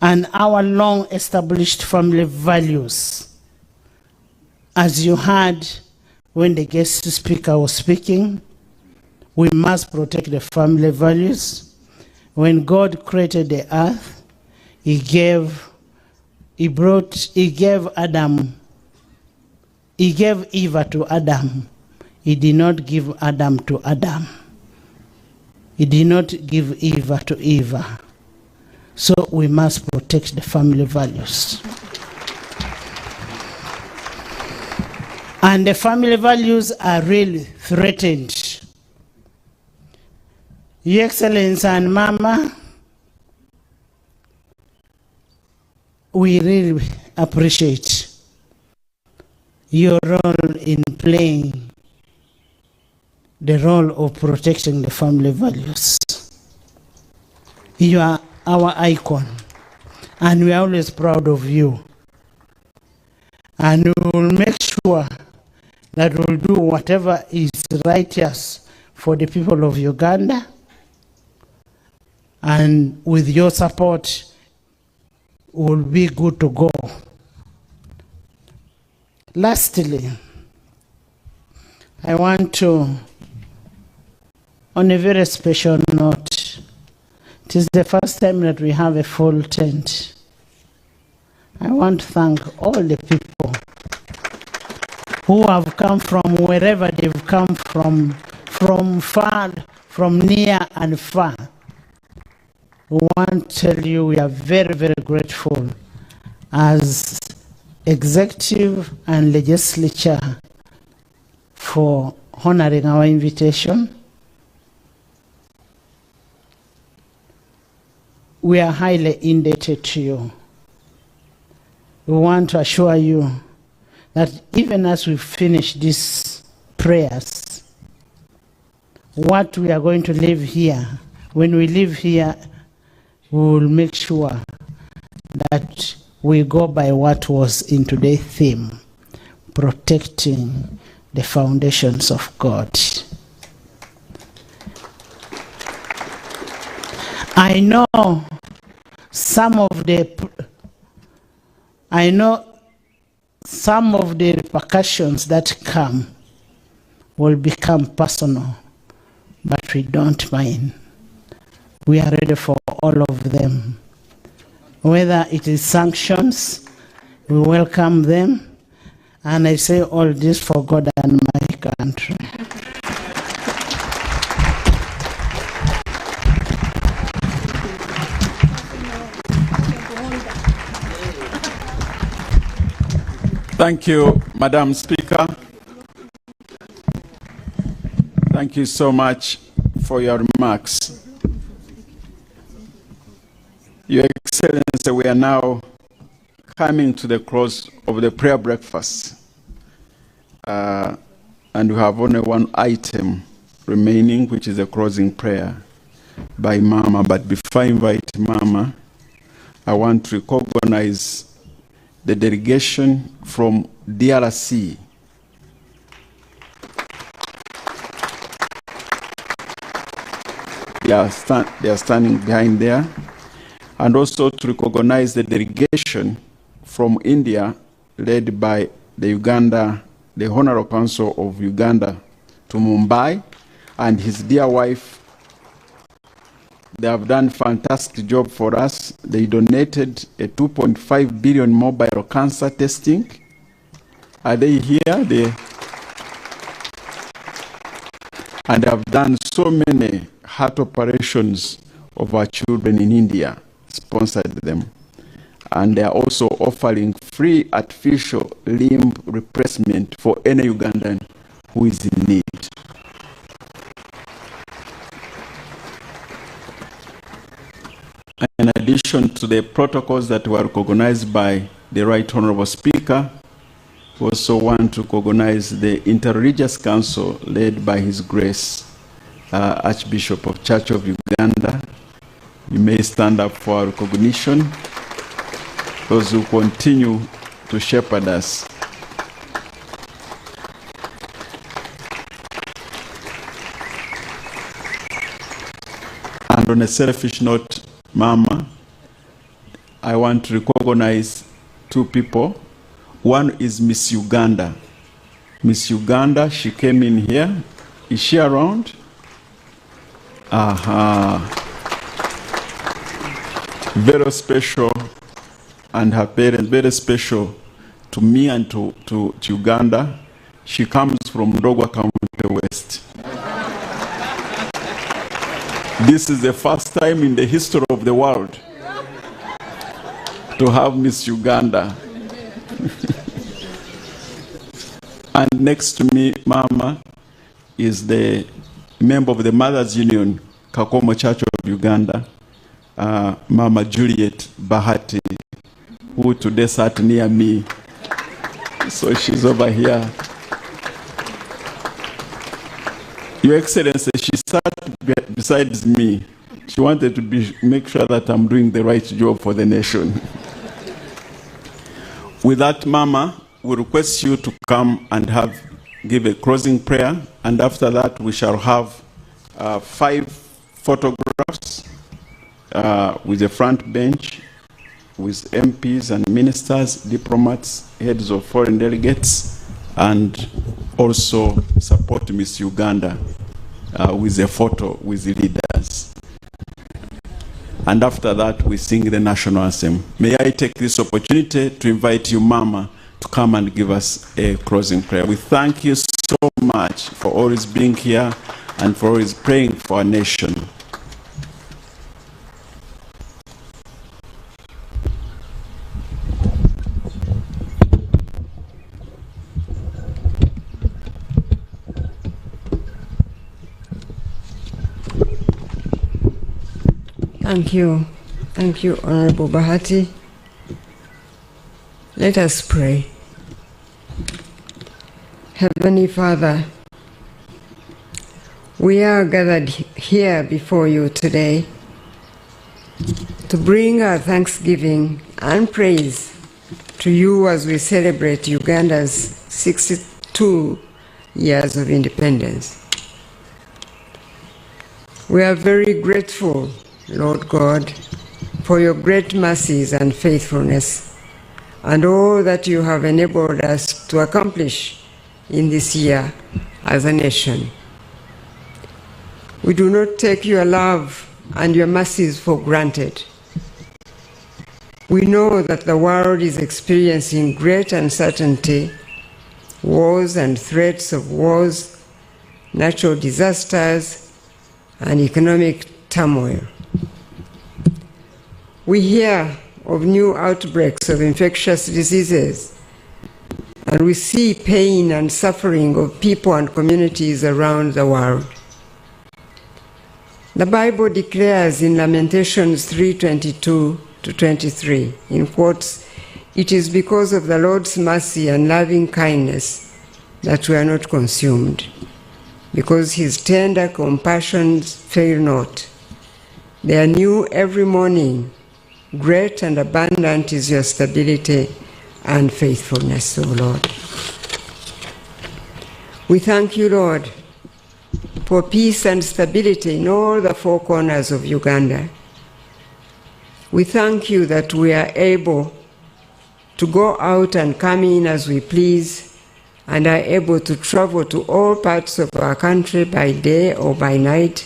and our long-established family values. As you heard when the guest speaker was speaking, we must protect the family values. When God created the earth, He gave Eva to Adam. He did not give Adam to Adam. He did not give Eva to Eva. So we must protect the family values. And the family values are really threatened. Your Excellency and Mama, we really appreciate your role in playing the role of protecting the family values. You are our icon, and we are always proud of you. And we will make sure that we will do whatever is righteous for the people of Uganda. And with your support, we will be good to go. Lastly, I want to, on a very special note, it is the first time that we have a full tent. I want to thank all the people who have come from wherever they've come from far, from near and far. We want to tell you we are very, very grateful as executive and legislature for honoring our invitation. We are highly indebted to you. We want to assure you that even as we finish these prayers, what we are going to leave here, when we leave here, we will make sure that we go by what was in today's theme, protecting the foundations of God. I know some of the repercussions that come will become personal, but we don't mind. We are ready for all of them. Whether it is sanctions, we welcome them. And I say all this for God and my country. Thank you, Madam Speaker. Thank you so much for your remarks. Your Excellency, we are now coming to the close of the prayer breakfast. And we have only one item remaining, which is a closing prayer by Mama. But before I invite Mama, I want to recognize the delegation from DRC. They are standing behind there. And also to recognize the delegation from India, led by the Honorable Consul of Uganda to Mumbai, and his dear wife. They have done a fantastic job for us. They donated a 2.5 billion mobile cancer testing. Are they here? And have done so many heart operations of our children in India, sponsored them. And they are also offering free artificial limb replacement for any Ugandan who is in need. In addition to the protocols that were recognized by the Right Honorable Speaker, we also want to recognize the Interreligious Council led by His Grace, Archbishop of Church of Uganda. You may stand up for our recognition. Those who continue to shepherd us. And on a selfish note, Mama, I want to recognize two people. One is Miss Uganda. Miss Uganda, she came in here. Is she around? Very special, and her parents, very special to me and to Uganda. She comes from Ndogwa County West. This is the first time in the history of the world to have Miss Uganda. And next to me, Mama, is the member of the Mothers Union, Kakomo Church of Uganda, Mama Juliet Bahati, who today sat near me. So she's over here. Your Excellency, she sat beside me. She wanted to make sure that I'm doing the right job for the nation. With that, Mama, we request you to come and give a closing prayer, and after that we shall have 5 photographs with the front bench, with MPs and ministers, diplomats, heads of foreign delegates, and also support Miss Uganda with a photo with the leaders. And after that, we sing the national anthem. May I take this opportunity to invite you, Mama, to come and give us a closing prayer. We thank you so much for always being here and for always praying for our nation. Thank you. Thank you, Honorable Bahati. Let us pray. Heavenly Father, we are gathered here before you today to bring our thanksgiving and praise to you as we celebrate Uganda's 62 years of independence. We are very grateful, Lord God, for your great mercies and faithfulness, and all that you have enabled us to accomplish in this year as a nation. We do not take your love and your mercies for granted. We know that the world is experiencing great uncertainty, wars and threats of wars, natural disasters, and economic turmoil. We hear of new outbreaks of infectious diseases and we see pain and suffering of people and communities around the world. The Bible declares in Lamentations 3:22-23, in quotes, "It is because of the Lord's mercy and loving kindness that we are not consumed, because his tender compassions fail not. They are new every morning. Great and abundant is your stability and faithfulness, O Lord." We thank you, Lord, for peace and stability in all the four corners of Uganda. We thank you that we are able to go out and come in as we please, and are able to travel to all parts of our country by day or by night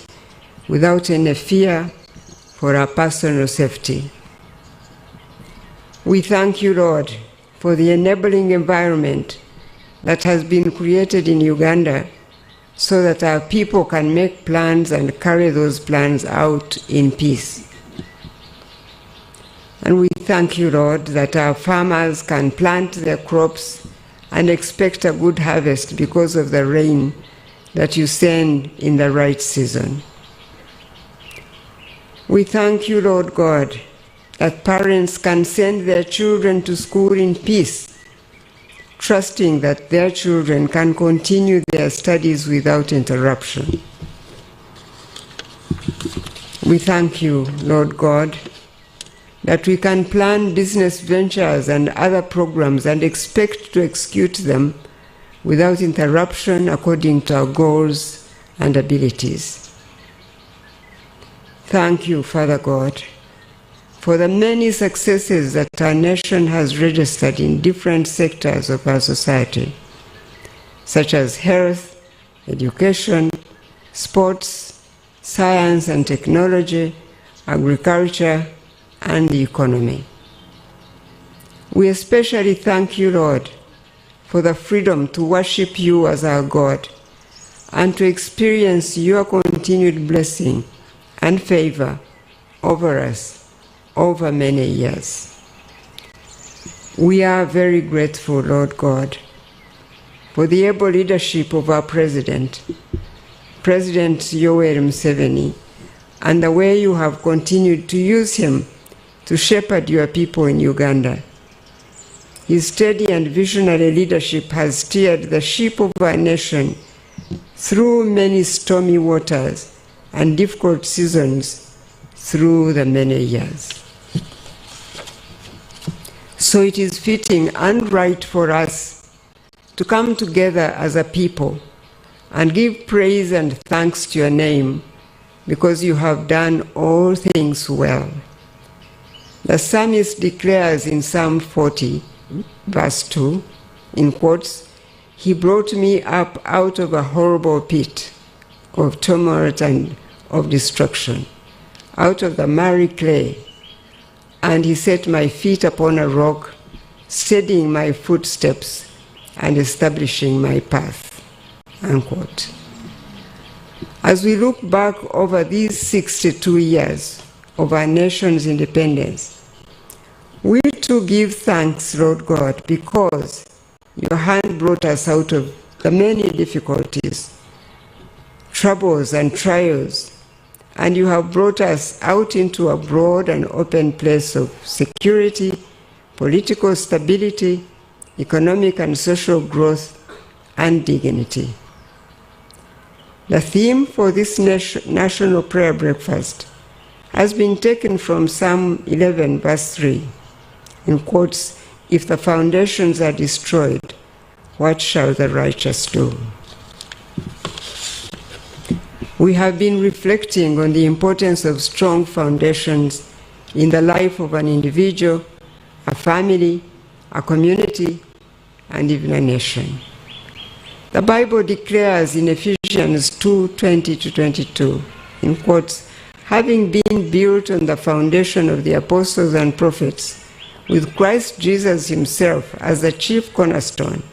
without any fear for our personal safety. We thank you, Lord, for the enabling environment that has been created in Uganda so that our people can make plans and carry those plans out in peace. And we thank you, Lord, that our farmers can plant their crops and expect a good harvest because of the rain that you send in the right season. We thank you, Lord God, that parents can send their children to school in peace, trusting that their children can continue their studies without interruption. We thank you, Lord God, that we can plan business ventures and other programs and expect to execute them without interruption according to our goals and abilities. Thank you, Father God, for the many successes that our nation has registered in different sectors of our society, such as health, education, sports, science and technology, agriculture, and the economy. We especially thank you, Lord, for the freedom to worship you as our God and to experience your continued blessing and favor over us over many years. We are very grateful, Lord God, for the able leadership of our President Yoweri Museveni, and the way you have continued to use him to shepherd your people in Uganda. His steady and visionary leadership has steered the ship of our nation through many stormy waters and difficult seasons through the many years. So it is fitting and right for us to come together as a people and give praise and thanks to your name, because you have done all things well. The psalmist declares in Psalm 40, verse 2, in quotes, "He brought me up out of a horrible pit of tumult and of destruction, out of the miry clay, and he set my feet upon a rock, steadying my footsteps and establishing my path." Unquote. As we look back over these 62 years of our nation's independence, we too give thanks, Lord God, because your hand brought us out of the many difficulties, troubles, and trials, and you have brought us out into a broad and open place of security, political stability, economic and social growth, and dignity. The theme for this National Prayer Breakfast has been taken from Psalm 11, verse 3, in quotes, "If the foundations are destroyed, what shall the righteous do?" We have been reflecting on the importance of strong foundations in the life of an individual, a family, a community, and even a nation. The Bible declares in Ephesians 2:20-22, in quotes, "Having been built on the foundation of the apostles and prophets, with Christ Jesus himself as the chief cornerstone,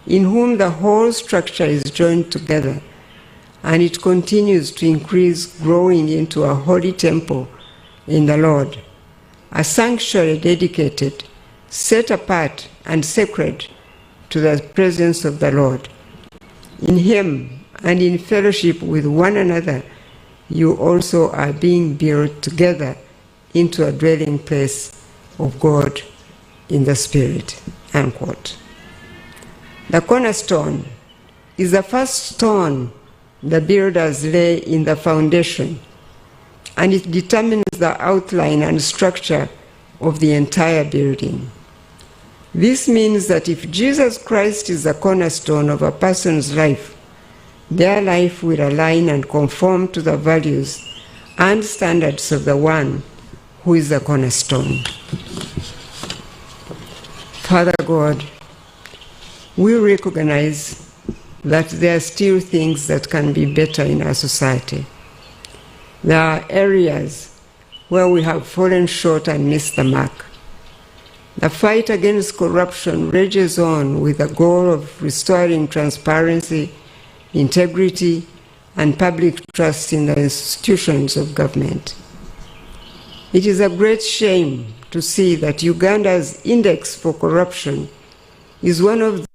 in whom the whole structure is joined together, and it continues to increase, growing into a holy temple in the Lord, a sanctuary dedicated, set apart, and sacred to the presence of the Lord. In Him and in fellowship with one another, you also are being built together into a dwelling place of God in the Spirit." Unquote. The cornerstone is the first stone the builders lay in the foundation, and it determines the outline and structure of the entire building. This means that if Jesus Christ is the cornerstone of a person's life, their life will align and conform to the values and standards of the one who is the cornerstone. Father God, we recognize that there are still things that can be better in our society. There are areas where we have fallen short and missed the mark. The fight against corruption rages on with the goal of restoring transparency, integrity, and public trust in the institutions of government. It is a great shame to see that Uganda's index for corruption is one of the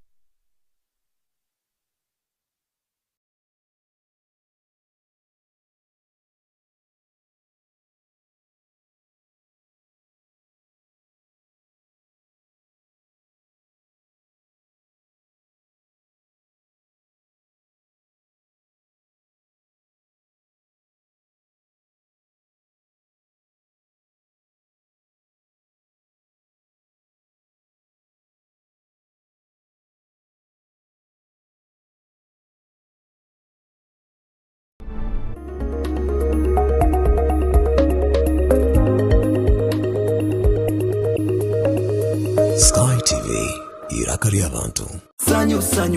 StarTimes iraka ly'abantu.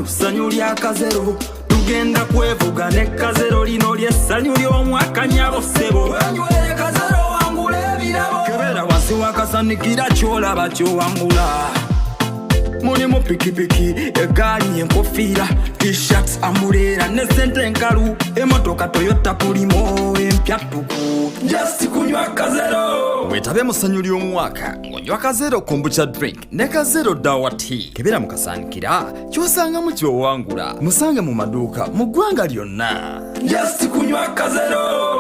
Sanyu lya kazero tugenda kwevuga ne kazero lino ly'essanyu ly'omwaka nyabo ssebo wenywere kazero wangula ebirabo kebera wansi wakasanikira ky'olaba ky'owangula mulimu pikipiki egaali enkofiira t-shirts amulera ne sente enkalu emotoka Toyota Pulimo empyatuku just kunywa kazero wetabe mu ssanyu ly'omwaka ng'onywa kazero kombucha drink ne kazero dawa tea kebera mukasanikira ky'osangamu ky'owangula musange mu maduuka mu ggwanga lyonna just kunywa kazero.